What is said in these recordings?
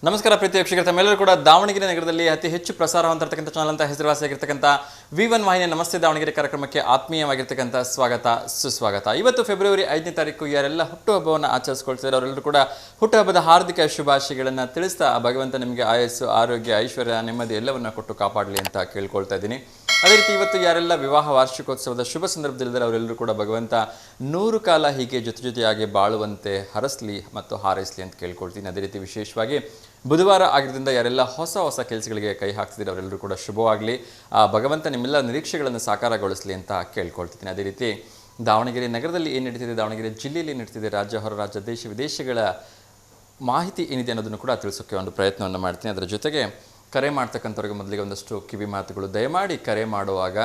ನಮಸ್ಕಾರ ಪ್ರೀತಿ ವೀಕ್ಷಕರೇ, ತಮ್ಮೆಲ್ಲರೂ ಕೂಡ ದಾವಣಗೆರೆ ನಗರದಲ್ಲಿ ಅತಿ ಹೆಚ್ಚು ಪ್ರಸಾರ ಹೊಂದಿರತಕ್ಕಂಥ ಚಾನಲ್ ಅಂತ ಹೆಸರುವಾಸಿಯಾಗಿರ್ತಕ್ಕಂಥ V1 ವಾಹಿನಿಯ ನಮಸ್ತೆ ದಾವಣಗೆರೆ ಕಾರ್ಯಕ್ರಮಕ್ಕೆ ಆತ್ಮೀಯವಾಗಿರ್ತಕ್ಕಂಥ ಸ್ವಾಗತ ಸುಸ್ವಾಗತ. ಇವತ್ತು ಫೆಬ್ರವರಿ 5ನೇ ತಾರೀಕು ಯಾರೆಲ್ಲ ಹುಟ್ಟುಹಬ್ಬವನ್ನು ಆಚರಿಸ್ಕೊಳ್ತಿದ್ದಾರೆ ಅವರೆಲ್ಲರೂ ಕೂಡ ಹುಟ್ಟುಹಬ್ಬದ ಹಾರ್ದಿಕ ಶುಭಾಶಯಗಳನ್ನು ತಿಳಿಸ್ತಾ ಭಗವಂತ ನಿಮಗೆ ಆಯಸ್ಸು, ಆರೋಗ್ಯ, ಐಶ್ವರ್ಯ, ನೆಮ್ಮದಿ ಎಲ್ಲವನ್ನ ಕೊಟ್ಟು ಕಾಪಾಡಲಿ ಅಂತ ಕೇಳ್ಕೊಳ್ತಾ ಇದ್ದೀನಿ. ಅದೇ ರೀತಿ ಇವತ್ತು ಯಾರೆಲ್ಲ ವಿವಾಹ ವಾರ್ಷಿಕೋತ್ಸವದ ಶುಭ ಸಂದರ್ಭದಲ್ಲಿದ್ದಾರೆ ಅವರೆಲ್ಲರೂ ಕೂಡ ಭಗವಂತ 100 ಕಾಲ ಹೀಗೆ ಜೊತೆಯಾಗಿ ಬಾಳುವಂತೆ ಹರಸಲಿ ಮತ್ತು ಹಾರೈಸಲಿ ಅಂತ ಕೇಳ್ಕೊಳ್ತೀನಿ. ಅದೇ ರೀತಿ ವಿಶೇಷವಾಗಿ ಬುಧವಾರ ಆಗಿದ್ದರಿಂದ ಯಾರೆಲ್ಲ ಹೊಸ ಕೆಲಸಗಳಿಗೆ ಕೈ ಹಾಕ್ತಿದ್ದಾರೆ ಅವರೆಲ್ಲರೂ ಕೂಡ ಶುಭವಾಗಲಿ, ಭಗವಂತ ನಿಮ್ಮೆಲ್ಲ ನಿರೀಕ್ಷೆಗಳನ್ನು ಸಾಕಾರಗೊಳಿಸಲಿ ಅಂತ ಕೇಳ್ಕೊಳ್ತಿದ್ದೀನಿ. ಅದೇ ರೀತಿ ದಾವಣಗೆರೆ ನಗರದಲ್ಲಿ ಏನು ನಡೀತಿದೆ, ದಾವಣಗೆರೆ ಜಿಲ್ಲೆಯಲ್ಲಿ ಏನು ನಡೀತಿದೆ, ರಾಜ್ಯ ಹೊರ ರಾಜ್ಯ ದೇಶ ವಿದೇಶಗಳ ಮಾಹಿತಿ ಏನಿದೆ ಅನ್ನೋದನ್ನು ಕೂಡ ತಿಳಿಸೋಕ್ಕೆ ಒಂದು ಪ್ರಯತ್ನವನ್ನು ಮಾಡ್ತೀನಿ. ಅದರ ಜೊತೆಗೆ ಕರೆ ಮಾಡ್ತಕ್ಕಂಥವ್ರಿಗೆ ಮೊದಲಿಗೆ ಒಂದಷ್ಟು ಕಿವಿ ಮಾತುಗಳು. ದಯಮಾಡಿ ಕರೆ ಮಾಡುವಾಗ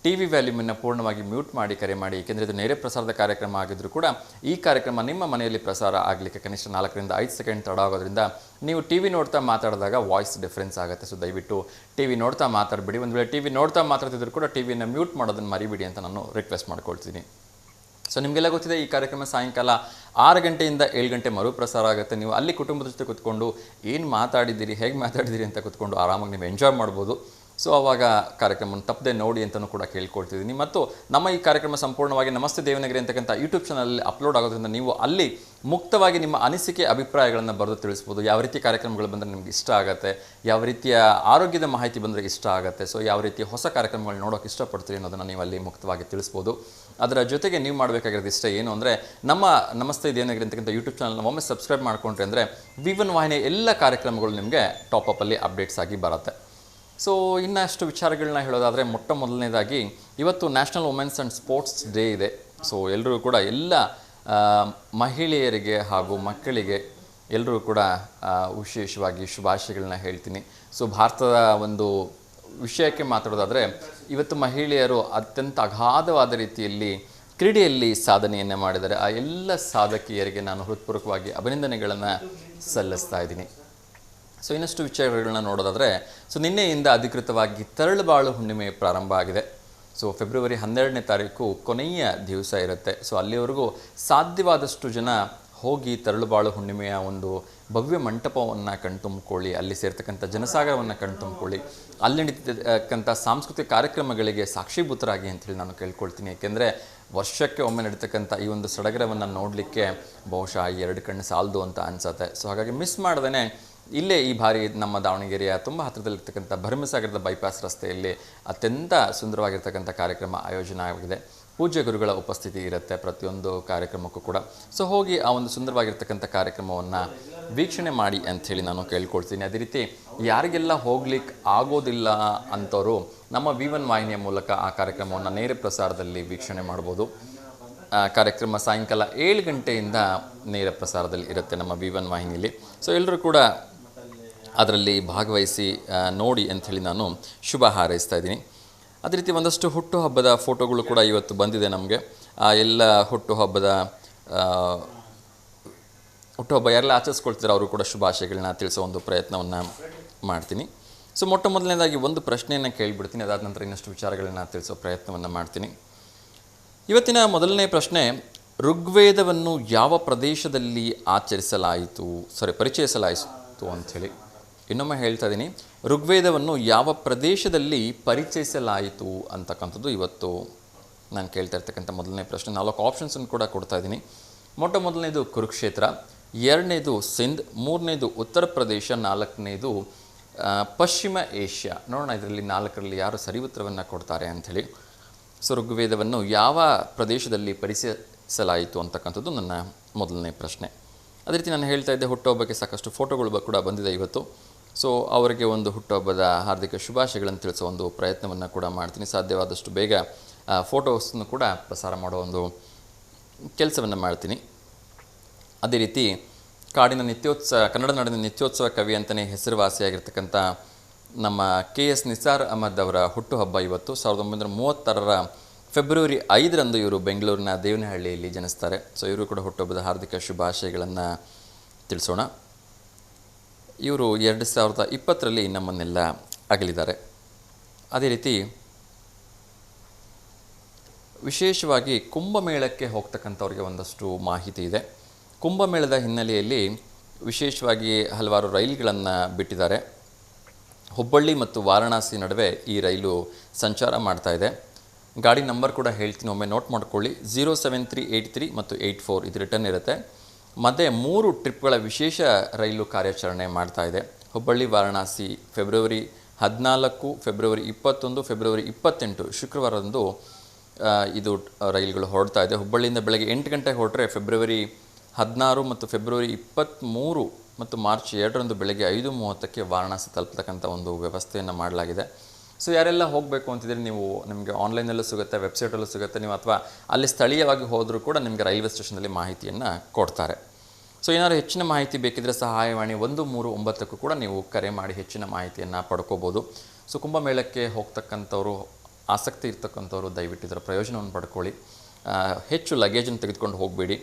TV ವ್ಯಾಲ್ಯೂಮನ್ನು ಪೂರ್ಣವಾಗಿ ಮ್ಯೂಟ್ ಮಾಡಿ ಕರೆ ಮಾಡಿ, ಏಕೆಂದರೆ ಇದು ನೇರ ಪ್ರಸಾರದ ಕಾರ್ಯಕ್ರಮ ಆಗಿದ್ದರೂ ಕೂಡ ಈ ಕಾರ್ಯಕ್ರಮ ನಿಮ್ಮ ಮನೆಯಲ್ಲಿ ಪ್ರಸಾರ ಆಗಲಿಕ್ಕೆ ಕನಿಷ್ಠ 4 ರಿಂದ 5 ಸೆಕೆಂಡ್ ತಡ ಆಗೋದ್ರಿಂದ ನೀವು TV ನೋಡ್ತಾ ಮಾತಾಡಿದಾಗ ವಾಯ್ಸ್ ಡಿಫ್ರೆನ್ಸ್ ಆಗುತ್ತೆ. ಸೊ ದಯವಿಟ್ಟು TV ನೋಡ್ತಾ ಮಾತಾಡಬೇಡಿ. ಒಂದು ವೇಳೆ TV ನೋಡ್ತಾ ಮಾತಾಡ್ತಿದ್ರು ಕೂಡ TVಯನ್ನು ಮ್ಯೂಟ್ ಮಾಡೋದನ್ನು ಮರಿಬೇಡಿ ಅಂತ ನಾನು ರಿಕ್ವೆಸ್ಟ್ ಮಾಡ್ಕೊಳ್ತೀನಿ. ಸೊ ನಿಮಗೆಲ್ಲ ಗೊತ್ತಿದೆ, ಈ ಕಾರ್ಯಕ್ರಮ ಸಾಯಂಕಾಲ 6 ಗಂಟೆಯಿಂದ 7 ಗಂಟೆ ಮರುಪ್ರಸಾರ ಆಗುತ್ತೆ. ನೀವು ಅಲ್ಲಿ ಕುಟುಂಬದ ಜೊತೆ ಕೂತ್ಕೊಂಡು ಏನು ಮಾತಾಡಿದ್ದೀರಿ, ಹೇಗೆ ಮಾತಾಡಿದ್ದೀರಿ ಅಂತ ಕೂತ್ಕೊಂಡು ಆರಾಮಾಗಿ ನೀವು ಎಂಜಾಯ್ ಮಾಡ್ಬೋದು. ಸೊ ಆವಾಗ ಕಾರ್ಯಕ್ರಮವನ್ನು ತಪ್ಪದೆ ನೋಡಿ ಅಂತಲೂ ಕೂಡ ಕೇಳ್ಕೊಳ್ತಿದ್ದೀನಿ. ಮತ್ತು ನಮ್ಮ ಈ ಕಾರ್ಯಕ್ರಮ ಸಂಪೂರ್ಣವಾಗಿ ನಮಸ್ತೆ ದೇವನಗೆರೆ ಅಂತಕ್ಕಂಥ ಯೂಟ್ಯೂಬ್ ಚಾನಲಲ್ಲಿ ಅಪ್ಲೋಡ್ ಆಗೋದ್ರಿಂದ ನೀವು ಅಲ್ಲಿ ಮುಕ್ತವಾಗಿ ನಿಮ್ಮ ಅನಿಸಿಕೆ ಅಭಿಪ್ರಾಯಗಳನ್ನು ಬರೆದು ತಿಳಿಸ್ಬೋದು. ಯಾವ ರೀತಿ ಕಾರ್ಯಕ್ರಮಗಳು ಬಂದರೆ ನಿಮ್ಗೆ ಇಷ್ಟ ಆಗುತ್ತೆ, ಯಾವ ರೀತಿಯ ಆರೋಗ್ಯದ ಮಾಹಿತಿ ಬಂದರೆ ಇಷ್ಟ ಆಗುತ್ತೆ, ಸೊ ಯಾವ ರೀತಿಯ ಹೊಸ ಕಾರ್ಯಕ್ರಮಗಳು ನೋಡೋಕೆ ಇಷ್ಟಪಡ್ತೀರಿ ಅನ್ನೋದನ್ನು ನೀವು ಅಲ್ಲಿ ಮುಕ್ತವಾಗಿ ತಿಳಿಸ್ಬೋದು. ಅದರ ಜೊತೆಗೆ ನೀವು ಮಾಡಬೇಕಾಗಿರೋದು ಇಷ್ಟ ಏನು ಅಂದರೆ, ನಮ್ಮ ನಮಸ್ತೆ ದೇವನಗೆರೆ ಅಂತಕ್ಕಂಥ ಯೂಟ್ಯೂಬ್ ಚಾನಲ್ನ ಒಮ್ಮೆ ಸಬ್ಸ್ಕ್ರೈಬ್ ಮಾಡ್ಕೊಂಡ್ರೆ ಅಂದರೆ V1 ವಾಹಿನಿಯ ಎಲ್ಲ ಕಾರ್ಯಕ್ರಮಗಳು ನಿಮಗೆ ಟಾಪಲ್ಲಿ ಅಪ್ಡೇಟ್ಸ್ ಆಗಿ ಬರುತ್ತೆ. ಸೊ ಇನ್ನಷ್ಟು ವಿಚಾರಗಳನ್ನ ಹೇಳೋದಾದರೆ, ಮೊದಲನೇದಾಗಿ ಇವತ್ತು national women's and sports day ಇದೆ. ಸೊ ಎಲ್ಲರೂ ಕೂಡ ಎಲ್ಲ ಮಹಿಳೆಯರಿಗೆ ಹಾಗೂ ಮಕ್ಕಳಿಗೆ ಎಲ್ಲರೂ ಕೂಡ ವಿಶೇಷವಾಗಿ ಶುಭಾಶಯಗಳನ್ನ ಹೇಳ್ತೀನಿ. ಸೊ ಭಾರತದ ಒಂದು ವಿಷಯಕ್ಕೆ ಮಾತಾಡೋದಾದರೆ, ಇವತ್ತು ಮಹಿಳೆಯರು ಅತ್ಯಂತ ಅಗಾಧವಾದ ರೀತಿಯಲ್ಲಿ ಕ್ರೀಡೆಯಲ್ಲಿ ಸಾಧನೆಯನ್ನು ಮಾಡಿದ್ದಾರೆ. ಆ ಎಲ್ಲ ಸಾಧಕಿಯರಿಗೆ ನಾನು ಹೃತ್ಪೂರ್ವಕವಾಗಿ ಅಭಿನಂದನೆಗಳನ್ನು ಸಲ್ಲಿಸ್ತಾ ಇದ್ದೀನಿ. ಸೊ ಇನ್ನಷ್ಟು ವಿಚಾರಗಳನ್ನ ನೋಡೋದಾದರೆ, ಸೊ ನಿನ್ನೆಯಿಂದ ಅಧಿಕೃತವಾಗಿ ತರಳುಬಾಳು ಹುಣ್ಣಿಮೆ ಪ್ರಾರಂಭ ಆಗಿದೆ. ಸೊ ಫೆಬ್ರವರಿ 12ನೇ ತಾರೀಕು ಕೊನೆಯ ದಿವಸ ಇರುತ್ತೆ. ಸೊ ಅಲ್ಲಿವರೆಗೂ ಸಾಧ್ಯವಾದಷ್ಟು ಜನ ಹೋಗಿ ತರಳುಬಾಳು ಹುಣ್ಣಿಮೆಯ ಒಂದು ಭವ್ಯ ಮಂಟಪವನ್ನು ಕಣ್ತುಂಬಿಕೊಳ್ಳಿ, ಅಲ್ಲಿ ಸೇರ್ತಕ್ಕಂಥ ಜನಸಾಗರವನ್ನು ಕಣ್ತುಂಬಿಕೊಳ್ಳಿ, ಅಲ್ಲಿ ನಡೀತಕ್ಕಂಥ ಸಾಂಸ್ಕೃತಿಕ ಕಾರ್ಯಕ್ರಮಗಳಿಗೆ ಸಾಕ್ಷೀಭೂತರಾಗಿ ಅಂತೇಳಿ ನಾನು ಕೇಳ್ಕೊಳ್ತೀನಿ. ಏಕೆಂದರೆ ವರ್ಷಕ್ಕೆ ಒಮ್ಮೆ ನಡೀತಕ್ಕಂಥ ಈ ಒಂದು ಸಡಗರವನ್ನು ನೋಡಲಿಕ್ಕೆ ಬಹುಶಃ 2 ಕಣ್ಣು ಸಾಲದು ಅಂತ ಅನಿಸುತ್ತೆ. ಸೊ ಹಾಗಾಗಿ ಮಿಸ್ ಮಾಡ್ದೇ ಇಲ್ಲೇ ಈ ಬಾರಿ ನಮ್ಮ ದಾವಣಗೆರೆಯ ತುಂಬ ಹತ್ತಿರದಲ್ಲಿರ್ತಕ್ಕಂಥ ಭರಮಸಾಗರದ ಬೈಪಾಸ್ ರಸ್ತೆಯಲ್ಲಿ ಅತ್ಯಂತ ಸುಂದರವಾಗಿರ್ತಕ್ಕಂಥ ಕಾರ್ಯಕ್ರಮ ಆಯೋಜನೆ ಆಗಿದೆ. ಪೂಜ್ಯ ಗುರುಗಳ ಉಪಸ್ಥಿತಿ ಇರುತ್ತೆ ಪ್ರತಿಯೊಂದು ಕಾರ್ಯಕ್ರಮಕ್ಕೂ ಕೂಡ. ಸೊ ಹೋಗಿ ಆ ಒಂದು ಸುಂದರವಾಗಿರ್ತಕ್ಕಂಥ ಕಾರ್ಯಕ್ರಮವನ್ನು ವೀಕ್ಷಣೆ ಮಾಡಿ ಅಂಥೇಳಿ ನಾನು ಕೇಳ್ಕೊಳ್ತೀನಿ. ಅದೇ ರೀತಿ ಯಾರಿಗೆಲ್ಲ ಹೋಗ್ಲಿಕ್ಕೆ ಆಗೋದಿಲ್ಲ ಅಂಥವರು ನಮ್ಮ V1 ವಾಹಿನಿಯ ಮೂಲಕ ಆ ಕಾರ್ಯಕ್ರಮವನ್ನು ನೇರ ಪ್ರಸಾರದಲ್ಲಿ ವೀಕ್ಷಣೆ ಮಾಡ್ಬೋದು. ಕಾರ್ಯಕ್ರಮ ಸಾಯಂಕಾಲ 7 ಗಂಟೆಯಿಂದ ನೇರ ಪ್ರಸಾರದಲ್ಲಿ ಇರುತ್ತೆ ನಮ್ಮ V1 ವಾಹಿನಿಯಲ್ಲಿ. ಸೊ ಎಲ್ಲರೂ ಕೂಡ ಅದರಲ್ಲಿ ಭಾಗವಹಿಸಿ ನೋಡಿ ಅಂಥೇಳಿ ನಾನು ಶುಭ ಹಾರೈಸ್ತಾ ಇದ್ದೀನಿ. ಅದೇ ರೀತಿ ಒಂದಷ್ಟು ಹುಟ್ಟುಹಬ್ಬದ ಫೋಟೋಗಳು ಕೂಡ ಇವತ್ತು ಬಂದಿದೆ ನಮಗೆ. ಎಲ್ಲ ಹುಟ್ಟುಹಬ್ಬ ಯಾರೆಲ್ಲ ಆಚರಿಸ್ಕೊಳ್ತಿದ್ದಾರೆ ಅವರು ಕೂಡ ಶುಭಾಶಯಗಳನ್ನ ತಿಳಿಸೋ ಒಂದು ಪ್ರಯತ್ನವನ್ನು ಮಾಡ್ತೀನಿ. ಸೊ ಮೊದಲನೇದಾಗಿ ಒಂದು ಪ್ರಶ್ನೆಯನ್ನು ಕೇಳಿಬಿಡ್ತೀನಿ, ಅದಾದ ನಂತರ ಇನ್ನಷ್ಟು ವಿಚಾರಗಳನ್ನು ತಿಳಿಸೋ ಪ್ರಯತ್ನವನ್ನು ಮಾಡ್ತೀನಿ. ಇವತ್ತಿನ ಮೊದಲನೇ ಪ್ರಶ್ನೆ, ಋಗ್ವೇದವನ್ನು ಯಾವ ಪ್ರದೇಶದಲ್ಲಿ ಪರಿಚಯಿಸಲಾಯಿತು ಅಂಥೇಳಿ. ಇನ್ನೊಮ್ಮೆ ಹೇಳ್ತಾ ಇದ್ದೀನಿ, ಋಗ್ವೇದವನ್ನು ಯಾವ ಪ್ರದೇಶದಲ್ಲಿ ಪರಿಚಯಿಸಲಾಯಿತು ಅಂತಕ್ಕಂಥದ್ದು ಇವತ್ತು ನಾನು ಕೇಳ್ತಾ ಇರ್ತಕ್ಕಂಥ ಮೊದಲನೇ ಪ್ರಶ್ನೆ. 4 ಆಪ್ಷನ್ಸನ್ನು ಕೂಡ ಕೊಡ್ತಾ ಇದ್ದೀನಿ. ಮೊದಲನೇದು ಕುರುಕ್ಷೇತ್ರ, 2ನೇದು ಸಿಂಧ್, 3ನೇದು ಉತ್ತರ ಪ್ರದೇಶ, 4ನೇದು ಪಶ್ಚಿಮ ಏಷ್ಯಾ. ನೋಡೋಣ ಇದರಲ್ಲಿ 4ರಲ್ಲಿ ಯಾರು ಸರಿ ಉತ್ತರವನ್ನು ಕೊಡ್ತಾರೆ ಅಂಥೇಳಿ. ಸೊ ಋಗ್ವೇದವನ್ನು ಯಾವ ಪ್ರದೇಶದಲ್ಲಿ ಪರಿಚಯಿಸಲಾಯಿತು ಅಂತಕ್ಕಂಥದ್ದು ನನ್ನ ಮೊದಲನೇ ಪ್ರಶ್ನೆ. ಅದೇ ರೀತಿ ನಾನು ಹೇಳ್ತಾ ಇದ್ದೆ, ಹುಟ್ಟುಹಬ್ಬಕ್ಕೆ ಸಾಕಷ್ಟು ಫೋಟೋಗಳು ಕೂಡ ಬಂದಿದೆ ಇವತ್ತು. ಸೊ ಅವರಿಗೆ ಒಂದು ಹುಟ್ಟುಹಬ್ಬದ ಹಾರ್ದಿಕ ಶುಭಾಶಯಗಳನ್ನು ತಿಳಿಸೋ ಒಂದು ಪ್ರಯತ್ನವನ್ನು ಕೂಡ ಮಾಡ್ತೀನಿ. ಸಾಧ್ಯವಾದಷ್ಟು ಬೇಗ ಫೋಟೋಸನ್ನು ಕೂಡ ಪ್ರಸಾರ ಮಾಡೋ ಒಂದು ಕೆಲಸವನ್ನು ಮಾಡ್ತೀನಿ. ಅದೇ ರೀತಿ ಕನ್ನಡ ನಾಡಿನ ನಿತ್ಯೋತ್ಸವ ಕವಿ ಅಂತಲೇ ಹೆಸರುವಾಸಿಯಾಗಿರ್ತಕ್ಕಂಥ ನಮ್ಮ KS ನಿಸಾರ್ ಅಹಮದ್ ಅವರ ಹುಟ್ಟುಹಬ್ಬ ಇವತ್ತು. 1936 ಫೆಬ್ರವರಿ 5ರಂದು ಇವರು ಬೆಂಗಳೂರಿನ ದೇವನಹಳ್ಳಿಯಲ್ಲಿ ಜನಿಸ್ತಾರೆ. ಸೊ ಇವರು ಕೂಡ ಹುಟ್ಟುಹಬ್ಬದ ಹಾರ್ದಿಕ ಶುಭಾಶಯಗಳನ್ನು ತಿಳಿಸೋಣ. ಇವರು 2020ರಲ್ಲಿ ನಮ್ಮನ್ನೆಲ್ಲ ಅಗಲಿದ್ದಾರೆ. ಅದೇ ರೀತಿ ವಿಶೇಷವಾಗಿ ಕುಂಭಮೇಳಕ್ಕೆ ಹೋಗ್ತಕ್ಕಂಥವ್ರಿಗೆ ಒಂದಷ್ಟು ಮಾಹಿತಿ ಇದೆ. ಕುಂಭಮೇಳದ ಹಿನ್ನೆಲೆಯಲ್ಲಿ ವಿಶೇಷವಾಗಿ ಹಲವಾರು ರೈಲುಗಳನ್ನು ಬಿಟ್ಟಿದ್ದಾರೆ. ಹುಬ್ಬಳ್ಳಿ ಮತ್ತು ವಾರಣಾಸಿ ನಡುವೆ ಈ ರೈಲು ಸಂಚಾರ ಮಾಡ್ತಾ ಇದೆ. ಗಾಡಿ ನಂಬರ್ ಕೂಡ ಹೇಳ್ತೀನಿ, ಒಮ್ಮೆ ನೋಟ್ ಮಾಡ್ಕೊಳ್ಳಿ. 07383 ಮತ್ತು 84 ಇದು ರಿಟರ್ನ್ ಇರುತ್ತೆ. ಮತ್ತು 3 ಟ್ರಿಪ್ಗಳ ವಿಶೇಷ ರೈಲು ಕಾರ್ಯಾಚರಣೆ ಮಾಡ್ತಾ ಇದೆ. Hubballi Varanasi February 14, February 21, February 28 ಶುಕ್ರವಾರದಂದು ಇದು ರೈಲುಗಳು ಹೊರಡ್ತಾ ಇದೆ. ಹುಬ್ಬಳ್ಳಿಯಿಂದ ಬೆಳಗ್ಗೆ 8 ಗಂಟೆಗೆ ಹೊರಟ್ರೆ ಫೆಬ್ರವರಿ 16 ಮತ್ತು ಫೆಬ್ರವರಿ 23 ಮತ್ತು ಮಾರ್ಚ್ 2ರಂದು ಬೆಳಗ್ಗೆ 5:30ಕ್ಕೆ ವಾರಣಾಸಿ ತಲುಪತಕ್ಕಂಥ ಒಂದು ವ್ಯವಸ್ಥೆಯನ್ನು ಮಾಡಲಾಗಿದೆ. ಸೊ ಯಾರೆಲ್ಲ ಹೋಗಬೇಕು ಅಂತಿದ್ರೆ ನೀವು ನಿಮಗೆ ಆನ್ಲೈನಲ್ಲೂ ಸಿಗುತ್ತೆ, ವೆಬ್ಸೈಟಲ್ಲೂ ಸಿಗುತ್ತೆ. ನೀವು ಅಥವಾ ಅಲ್ಲಿ ಸ್ಥಳೀಯವಾಗಿ ಹೋದರೂ ಕೂಡ ನಿಮಗೆ ರೈಲ್ವೆ ಸ್ಟೇಷನಲ್ಲಿ ಮಾಹಿತಿಯನ್ನು ಕೊಡ್ತಾರೆ. ಸೊ ಏನಾದರೂ ಹೆಚ್ಚಿನ ಮಾಹಿತಿ ಬೇಕಿದ್ದರೆ ಸಹಾಯವಾಣಿ 139ಕ್ಕೂ ಕೂಡ ನೀವು ಕರೆ ಮಾಡಿ ಹೆಚ್ಚಿನ ಮಾಹಿತಿಯನ್ನು ಪಡ್ಕೋಬೋದು. ಸೊ ಕುಂಭಮೇಳಕ್ಕೆ ಹೋಗ್ತಕ್ಕಂಥವ್ರು, ಆಸಕ್ತಿ ಇರ್ತಕ್ಕಂಥವ್ರು ದಯವಿಟ್ಟು ಇದರ ಪ್ರಯೋಜನವನ್ನು ಪಡ್ಕೊಳ್ಳಿ. ಹೆಚ್ಚು ಲಗೇಜನ್ನು ತೆಗೆದುಕೊಂಡು ಹೋಗಬೇಡಿ,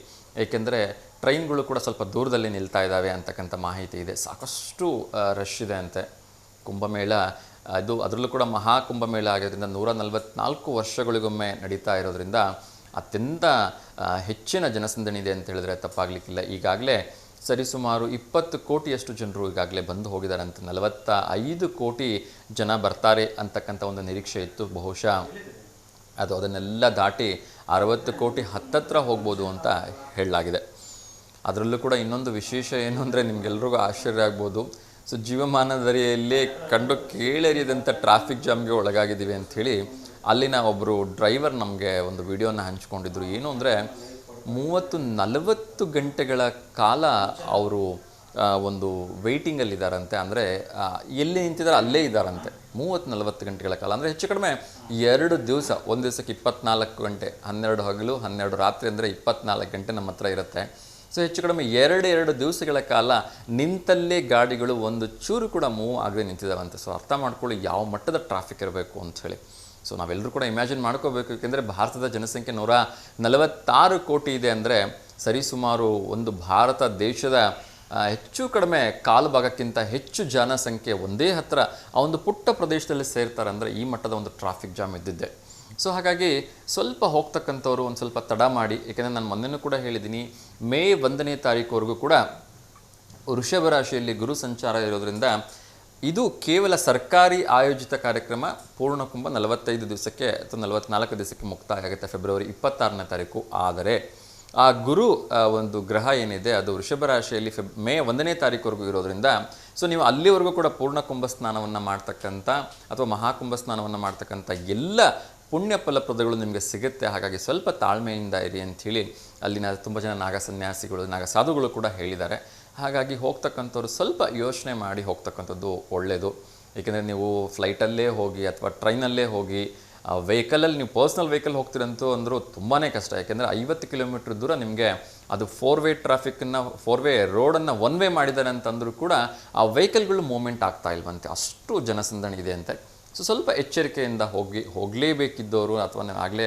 ಏಕೆಂದರೆ ಟ್ರೈನ್ಗಳು ಕೂಡ ಸ್ವಲ್ಪ ದೂರದಲ್ಲಿ ನಿಲ್ತಾ ಇದ್ದಾವೆ ಅಂತಕ್ಕಂಥ ಮಾಹಿತಿ ಇದೆ. ಸಾಕಷ್ಟು ರಶ್ ಇದೆ ಅಂತೆ. ಕುಂಭಮೇಳ ಅದರಲ್ಲೂ ಕೂಡ ಮಹಾಕುಂಭಮೇಳ ಆಗಿರೋದ್ರಿಂದ 144 ವರ್ಷಗಳಿಗೊಮ್ಮೆ ನಡೀತಾ ಇರೋದ್ರಿಂದ ಅತ್ಯಂತ ಹೆಚ್ಚಿನ ಜನಸಂದಣಿ ಇದೆ ಅಂತ ಹೇಳಿದ್ರೆ ತಪ್ಪಾಗಲಿಕ್ಕಿಲ್ಲ. ಈಗಾಗಲೇ ಸರಿಸುಮಾರು 20 ಕೋಟಿಯಷ್ಟು ಜನರು ಈಗಾಗಲೇ ಬಂದು ಹೋಗಿದ್ದಾರೆ ಅಂತ. 45 ಕೋಟಿ ಜನ ಬರ್ತಾರೆ ಅಂತಕ್ಕಂಥ ಒಂದು ನಿರೀಕ್ಷೆ ಇತ್ತು. ಬಹುಶಃ ಅದನ್ನೆಲ್ಲ ದಾಟಿ 60 ಕೋಟಿ ಹತ್ತತ್ರ ಹೋಗ್ಬೋದು ಅಂತ ಹೇಳಲಾಗಿದೆ. ಅದರಲ್ಲೂ ಕೂಡ ಇನ್ನೊಂದು ವಿಶೇಷ ಏನು ಅಂದರೆ ನಿಮಗೆಲ್ರಿಗೂ ಆಶ್ಚರ್ಯ ಆಗ್ಬೋದು. ಸೊ ಜೀವಮಾನದರಿಯಲ್ಲೇ ಕಂಡು ಕೇಳರಿಯದಂಥ ಟ್ರಾಫಿಕ್ ಜಾಮ್ಗೆ ಒಳಗಾಗಿದ್ದೀವಿ ಅಂಥೇಳಿ ಅಲ್ಲಿನ ಒಬ್ಬರು ಡ್ರೈವರ್ ನಮಗೆ ಒಂದು ವಿಡಿಯೋನ ಹಂಚ್ಕೊಂಡಿದ್ರು. ಏನು ಅಂದರೆ 30-40 ಗಂಟೆಗಳ ಕಾಲ ಅವರು ಒಂದು ವೆಯ್ಟಿಂಗಲ್ಲಿದ್ದಾರಂತೆ. ಅಂದರೆ ಎಲ್ಲಿ ನಿಂತಿದ್ದಾರೆ ಅಲ್ಲೇ ಇದ್ದಾರಂತೆ 30-40 ಗಂಟೆಗಳ ಕಾಲ. ಅಂದರೆ ಹೆಚ್ಚು ಕಡಿಮೆ 2 ದಿವಸ, ಒಂದು ದಿವಸಕ್ಕೆ 24 ಗಂಟೆ, 12 ಹಗಲು 12 ರಾತ್ರಿ, ಅಂದರೆ 24 ಗಂಟೆ ನಮ್ಮ ಹತ್ರ ಇರುತ್ತೆ. ಸೊ ಹೆಚ್ಚು ಕಡಿಮೆ 2 ದಿವಸಗಳ ಕಾಲ ನಿಂತಲ್ಲೇ ಗಾಡಿಗಳು ಒಂದು ಚೂರು ಕೂಡ ಮೂವ್ ಆಗದೆ ನಿಂತಿದ್ದಾವಂತೆ. ಸೊ ಅರ್ಥ ಮಾಡ್ಕೊಳ್ಳಿ ಯಾವ ಮಟ್ಟದ ಟ್ರಾಫಿಕ್ ಇರಬೇಕು ಅಂಥೇಳಿ. ಸೊ ನಾವೆಲ್ಲರೂ ಕೂಡ ಇಮ್ಯಾಜಿನ್ ಮಾಡ್ಕೋಬೇಕು, ಏಕೆಂದರೆ ಭಾರತದ ಜನಸಂಖ್ಯೆ 146 ಕೋಟಿ ಇದೆ. ಅಂದರೆ ಸರಿಸುಮಾರು ಒಂದು ಭಾರತ ದೇಶದ ಹೆಚ್ಚು ಕಡಿಮೆ ಕಾಲು ಭಾಗಕ್ಕಿಂತ ಹೆಚ್ಚು ಜನಸಂಖ್ಯೆ ಒಂದೇ ಹತ್ತಿರ ಆ ಒಂದು ಪುಟ್ಟ ಪ್ರದೇಶದಲ್ಲಿ ಸೇರ್ತಾರೆ. ಅಂದರೆ ಈ ಮಟ್ಟದ ಒಂದು ಟ್ರಾಫಿಕ್ ಜಾಮ್ ಇದ್ದಿದ್ದೆ. ಸೊ ಹಾಗಾಗಿ ಸ್ವಲ್ಪ ಹೋಗ್ತಕ್ಕಂಥವ್ರು ಒಂದು ಸ್ವಲ್ಪ ತಡ ಮಾಡಿ, ಏಕೆಂದರೆ ನಾನು ಮೊನ್ನೆನೂ ಕೂಡ ಹೇಳಿದ್ದೀನಿ, ಮೇ 1ನೇ ತಾರೀಕುವರೆಗೂ ಕೂಡ ವೃಷಭ ರಾಶಿಯಲ್ಲಿ ಗುರು ಸಂಚಾರ ಇರೋದ್ರಿಂದ ಇದು ಕೇವಲ ಸರ್ಕಾರಿ ಆಯೋಜಿತ ಕಾರ್ಯಕ್ರಮ. ಪೂರ್ಣಕುಂಭ 45 ದಿವಸಕ್ಕೆ ಅಥವಾ 44 ದಿವಸಕ್ಕೆ ಮುಕ್ತಾಯ ಆಗುತ್ತೆ ಫೆಬ್ರವರಿ 26ನೇ ತಾರೀಕು. ಆದರೆ ಆ ಗುರು ಒಂದು ಗ್ರಹ ಏನಿದೆ ಅದು ವೃಷಭ ರಾಶಿಯಲ್ಲಿ ಮೇ 1ನೇ ತಾರೀಕುವರೆಗೂ ಇರೋದ್ರಿಂದ ಸೊ ನೀವು ಅಲ್ಲಿವರೆಗೂ ಕೂಡ ಪೂರ್ಣಕುಂಭ ಸ್ನಾನವನ್ನು ಮಾಡ್ತಕ್ಕಂಥ ಅಥವಾ ಮಹಾಕುಂಭ ಸ್ನಾನವನ್ನು ಮಾಡ್ತಕ್ಕಂಥ ಎಲ್ಲ ಪುಣ್ಯ ಫಲಪ್ರದಗಳು ನಿಮಗೆ ಸಿಗುತ್ತೆ. ಹಾಗಾಗಿ ಸ್ವಲ್ಪ ತಾಳ್ಮೆಯಿಂದ ಇರಿ ಅಂಥೇಳಿ ಅಲ್ಲಿನ ತುಂಬ ಜನ ನಾಗ ಸನ್ಯಾಸಿಗಳು, ನಾಗ ಸಾಧುಗಳು ಕೂಡ ಹೇಳಿದ್ದಾರೆ. ಹಾಗಾಗಿ ಹೋಗ್ತಕ್ಕಂಥವ್ರು ಸ್ವಲ್ಪ ಯೋಚನೆ ಮಾಡಿ ಹೋಗ್ತಕ್ಕಂಥದ್ದು ಒಳ್ಳೆಯದು. ಏಕೆಂದರೆ ನೀವು ಫ್ಲೈಟಲ್ಲೇ ಹೋಗಿ ಅಥವಾ ಟ್ರೈನಲ್ಲೇ ಹೋಗಿ ವೆಹಿಕಲಲ್ಲಿ ನೀವು ಪರ್ಸ್ನಲ್ ವೆಹಿಕಲ್ ಹೋಗ್ತಿರಂತೂ ಅಂದರೂ ತುಂಬಾ ಕಷ್ಟ. ಯಾಕೆಂದರೆ 50 ಕಿಲೋಮೀಟ್ರ್ ದೂರ ನಿಮಗೆ ಅದು 4-ವೇ ಟ್ರಾಫಿಕ್ಕನ್ನು 4-ವೇ ರೋಡನ್ನು 1-ವೇ ಮಾಡಿದ್ದಾರೆ ಅಂತಂದರೂ ಕೂಡ ಆ ವೆಹಿಕಲ್ಗಳು ಮೂವ್ಮೆಂಟ್ ಆಗ್ತಾ ಇಲ್ವಂತೆ, ಅಷ್ಟು ಜನಸಂದಣಿ ಇದೆ ಅಂತೆ. ಸೊ ಸ್ವಲ್ಪ ಎಚ್ಚರಿಕೆಯಿಂದ ಹೋಗಲೇಬೇಕಿದ್ದವರು ಅಥವಾ ನಾವು ಆಗಲೇ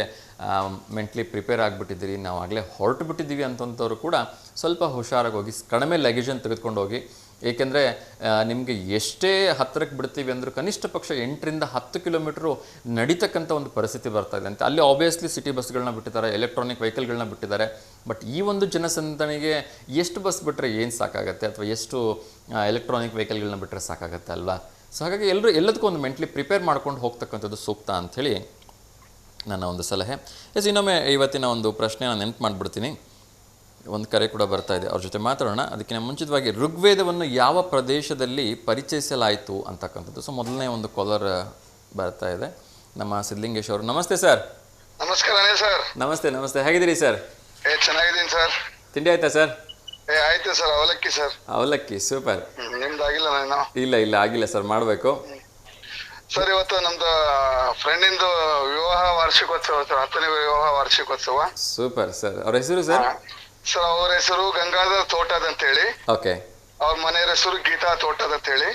ಮೆಂಟ್ಲಿ ಪ್ರಿಪೇರ್ ಆಗಿಬಿಟ್ಟಿದ್ದೀರಿ, ನಾವು ಆಗಲೇ ಹೊರಟು ಬಿಟ್ಟಿದ್ದೀವಿ ಅಂತಂಥವ್ರು ಕೂಡ ಸ್ವಲ್ಪ ಹುಷಾರಾಗಿ ಹೋಗಿ, ಕಡಿಮೆ ಲಗೇಜನ್ನು ತೆಗೆದುಕೊಂಡು ಹೋಗಿ. ಏಕೆಂದರೆ ನಿಮಗೆ ಎಷ್ಟೇ ಹತ್ತಿರಕ್ಕೆ ಬಿಡ್ತೀವಿ ಅಂದರೂ ಕನಿಷ್ಠ ಪಕ್ಷ 8-10 ಕಿಲೋಮೀಟ್ರು ನಡೀತಕ್ಕಂಥ ಒಂದು ಪರಿಸ್ಥಿತಿ ಬರ್ತಾ ಇದೆ ಅಂತ. ಅಲ್ಲಿ ಆಬ್ವಿಯಸ್ಲಿ ಸಿಟಿ ಬಸ್ಗಳನ್ನ ಬಿಟ್ಟಿದ್ದಾರೆ, ಎಲೆಕ್ಟ್ರಾನಿಕ್ ವೆಹಿಕಲ್ಗಳನ್ನ ಬಿಟ್ಟಿದ್ದಾರೆ. ಬಟ್ ಈ ಒಂದು ಜನಸಂದಣಿಗೆ ಎಷ್ಟು ಬಸ್ ಬಿಟ್ಟರೆ ಏನು ಸಾಕಾಗುತ್ತೆ, ಅಥವಾ ಎಷ್ಟು ಎಲೆಕ್ಟ್ರಾನಿಕ್ ವೆಹಿಕಲ್ಗಳನ್ನ ಬಿಟ್ಟರೆ ಸಾಕಾಗುತ್ತೆ ಅಲ್ವಾ? ಸೊ ಹಾಗಾಗಿ ಎಲ್ಲದಕ್ಕೂ ಒಂದು ಮೆಂಟ್ಲಿ ಪ್ರಿಪೇರ್ ಮಾಡ್ಕೊಂಡು ಹೋಗ್ತಕ್ಕಂಥದ್ದು ಸೂಕ್ತ ಅಂಥೇಳಿ ನನ್ನ ಒಂದು ಸಲಹೆ. ಇನ್ನೊಮ್ಮೆ ಇವತ್ತಿನ ಒಂದು ಪ್ರಶ್ನೆ ನಾನು ನೆನಪು ಮಾಡಿಬಿಡ್ತೀನಿ. ಒಂದು ಕರೆ ಕೂಡ ಬರ್ತಾ ಇದೆ, ಅವ್ರ ಜೊತೆ ಮಾತಾಡೋಣ. ಅದಕ್ಕಿಂತ ಮುಂಚಿತವಾಗಿ ಋಗ್ವೇದವನ್ನು ಯಾವ ಪ್ರದೇಶದಲ್ಲಿ ಪರಿಚಯಿಸಲಾಯಿತು ಅಂತಕ್ಕಂಥದ್ದು. ಸೊ ಮೊದಲನೇ ಒಂದು ಕಾಲರ್ ಬರ್ತಾ ಇದೆ, ನಮ್ಮ ಸಿದ್ಧಲಿಂಗೇಶ್ ಅವರು. ನಮಸ್ತೆ ಸರ್. ನಮಸ್ಕಾರ ಸರ್. ನಮಸ್ತೆ, ಹೇಗಿದ್ದೀರಿ ಸರ್? ಚೆನ್ನಾಗಿದ್ದೀನಿ ಸರ್. ತಿಂಡಿ ಆಯ್ತಾ ಸರ್? ಆಯ್ತು ಸರ್, ಅವಲಕ್ಕಿ ಸರ್. ಅವಲಕ್ಕಿ, ಸೂಪರ್. ನಿಮ್ದು ಆಗಿಲ್ಲ? ನಾನು ಇಲ್ಲ ಆಗಿಲ್ಲ ಸರ್, ಮಾಡಬೇಕು ಸರ್. ಇವತ್ತು ನಮ್ದು ಫ್ರೆಂಡಿಂದು ವಿವಾಹ ವಾರ್ಷಿಕೋತ್ಸವ ಸರ್, 10ನೇ ವಿವಾಹ ವಾರ್ಷಿಕೋತ್ಸವ. Super sir. ಅವ್ರ ಹೆಸರು ಸರ್? ಸರ್ ಅವ್ರ ಹೆಸರು ಗಂಗಾಧರ್ ತೋಟದ್ ಅಂತ ಹೇಳಿ. ಓಕೆ. ಅವ್ರ ಮನೆಯ ಹೆಸರು ಗೀತಾ ತೋಟದ್ ಅಂತ ಹೇಳಿ.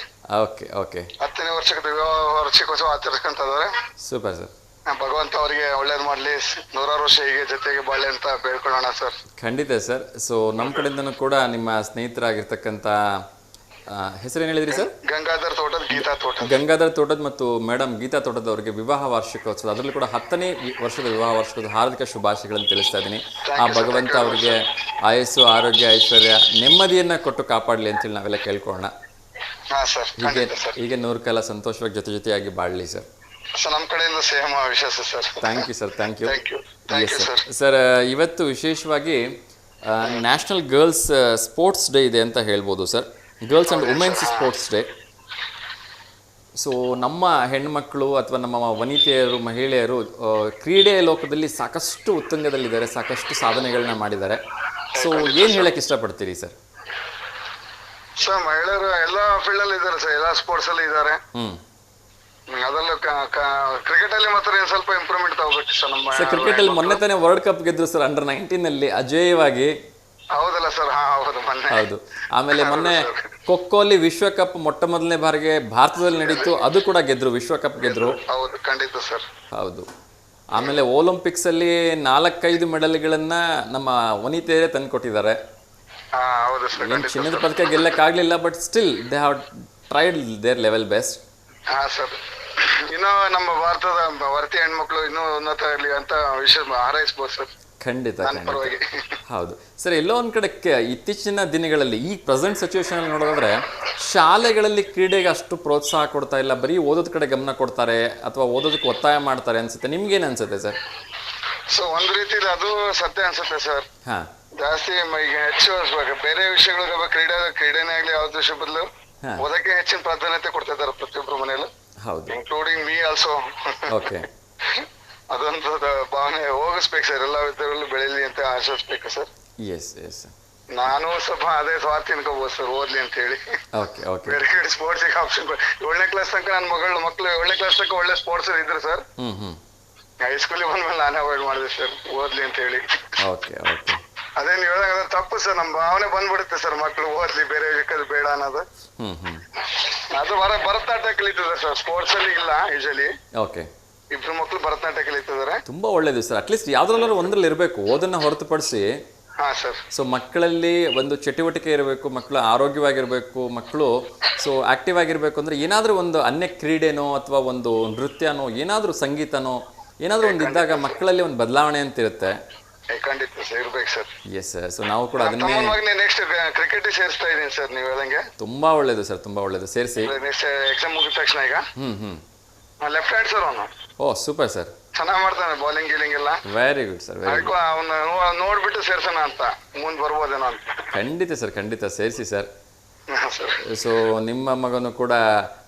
ಓಕೆ. 10ನೇ ವರ್ಷದ ವಿವಾಹ ವಾರ್ಷಿಕೋತ್ಸವ ಆಚರಿಸ್ಕೊಂತಿದ್ದಾರೆ. Super sir. ಭಗವಂತ ಅವರಿಗೆ ಒಳ್ಳೇದು ಮಾಡ್ಲಿ, 100 ವರ್ಷ ಹೀಗೆ ಜೊತೆಗೆ ಬಾಳೆ ಅಂತ ಬೇಡ್ಕೊಳ್ಳೋಣ ಸರ್. ಖಂಡಿತ ಸರ್. ಸೊ ನಮ್ಮ ಕಡೆಯಿಂದನೂ ಕೂಡ ನಿಮ್ಮ ಸ್ನೇಹಿತರಾಗಿರ್ತಕ್ಕಂಥ ಹೆಸರೇನು ಹೇಳಿದ್ರಿ ಸರ್? ಗಂಗಾಧರ್ ತೋಟದ ಗೀತಾ ತೋಟ. ಗಂಗಾಧರ್ ತೋಟದ ಮತ್ತು ಮೇಡಮ್ ಗೀತಾ ತೋಟದವರಿಗೆ ವಿವಾಹ ವಾರ್ಷಿಕೋತ್ಸವ, ಅದರಲ್ಲೂ ಕೂಡ 10ನೇ ವರ್ಷದ ವಿವಾಹ ವಾರ್ಷಿಕೋತ್ಸವ ಹಾರ್ದಿಕ ಶುಭಾಶಯಗಳನ್ನು ತಿಳಿಸ್ತಾ ಇದ್ದೀನಿ. ಆ ಭಗವಂತ ಅವರಿಗೆ ಆಯಸ್ಸು, ಆರೋಗ್ಯ, ಐಶ್ವರ್ಯ, ನೆಮ್ಮದಿಯನ್ನು ಕೊಟ್ಟು ಕಾಪಾಡಲಿ ಅಂತೇಳಿ ನಾವೆಲ್ಲ ಕೇಳ್ಕೊಳ್ಳೋಣ. ಹೀಗೆ 100 ಕಾಲ ಸಂತೋಷವಾಗಿ ಜೊತೆಯಾಗಿ ಬಾಳಲಿ ಸರ್. ನಮ್ಮ ಕಡೆಯಿಂದ ಸೇಮ್ ವಿಶೇಷ sir. Thank you sir, thank you. Sir. Sir, ಇವತ್ತು ವಿಶೇಷವಾಗಿ ನ್ಯಾಷನಲ್ ಗರ್ಲ್ಸ್ ಸ್ಪೋರ್ಟ್ಸ್ ಡೇ ಇದೆ ಅಂತ ಹೇಳ್ಬೋದು sir. Girls and women's sports day. So ನಮ್ಮ ಹೆಣ್ಮಕ್ಳು ಅಥವಾ ನಮ್ಮ ವನಿತೆಯರು, ಮಹಿಳೆಯರು ಕ್ರೀಡೆ ಲೋಕದಲ್ಲಿ ಸಾಕಷ್ಟು ಉತ್ತುಂಗದಲ್ಲಿದ್ದಾರೆ, ಸಾಕಷ್ಟು ಸಾಧನೆಗಳನ್ನ ಮಾಡಿದ್ದಾರೆ. ಸೊ ಏನು ಹೇಳಕ್ಕೆ ಇಷ್ಟಪಡ್ತೀರಿ ಸರ್? ಸರ್, ಮಹಿಳೆಯರು ಎಲ್ಲ ಫೀಲ್ಡ್ ಅಲ್ಲಿ ಇದ್ದಾರೆ ಸರ್, ಎಲ್ಲ ಸ್ಪೋರ್ಟ್ಸ್ ಅಲ್ಲಿ ಇದ್ದಾರೆ. ಅದರಲ್ಲೂ ಕ್ರಿಕೆಟ್ ಅಲ್ಲಿ ಮಾತ್ರ ಸ್ವಲ್ಪ ಇಂಪ್ರೂವ್ಮೆಂಟ್ ತಗೋಬೇಕು ಸರ್. ನಮ್ಮ ಕ್ರಿಕೆಟ್ ಅಲ್ಲಿ ಮೊನ್ನೆ ತಾನೇ ವರ್ಲ್ಡ್ ಕಪ್ ಗೆದ್ರು ಸರ್, ಅಂಡರ್-19 ನಲ್ಲಿ ಅಜೇಯವಾಗಿ. ಹೌದಲ್ಲ ಸರ್? ಹೌದು, ಮೊನ್ನೆ. ಹೌದು. ಆಮೇಲೆ ಮೊನ್ನೆ ಖೋಖೋ ಅಲ್ಲಿ ವಿಶ್ವಕಪ್ ಮೊಟ್ಟ ಮೊದಲನೇ ಬಾರಿಗೆ ಭಾರತದಲ್ಲಿ ನಡೀತು, ಅದು ಕೂಡ ಗೆದ್ರು, ವಿಶ್ವಕಪ್ ಗೆದ್ರು. ಹೌದು, ಖಂಡಿತ ಸರ್. ಹೌದು. ಆಮೇಲೆ ಒಲಿಂಪಿಕ್ಸ್ ಅಲ್ಲಿ 4-5 ಮೆಡಲ್ಗಳನ್ನ ನಮ್ಮ ವನಿತೆಯರೇ ತಂದುಕೊಟ್ಟಿದ್ದಾರೆ. ಹೌದು ಸರ್. ಚಿನ್ನದ ಪದಕ ಗೆಲ್ಲಕ್ಕಾಗ್ಲಿಲ್ಲ, but still they have tried their level best. ಹಾ ಸರ್. ಇನ್ನೂ ನಮ್ಮ ಭಾರತದ ವರ್ತಿ ಹೆಣ್ಮಕ್ಳು ಇನ್ನೂ ಉನ್ನತ ಇರಲಿ ಅಂತ ವಿಷಯ ಹಾರೈಸ್ಬೋದು ಸರ್. ಖಂಡಿತ. ಹೌದು ಸರ್. ಎಲ್ಲೋ ಒಂದ್ ಕಡೆ ಇತ್ತೀಚಿನ ದಿನಗಳಲ್ಲಿ ಈ ಪ್ರೆಸೆಂಟ್ ಸಿಚುವೇಶನ್ ನೋಡೋದಾದ್ರೆ ಶಾಲೆಗಳಲ್ಲಿ ಕ್ರೀಡೆಗೆ ಅಷ್ಟು ಪ್ರೋತ್ಸಾಹ ಕೊಡ್ತಾ ಇಲ್ಲ, ಬರೀ ಓದೋದ್ ಕಡೆ ಗಮನ ಕೊಡ್ತಾರೆ ಅಥವಾ ಓದೋದಕ್ಕೆ ಒತ್ತಾಯ ಮಾಡ್ತಾರೆ ಅನ್ಸುತ್ತೆ. ನಿಮ್ಗೇನ್ ಅನ್ಸುತ್ತೆ ಸರ್? ಸೊ ಒಂದ್ ರೀತಿಲಿ ಅದು ಸತ್ಯ ಅನ್ಸುತ್ತೆ ಸರ್. ಜಾಸ್ತಿ ಈಗ ಹೆಚ್ಚು ಬೇರೆ ವಿಷಯಗಳು ಕ್ರೀಡೆನೇ ಆಗ್ಲಿ ಯಾವ್ದು ವಿಷಯ ಬದಲು ಓದಕ್ಕೆ ಹೆಚ್ಚಿನ ಪ್ರಾಧಾನ್ಯತೆ ಕೊಡ್ತಾ ಇದ್ದಾರೆ ಪ್ರತಿಯೊಬ್ಬರು ಮನೆಯಲ್ಲೂ. ಹೌದು, ಇನ್ಕ್ಲೂಡಿಂಗ್ ಮೀ ಆಲ್ಸೋ. ಓಕೆ. ಅದೊಂದು ಭಾವನೆ ಹೋಗಿಸ್ಬೇಕು ಸರ್, ಎಲ್ಲ ವಿದ್ಯಾರ್ಥಿಗಳು ಬೆಳೀಲಿ ಅಂತ ಆಶಿಸ್ಬೇಕು ಸರ್. S S. ನಾನು ಸ್ವಲ್ಪ ಅದೇ ಸ್ವಾರ್ಥಿ ಅನ್ಕೋಬಹುದು ಸರ್, ಓದ್ಲಿ ಅಂತ ಹೇಳಿ. ಬೇರೆ ಕಡೆ ಸ್ಪೋರ್ಟ್ಸ್ ಆಪ್ಷನ್ 7ನೇ ಕ್ಲಾಸ್ ತನಕ ನನ್ನ ಮಕ್ಕಳು 7ನೇ ಕ್ಲಾಸ್ ತನಕ ಒಳ್ಳೆ ಸ್ಪೋರ್ಟ್ಸ್ ಇದ್ರು ಸರ್. ಹೈಸ್ಕೂಲಿಗೆ ಬಂದ್ಮೇಲೆ ನಾನೇ ಅವಾಯ್ಡ್ ಮಾಡಿದೆ ಸರ್, ಓದ್ಲಿ ಅಂತ ಹೇಳಿ. ಅದೇ ನೀವು ಹೇಳಿದಾಗ ತಪ್ಪು ಸರ್, ನಮ್ಮ ಭಾವನೆ ಬಂದ್ಬಿಡುತ್ತೆ ಸರ್, ಮಕ್ಕಳು ಓದ್ಲಿ ಬೇರೆ ಬೇಡ ಅನ್ನೋದು. ಅದು ಭರತನಾಟ್ಯ ಕಲಿತಿದ್ದಾರೆ ಸರ್, ಸ್ಪೋರ್ಟ್ಸ್ ಅಲ್ಲಿ ಇಲ್ಲ ಯೂಶಲಿ. ಇಬ್ರು ಮಕ್ಕಳು ಭರತನಾಟ್ಯ ಕಲಿತಿದ್ದಾರೆ. ತುಂಬಾ ಒಳ್ಳೇದು ಸರ್. ಅಟ್ಲೀಸ್ಟ್ ಯಾವ್ದ್ರಲ್ಲಾದ್ರೂ ಒಂದ್ರಲ್ಲಿ ಇರಬೇಕು, ಓದನ್ನ ಹೊರತುಪಡಿಸಿ. ಸೊ ಮಕ್ಕಳಲ್ಲಿ ಒಂದು ಚಟುವಟಿಕೆ ಇರಬೇಕು, ಮಕ್ಕಳು ಆರೋಗ್ಯವಾಗಿರ್ಬೇಕು, ಮಕ್ಕಳು ಸೊ ಆಕ್ಟಿವ್ ಆಗಿರ್ಬೇಕು ಅಂದ್ರೆ ಏನಾದ್ರೂ ಒಂದು ಅನ್ಯ ಕ್ರೀಡೆನೋ ಅಥವಾ ಒಂದು ನೃತ್ಯನೋ ಏನಾದ್ರೂ ಸಂಗೀತನೋ ಏನಾದ್ರೂ ಒಂದು ಇದ್ದಾಗ ಮಕ್ಕಳಲ್ಲಿ ಒಂದು ಬದಲಾವಣೆ ಅಂತ ಇರುತ್ತೆ. ಖಂಡಿತ ಸರ್, ಇರ್ಬೇಕು ಸರ್. Yes sir. ಸೊ ನಾವು ಕೂಡ ಅದನ್ನೇ ನೆಕ್ಸ್ಟ್ ಕ್ರಿಕೆಟ್ ಸೇರಿಸ್ತಾ ಇದೀನಿ ಸರ್, ನೀವು ಹೇಳಂಗೆ. ತುಂಬಾ ಒಳ್ಳೇದು ಸರ್, ತುಂಬಾ ಒಳ್ಳೇದು. ಸೇರಿಸಿ. ನೆಕ್ಸ್ಟ್ ಎಕ್ಸಾಮ್ ಮುಗಿದ ತಕ್ಷಣ ಈಗ ಲೆಫ್ಟ್ ಹ್ಯಾಂಡ್ ಸರ್ ಅವನು. ಓ ಸೂಪರ್ ಸರ್, ಚೆನ್ನಾಗಿ ಮಾಡ್ತಾನೆ ಬೌಲಿಂಗ್ ಗೀಲಿಂಗ್ ಎಲ್ಲ. Very good sir. ಅವನ್ನ ನೋಡ್ಬಿಟ್ಟು ಸೇರ್ಸೋಣ ಅಂತ, ಮುಂದ್ ಬರ್ಬೋದೇನೋ ಅಂತ. ಖಂಡಿತ ಸರ್, ಖಂಡಿತ ಸೇರಿಸಿ ಸರ್. ಸೊ ನಿಮ್ಮ ಮಗನು ಕೂಡ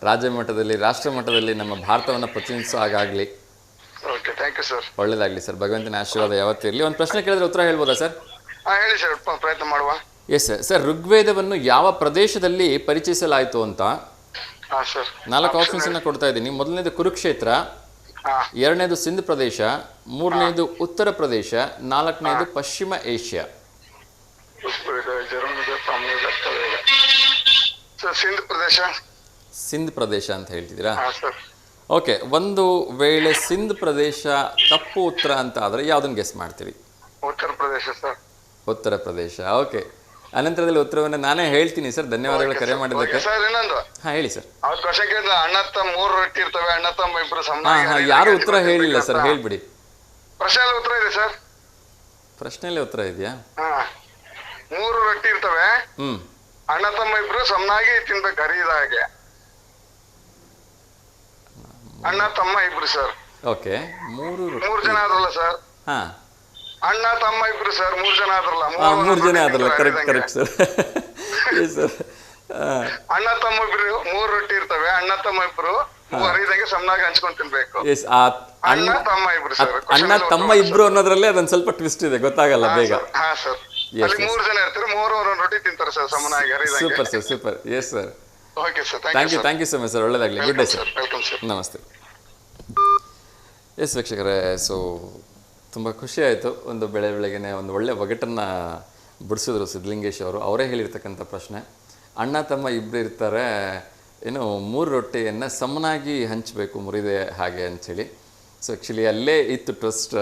ರಾಜ್ಯ ಮಟ್ಟದಲ್ಲಿ, ರಾಷ್ಟ್ರ ಮಟ್ಟದಲ್ಲಿ ನಮ್ಮ ಭಾರತವನ್ನ ಪ್ರತಿನಿಧಿಸೋ ಹಾಗಾಗ್ಲಿ. Okay, thank you sir. ಒಳ್ಳೇದಾಗ್ಲಿ ಸರ್, ಭಗವಂತನ ಆಶೀರ್ವಾದ ಯಾವತ್ತೂ ಇರಲಿ. ಒಂದು ಪ್ರಶ್ನೆ ಕೇಳಿದ್ರೆ ಉತ್ತರ ಹೇಳ್ಬೋದಾ ಸರ್? ಹೇಳಿ ಸರ್, ಪ್ರಯತ್ನ ಮಾಡುವ. Yes sir. ಸರ್, ಋಗ್ವೇದವನ್ನು ಯಾವ ಪ್ರದೇಶದಲ್ಲಿ ಪರಿಚಯಿಸಲಾಯಿತು ಅಂತ 4 ಆಪ್ಷನ್ಸ್ ಅನ್ನ ಕೊಡ್ತಾ ಇದ್ದೀನಿ. ಮೊದಲನೇದು ಕುರುಕ್ಷೇತ್ರ, ಎರಡನೇದು ಸಿಂಧ್ ಪ್ರದೇಶ, ಮೂರನೇದು ಉತ್ತರ ಪ್ರದೇಶ, ನಾಲ್ಕನೇದು ಪಶ್ಚಿಮ ಏಷ್ಯಾ. ಸಿಂಧ್ ಪ್ರದೇಶ ಅಂತ ಹೇಳ್ತಿದ್ದೀರಾ? ಓಕೆ. ಒಂದು ವೇಳೆ ಸಿಂಧ್ ಪ್ರದೇಶ ತಪ್ಪು ಉತ್ತರ ಅಂತ ಆದ್ರೆ ಯಾವ್ದನ್ನ ಗೆಸ್ ಮಾಡ್ತೀರಿ? ಉತ್ತರ ಪ್ರದೇಶ ಸರ್. ಉತ್ತರ ಪ್ರದೇಶ. ಓಕೆ. ಅನಂತರದಲ್ಲಿ ಉತ್ತರವನ್ನು ನಾನೇ ಹೇಳ್ತೀನಿ ಸರ್. ಧನ್ಯವಾದಗಳು ಕರೆ ಮಾಡಿದ್ದಕ್ಕೆ. ಹೇಳಿ ಸರ್. ಅಣ್ಣ ತಮ್ಮ 3 ರೊಟ್ಟಿ ಇರ್ತವೆ, ಅಣ್ಣ ತಮ್ಮ ಇಬ್ರು ಸಮಾನ. ಯಾರು ಉತ್ತರ ಹೇಳಿಲ್ಲ ಸರ್, ಹೇಳ್ಬಿಡಿ. ಪ್ರಶ್ನೆಯಲ್ಲಿ ಉತ್ತರ ಇದೆ ಸರ್. ಪ್ರಶ್ನೆಯಲ್ಲಿ ಉತ್ತರ ಇದೆಯಾ? 3 ರೊಟ್ಟಿ ಇರ್ತವೆ, ಅಣ್ಣ ತಮ್ಮ ಇಬ್ರು ಸಮನಾಗಿ ತಿನ್ಬೇಕು, ಹರಿದ ಹಾಗೆ. ಅಣ್ಣ ತಮ್ಮ ಇಬ್ರು ಸರ್. ಓಕೆ. 3 ಜನ ಆದ್ರಲ್ಲ ಸರ್? ಅಣ್ಣ ತಮ್ಮ ಇಬ್ರು ಸರ್, 3 ಜನ ಆದ್ರಲ್ಲ? 3 ಜನ ಆದ್ರಲ್ಲ, ಕರೆಕ್ಟ್ ಸರ್. ಅಣ್ಣ ತಮ್ಮ ಇಬ್ರು 3 ರೊಟ್ಟಿ ಇರ್ತವೆ, ಅಣ್ಣ ತಮ್ಮ ಇಬ್ರು ಹರಿದಂಗೆ ಸಮನಾಗಿ ಹಂಚ್ಕೊಂಡ್ ತಿನ್ಬೇಕು. ಅಣ್ಣ ತಮ್ಮ ಇಬ್ರು ಸರ್. ಅಣ್ಣ ತಮ್ಮ ಇಬ್ರು ಅನ್ನೋದ್ರಲ್ಲಿ ಅದೊಂದ್ ಸ್ವಲ್ಪ ಟ್ವಿಸ್ಟ್ ಇದೆ, ಗೊತ್ತಾಗಲ್ಲ ಬೇಗ. ಹಾ ಸರ್. 3 ಜನ ಇರ್ತಾರೆ, 3 ರೊಟ್ಟಿ ತಿಂತಾರೆ ಸರ್ ಸಮನಾಗಿ ಹರಿದಂಗೆ. Super sir, super. Yes sir. Okay sir, thank you so much sir. ಒಳ್ಳೇದಾಗಲಿ. Good day sir. Welcome sir. ನಮಸ್ತೆ. ಎಸ್ ವೀಕ್ಷಕರೇ, ಸೊ ತುಂಬ ಖುಷಿ ಆಯಿತು. ಒಂದು ಬೆಳಗ್ಗೆನೆ ಒಂದು ಒಳ್ಳೆಯ ಒಗಟನ್ನು ಬಿಡಿಸಿದ್ರು ಸಿದ್ಧಲಿಂಗೇಶ್ ಅವರು. ಅವರೇ ಹೇಳಿರ್ತಕ್ಕಂಥ ಪ್ರಶ್ನೆ, ಅಣ್ಣ ತಮ್ಮ ಇಬ್ಬರು ಇರ್ತಾರೆ, ಏನು 3 ರೊಟ್ಟಿಯನ್ನು ಸಮನಾಗಿ ಹಂಚಬೇಕು ಮುರಿದೆ ಹಾಗೆ ಅಂಥೇಳಿ. ಸೊ ಆ್ಯಕ್ಚುಲಿ ಅಲ್ಲೇ ಇತ್ತು ಟ್ವಿಸ್ಟ್.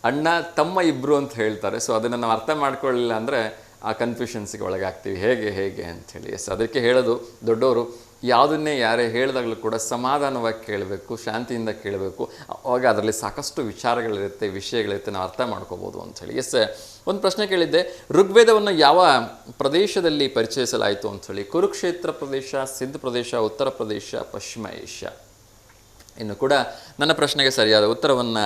ಅಣ್ಣ ತಮ್ಮ ಇಬ್ಬರು ಅಂತ ಹೇಳ್ತಾರೆ. ಸೊ ಅದನ್ನು ನಾವು ಅರ್ಥ ಮಾಡ್ಕೊಳ್ಳಿಲ್ಲ ಅಂದರೆ ಆ ಕನ್ಫ್ಯೂಷನ್ಸ್ಗೆ ಒಳಗಾಗ್ತೀವಿ ಹೇಗೆ ಅಂಥೇಳಿ. ಎಸ್, ಅದಕ್ಕೆ ಹೇಳೋದು ದೊಡ್ಡವರು ಯಾವುದನ್ನೇ ಯಾರೇ ಹೇಳಿದಾಗಲೂ ಕೂಡ ಸಮಾಧಾನವಾಗಿ ಕೇಳಬೇಕು, ಶಾಂತಿಯಿಂದ ಕೇಳಬೇಕು. ಅವಾಗ ಅದರಲ್ಲಿ ಸಾಕಷ್ಟು ವಿಚಾರಗಳಿರುತ್ತೆ, ವಿಷಯಗಳಿರುತ್ತೆ, ನಾವು ಅರ್ಥ ಮಾಡ್ಕೋಬೋದು ಅಂಥೇಳಿ. ಎಸ್, ಒಂದು ಪ್ರಶ್ನೆ ಕೇಳಿದ್ದೆ, ಋಗ್ವೇದವನ್ನು ಯಾವ ಪ್ರದೇಶದಲ್ಲಿ ಪರಿಚಯಿಸಲಾಯಿತು ಅಂಥೇಳಿ. ಕುರುಕ್ಷೇತ್ರ ಪ್ರದೇಶ, ಸಿಂಧ್ ಪ್ರದೇಶ, ಉತ್ತರ ಪ್ರದೇಶ, ಪಶ್ಚಿಮ ಏಷ್ಯಾ. ಇನ್ನು ಕೂಡ ನನ್ನ ಪ್ರಶ್ನೆಗೆ ಸರಿಯಾದ ಉತ್ತರವನ್ನು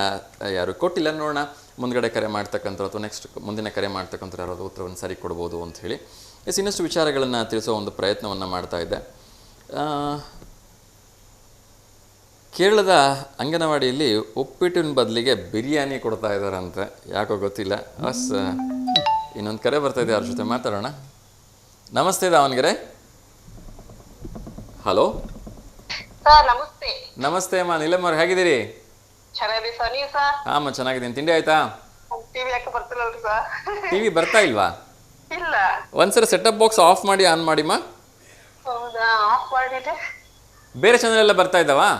ಯಾರು ಕೊಟ್ಟಿಲ್ಲ, ನೋಡೋಣ ಮುಂದ್ಗಡೆ ಕರೆ ಮಾಡ್ತಕ್ಕಂಥವ್ರು ಅಥವಾ ನೆಕ್ಸ್ಟ್ ಮುಂದಿನ ಕರೆ ಮಾಡ್ತಕ್ಕಂಥವ್ರು ಯಾರಾದರೂ ಉತ್ತರವನ್ನು ಸರಿ ಕೊಡ್ಬೋದು ಅಂಥೇಳಿ. ಎಸ್, ಇನ್ನಷ್ಟು ವಿಚಾರಗಳನ್ನು ತಿಳಿಸೋ ಒಂದು ಪ್ರಯತ್ನವನ್ನು ಮಾಡ್ತಾ ಇದ್ದೆ. ಕೇರಳದ ಅಂಗನವಾಡಿಯಲ್ಲಿ ಉಪ್ಪಿಟ್ಟಿನ ಬದಲಿಗೆ ಬಿರಿಯಾನಿ ಕೊಡ್ತಾ ಇದ್ದಾರಂತೆ, ಯಾಕೋ ಗೊತ್ತಿಲ್ಲ. ಬಸ್ ಇನ್ನೊಂದು ಕರೆ ಬರ್ತಾ ಇದೆ, ಅವ್ರ ಜೊತೆ ಮಾತಾಡೋಣ. ನಮಸ್ತೆ ದಾವಣಗೆರೆ. ಹಲೋ ಸರ್ ನಮಸ್ತೆ. ನಮಸ್ತೆ ಅಮ್ಮ, ನೀಲಮ್ಮ ಅವ್ರು ಹೇಗಿದ್ದೀರಿ? ಚೆನ್ನಾಗಿದೆ ಸರ್, ನೀವು ಸರ್? ಹಾಂ ಚೆನ್ನಾಗಿದ್ದೀನಿ. ತಿಂಡಿ ಆಯ್ತಾ? ಟಿವಿ ಯಾಕೆ ಬರ್ತಿಲ್ಲಲ್ರಿ ಸರ್? ಟಿವಿ ಬರ್ತಾ ಇಲ್ವಾ? ಇಲ್ಲ. ಒಂದ್ಸರಿ ಸೆಟಪ್ ಬಾಕ್ಸ್ ಆಫ್ ಮಾಡಿ ಆನ್ ಮಾಡಿಮ್ಮ. ಹೌದಾ, ಆಫ್ ಮಾಡಿದೆ. ಬೇರೆ ಚಾನಲ್ ಎಲ್ಲ ಬರ್ತಾ ಇದ್ದಾವಾ?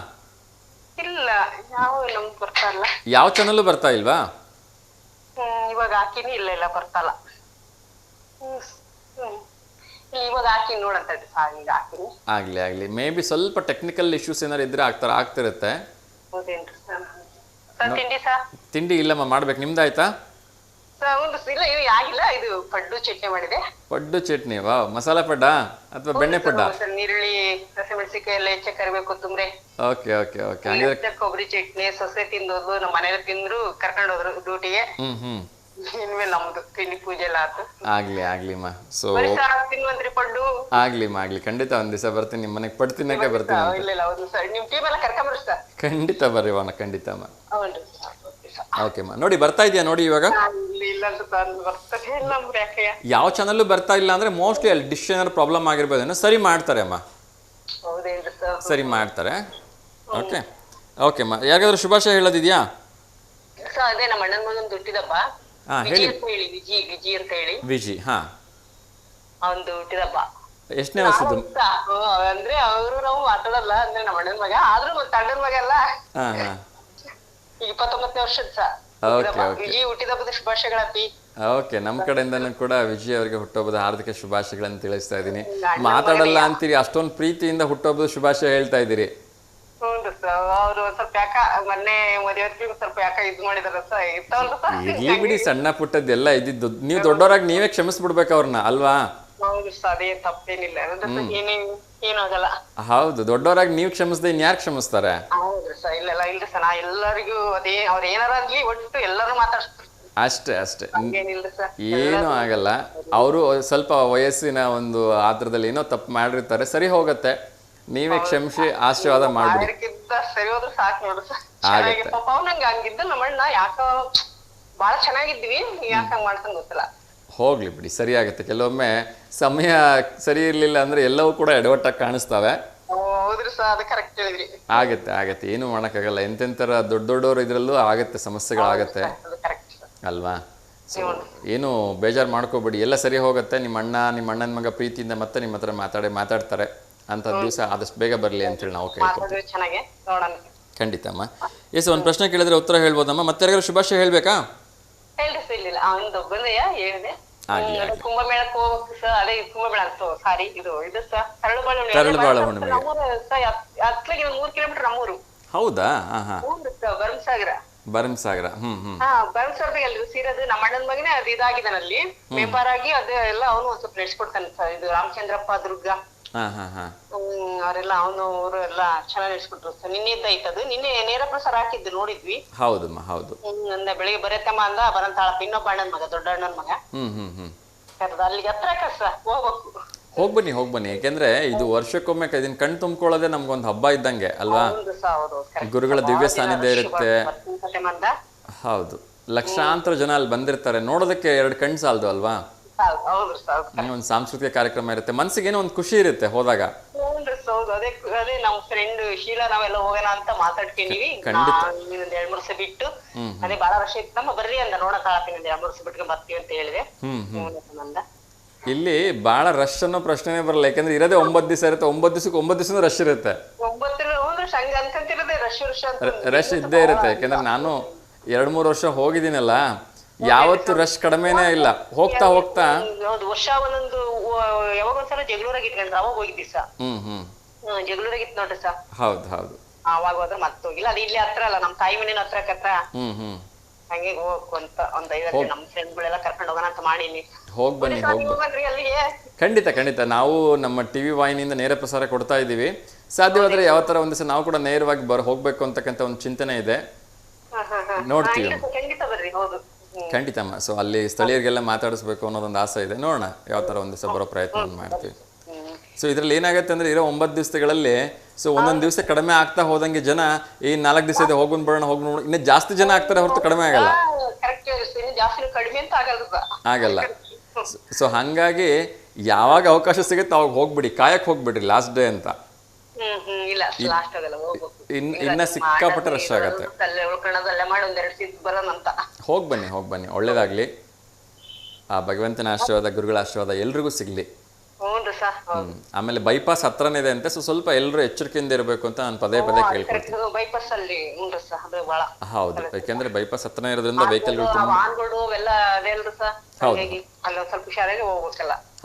ಇಲ್ಲ, ಯಾವ ನಮ್ಗೆ ಬರ್ತಾ ಇಲ್ಲ. ಯಾವ ಚಾನಲ್ಲು ಬರ್ತಾ ಇಲ್ವಾ? ಇವಾಗ ಹಾಕಿನಿ, ಇಲ್ಲ ಬರ್ತಲ್ಲ. ಇವಾಗ ಹಾಕಿ ನೋಡಂತ ಸರ್, ಈಗ ಹಾಕಿನಿ. ಆಗಲಿ ಮೇ ಬಿ ಸ್ವಲ್ಪ ಟೆಕ್ನಿಕಲ್ ಇಶ್ಯೂಸ್ ಏನಾರು ಇದ್ರೆ ಆಗ್ತಿರುತ್ತೆ. ಹೌದೇನ್ರಿ ಸರ್? ಸರ್ ತಿಂಡಿ ಸರ್? ತಿಂಡಿ ಇಲ್ಲಮ್ಮ, ಮಾಡ್ಬೇಕು. ನಿಮ್ದಾಯ್ತಾ? ಸರ್ ಒಂದು ಇಲ್ಲ, ಇದು ಆಗಿಲ್ಲ. ಇದು ಪಡ್ಡು ಚಟ್ನಿ ಮಾಡಿದೆ. ಪಡ್ಡು ಚಟ್ನಿ? ವಾ, ಮಸಾಲ ಪಡ್ಡ ಅಥವಾ ಬೆಣ್ಣೆ ಪಡ್ಡ? ನೀರುಳ್ಳಿ, ಹಸಿಮೆಣಸಿಕಾಯಿ ಎಲ್ಲ ಹೆಚ್ಚೆ ಕರಿಬೇಕು, ಕೊತ್ತಂಬರಿ. Okay okay okay. ಹಂಗಿದ್ರೆ ಕೊಬ್ಬರಿ ಚಟ್ನಿ. ಸೊಸೆ ತಿಂದೋದು, ನಮ್ಮ ಮನೇಲಿ ತಿಂದ್ರು, ಕರ್ಕೊಂಡು ಹೋದ್ರು ಡ್ಯೂಟಿಗೆ. ಇನ್ಮೇಲೆ ನಮ್ದು ತಿಂಡಿ ಪೂಜೆ ಎಲ್ಲ ಆಯ್ತು. ಆಗ್ಲಿಮ್ಮ. ಸೊ ತಿನ್ವಂತ್ರಿ ಪಡ್ಡು? ಆಗ್ಲಿ ಖಂಡಿತ ಒಂದ್ ದಿವಸ ಬರ್ತೀನಿ ನಿಮ್ಮ ಮನೆಗೆ, ಪಡ್ಡು ತಿನ್ನಕ್ಕೆ ಬರ್ತೀನಿ. ಇಲ್ಲ ಹೌದು ಸರ್, ನಿಮ್ ಟೀಮ್ ಎಲ್ಲ ಕರ್ಕೊಂಬರ್ರಿ ಸರ್. ಖಂಡಿತ ಬರ್ರಿ ವಾನ, ಖಂಡಿತ ಅಮ್ಮ. ಹೌನ್ರಿ ಓಕೆ ಅಮ್ಮ. ನೋಡಿ ಬರ್ತಾ ಇದೆಯಾ ನೋಡಿ ಇವಾಗ? ಇಲ್ಲ ಸರ್, ಬರ್ತದೆ ಇಲ್ಲ ಯಾಕೆ. ಯಾವ ಚಾನಲ್ಲು ಬರ್ತಾ ಇಲ್ಲ ಅಂದ್ರೆ ಮೋಸ್ಟ್ಲಿ ಅಲ್ಲಿ ಡಿಶ್ ಏನಾದ್ರು ಪ್ರಾಬ್ಲಮ್ ಆಗಿರ್ಬೋದೇನೋ. ಸರಿ ಮಾಡ್ತಾರೆ ಅಮ್ಮ. ಹೌದೇನ್ರಿ ಸರ್? ಸರಿ ಮಾಡ್ತಾರೆ. ಓಕೆ ಅಮ್ಮ. ಯಾರಿಗಾದ್ರೂ ಶುಭಾಶಯ ಹೇಳೋದಿದ್ಯಾ? ಸರ್ ಅದೇ ನಮ್ಮ ಅಣ್ಣನ ಮಗನ್ ಹುಟ್ಟಿದಬ್ಬ. ಹೇಳಿ. ವಿಜಿ ಅಂತ ಹೇಳಿ. ವಿಜಿ, ಹಾ. ಅವನ್ದು ಹುಟ್ಟಿದಬ್ಬ. ಎಷ್ಟನೇ ವರ್ಷದ್ದು? ಅಂದ್ರೆ ಅವರು ನಾವು ಮಾತಾಡಲ್ಲ, ಅಂದ್ರೆ ನಮ್ಮ ಅಣ್ಣನ ಮಗ ಆದ್ರೂ ಮತ್ತೆ ಅಣ್ಣನ ಮಗ ಅಲ್ಲ. ಈಗ 29ನೇ ವರ್ಷದ ಸರ್. ವಿಜಿ ಹುಟ್ಟಿದಬ್ಬದ ಶುಭಾಶಯಗಳಪ್ಪಿ. ಓಕೆ, ನಮ್ಮ ಕಡೆಯಿಂದನೂ ಕೂಡ ವಿಜಯ್ ಅವರಿಗೆ ಹುಟ್ಟುಹಬ್ಬದ ಹಾರ್ದಿಕ ಶುಭಾಶಯಗಳನ್ನು ತಿಳಿಸ್ತಾ ಇದ್ದೀನಿ. ಮಾತಾಡಲ್ಲ ಅಂತೀರಿ, ಅಷ್ಟೊಂದು ಪ್ರೀತಿಯಿಂದ ಹುಟ್ಟುಹಬ್ಬದ ಶುಭಾಶಯ ಹೇಳ್ತಾ ಇದ್ದೀರಿ. ಹೌದು ಸರ್, ಅವ್ರು ಸ್ವಲ್ಪ ಯಾಕ ಮೊನ್ನೆ ಮದುವೆ ಸ್ವಲ್ಪ ಯಾಕ ಇದು ಮಾಡಿದಾರ ಸರ್, ಇರ್ತಾವಲ್ರ ಸರ್. ಇರ್ಲಿ ಬಿಡಿ, ಸಣ್ಣ ಪುಟ್ಟದ್ದೆಲ್ಲ ಇದ್ದಿದ್ದು. ನೀವು ದೊಡ್ಡವರಾಗಿ ನೀವೇ ಕ್ಷಮಿಸ್ಬಿಡ್ಬೇಕು ಅವ್ರನ್ನ, ಅಲ್ವಾ? ಹೌದು ಸರ್, ಅದೇ ತಪ್ಪೇನಿಲ್ಲ. ಏನು ಆಗಲ್ಲ. ಹೌದು, ದೊಡ್ಡವರಾಗಿ ನೀವು ಕ್ಷಮಿಸದೆ ಇನ್ಯಾರು ಕ್ಷಮಿಸ್ತಾರೆ? ಹೌದು ಸರ್. ಇಲ್ರಿ ಸರ್, ನಾ ಎಲ್ಲರಿಗೂ ಅದೇ ಅವ್ರ ಏನಾರ ಆಗ್ಲಿ ಒಟ್ಟು ಎಲ್ಲರೂ ಮಾತಾಡ್ತಾರೆ ಅಷ್ಟೇ. ಏನು ಆಗಲ್ಲ. ಅವರು ಸ್ವಲ್ಪ ವಯಸ್ಸಿನ ಒಂದು ಆದ್ರದಲ್ಲಿ ಏನೋ ತಪ್ಪು ಮಾಡಿರ್ತಾರೆ, ಸರಿ ಹೋಗತ್ತೆ. ನೀವೇ ಕ್ಷಮಿಸಿ ಆಶೀರ್ವಾದ ಮಾಡ್ಬಿಡಿ. ಸರಿ ಹೋದ್ರೆ ಸಾಕು ನೋಡ್ರಿ ಸರ್. ಪಾಪ ಅವ್ನಂಗ ಹಂಗಿದ್ದ ನಮ್ಮ ಅಣ್ಣ ಯಾಕ ಬಾಳ ಚೆನ್ನಾಗಿದ್ವಿ, ಯಾಕ ಹಂಗ ಮಾಡ್ತಂಗ್ ಗೊತ್ತಿಲ್ಲ. ಹೋಗ್ಲಿ ಬಿಡಿ, ಸರಿ ಆಗತ್ತೆ. ಕೆಲವೊಮ್ಮೆ ಸಮಯ ಸರಿ ಇರ್ಲಿಲ್ಲ ಅಂದ್ರೆ ಎಲ್ಲವೂ ಕೂಡ ಎಡವಟ್ಟಾಗಿ ಕಾಣಿಸ್ತವೆ. ಹೌದ್ರಿ ಸರ್, ಅದು ಕರೆಕ್ಟ್ ಹೇಳಿದ್ರಿ. ಆಗತ್ತೆ, ಏನು ಮಾಡಕ್ಕಾಗಲ್ಲ. ಎಂತೆಂತರ ದೊಡ್ಡವರು ಇದ್ರಲ್ಲೂ ಆಗತ್ತೆ, ಸಮಸ್ಯೆಗಳಾಗತ್ತೆ ಅಲ್ವಾ? ಸೊ ಏನು ಬೇಜಾರು ಮಾಡ್ಕೋಬೇಡಿ, ಎಲ್ಲ ಸರಿ ಹೋಗುತ್ತೆ. ನಿಮ್ಮ ಅಣ್ಣನ ಮಗ ಪ್ರೀತಿಯಿಂದ ಮತ್ತೆ ನಿಮ್ಮ ಹತ್ರ ಮಾತಾಡ್ತಾರೆ ಅಂತ ದಿವಸ ಆದಷ್ಟು ಬೇಗ ಬರಲಿ ಅಂತೇಳಿ ನಾವು ಕೇಳ್ಕೊತೀವಿ. ಖಂಡಿತ ಅಮ್ಮ. ಎಸ್, ಒಂದು ಪ್ರಶ್ನೆ ಕೇಳಿದ್ರೆ ಉತ್ತರ ಹೇಳ್ಬೋದಮ್ಮ. ಮತ್ತೆ ಯಾರಿಗಾರು ಶುಭಾಶಯ ಹೇಳ್ಬೇಕಾ? ಕುಂಭಮೇಳಕ್ಕೆ ಹೋಗ್ಬೇಕು ಸರ್. ಅದೇ ಕುಂಭಮೇಳ ಅಂತ ಸಾರಿ ಇದು ಸರ್ ತರಳುಬಾಳ ಹುಣ್ಣಿಮೆ. 3 ಕಿಲೋಮೀಟರ್ ನಮ್ಮೂರು. ಹೌದಾ? ಭರಮಸಾಗರ. ಭರಮಸಾಗರದಾಗ ಎಲ್ರು ಸೇರೋದು. ನಮ್ಮ ಅಣ್ಣನ ಮಗನೇ ಅದು ಇದಾಗಿದ್ದಾನಲ್ಲಿ ಮೆಂಬರ್ ಆಗಿ ಅದು ಎಲ್ಲ ಅವನು ಒಂದ್ ಸ್ವಲ್ಪ ನಡೆಸ್ಕೊಡ್ತಾನೆ ಸರ್. ಇದು ರಾಮಚಂದ್ರಪ್ಪ, ದುರ್ಗ ಅವರೆಲ್ಲ ಅವರು ಎಲ್ಲ ಚೆನ್ನಾಗಿ ನಡೆಸ್ಕೊಟ್ರು ಸರ್. ನಿನ್ನೆದ್ದು ಐತದು, ನಿನ್ನೆ ನೇರ ಪ್ರಸಾರ ಹಾಕಿದ್ದು ನೋಡಿದ್ವಿ. ಹೌದಮ್ಮ, ಹೌದು. ಬೆಳಿಗ್ಗೆ ಬರತ್ತಮ್ಮ ಅಂದ, ಬರಂತಾಳಪ್ಪ ಇನ್ನೊಬ್ಬ ಅಣ್ಣನ ಮಗ, ದೊಡ್ಡ ಅಣ್ಣನ ಮಗ. ಅಲ್ಲಿಗೆ ಹತ್ರ ಸರ್, ಹೋಗ್ಬೇಕು. ಹೋಗ್ಬನ್ನಿ. ಯಾಕೆಂದ್ರೆ ಇದು ವರ್ಷಕ್ಕೊಮ್ಮೆ ಇದನ್ನ ಕಣ್ ತುಂಬ್ಕೊಳ್ಳೋದೇ ನಮ್ಗೊಂದು ಹಬ್ಬ ಇದ್ದಂಗೆ ಅಲ್ವಾ? ಗುರುಗಳ ದಿವ್ಯ ಸಾನ್ನಿಧ್ಯ ಇರುತ್ತೆ. ಹೌದು, ಲಕ್ಷಾಂತರ ಜನ ಅಲ್ಲಿ ಬಂದಿರ್ತಾರೆ. ನೋಡೋದಕ್ಕೆ 2 ಕಣ್ ಸಾಲದು ಅಲ್ವಾ? ಒಂದು ಸಾಂಸ್ಕೃತಿಕ ಕಾರ್ಯಕ್ರಮ ಇರುತ್ತೆ, ಮನ್ಸಿಗೆ ಏನೋ ಒಂದು ಖುಷಿ ಇರುತ್ತೆ ಹೋದಾಗ. ಅದೇ ನಮ್ಮ ಫ್ರೆಂಡ್ ಶೀಲಾ ನಾವೆಲ್ಲ ಹೋಗೋಣ ಅಂತ ಮಾತಾಡ್ಕೊಂಡಿವಿ. ಇನ್ನೊಂದ್ 2-3 ವರ್ಷ ಬಿಟ್ಟು, ಅದೇ ಬಹಳ ವರ್ಷ ಇತ್ತು ನಮ್ಮ ಬರ್ರಿ ಅಂದ, ನೋಡಕ್ಕಾಗತ್ತೆ 2-3 ವರ್ಷ ಬಿಟ್ಕೊಂಡ್ ಬರ್ತೀವಿ ಅಂತ ಹೇಳಿದೆ. ಇಲ್ಲಿ ಬಹಳ ರಶ್ ಅನ್ನೋ ಪ್ರಶ್ನೆ ಬರಲ್ಲ, ಯಾಕಂದ್ರೆ ಇರೋದೇ 9 ದಿವಸ ಇರುತ್ತೆ. 9 ದಿವಸಕ್ಕೆ 9 ದಿವಸ ರಶ್ ಇರುತ್ತೆ. ರಶ್ ಇದ್ದೇ ಇರುತ್ತೆ. ಯಾಕಂದ್ರೆ ನಾನು 2-3 ವರ್ಷ ಹೋಗಿದ್ದೀನಲ್ಲ, ಯಾವತ್ತು ರಶ್ ಕಡಿಮೆನೇ ಇಲ್ಲ, ಹೋಗ್ತಾ ಹೋಗ್ತಾ. ಹೌದು, ವರ್ಷ ಒಂದೊಂದು ಯಾವಾಗ ಒಂದ್ಸಲ ಜಗಳೂರಾಗ ಇಟ್ಕೊಂಡ್ರೆ ಅವಾಗ ಹೋಗಿದ್ದಿ ಸರ್. ಜಗಳೂರಾಗ ಇತ್ತು ನೋಡ್ರಿ ಸರ್. ಹೌದು ಹೌದು. ಅವಾಗ ಹೋದ್ರೆ ಮತ್ತೆ ಹೋಗಿಲ್ಲ. ಅದು ಇಲ್ಲಿ ಹತ್ರ ಅಲ್ಲ, ನಮ್ ತಾಯಿ ಮನೇನ ಹತ್ರ ಹಂಗೆ ಹೋಗ್ಬೇಕು ಅಂತ ಒಂದ್ 5 ನಮ್ ಫ್ರೆಂಡ್ಗಳೆಲ್ಲ ಕರ್ಕೊಂಡು ಹೋಗೋಣ ಅಂತ ಮಾಡೀನಿ. ಹೋಗ್ ಬನ್ನಿ ಅಲ್ಲಿಗೆ. ಖಂಡಿತ ನಾವು ನಮ್ಮ ಟಿವಿ ವಾಹಿನಿಯಿಂದ ನೇರ ಪ್ರಸಾರ ಕೊಡ್ತಾ ಇದ್ದೀವಿ. ಸಾಧ್ಯವಾದ್ರೆ ಯಾವ ತರ ಒಂದ್ ದಿವಸ ನಾವು ಕೂಡ ನೇರವಾಗಿ ಹೋಗ್ಬೇಕು ಅಂತಕ್ಕಂಥ ಒಂದು ಚಿಂತನೆ ಇದೆ, ನೋಡ್ತೀವಿ. ಖಂಡಿತ ಬರ್ರಿ. ಹೌದು, ಖಂಡಿತಮ್ಮ. ಸೊ ಅಲ್ಲಿ ಸ್ಥಳೀಯರಿಗೆಲ್ಲ ಮಾತಾಡಿಸ್ಬೇಕು ಅನ್ನೋದೊಂದು ಆಸೆ ಇದೆ, ನೋಡೋಣ ಯಾವ ತರ ಒಂದ್ ದಿವಸ ಬರೋ ಪ್ರಯತ್ನ ಮಾಡ್ತೀವಿ. ಸೊ ಇದ್ರಲ್ಲಿ ಏನಾಗುತ್ತೆ ಅಂದ್ರೆ ಇರೋ 9 ದಿವಸಗಳಲ್ಲಿ ಸೊ ಒಂದೊಂದು ದಿವಸ ಕಡಿಮೆ ಆಗ್ತಾ ಹೋದಂಗೆ ಜನ ಈ 4 ದಿವಸ ಇದೆ ಹೋಗೋಣ ಬರೋಣ ಇನ್ನು ಜಾಸ್ತಿ ಜನ ಆಗ್ತಾರೆ ಹೊರತು ಕಡಿಮೆ ಆಗಲ್ಲ. ಆಗಲ್ಲ. ಸೊ ಹಂಗಾಗಿ ಯಾವಾಗ ಅವಕಾಶ ಸಿಗುತ್ತೆ ಅವಾಗ ಹೋಗ್ಬಿಡಿ, ಕಾಯಕ್ ಹೋಗ್ಬಿಡ್ರಿ ಲಾಸ್ಟ್ ಡೇ ಅಂತ. ಇನ್ನ ಸಿಕ್ಕಾಪಟ್ಟೆ ರಶ್ ಆಗತ್ತೆ. ಹೋಗ್ ಬನ್ನಿ ಒಳ್ಳೇದಾಗ್ಲಿ. ಆ ಭಗವಂತನ ಆಶೀರ್ವಾದ, ಗುರುಗಳ ಆಶೀರ್ವಾದ ಎಲ್ರಿಗೂ ಸಿಗ್ಲಿ. ಆಮೇಲೆ ಬೈಪಾಸ್ ಹತ್ರನೇ ಇದೆ ಅಂತೆ, ಸೊ ಸ್ವಲ್ಪ ಎಲ್ಲರೂ ಎಚ್ಚರಿಕೆಯಿಂದ ಇರಬೇಕು ಅಂತ ನಾನು ಪದೇ ಕೇಳ್ಕೊಳ್ತೀನಿ. ಹೌದು, ಯಾಕೆಂದ್ರೆ ಬೈಪಾಸ್ ಹತ್ರನೇ ಇರೋದ್ರಿಂದ ವೆಹಿಕಲ್ಗಳು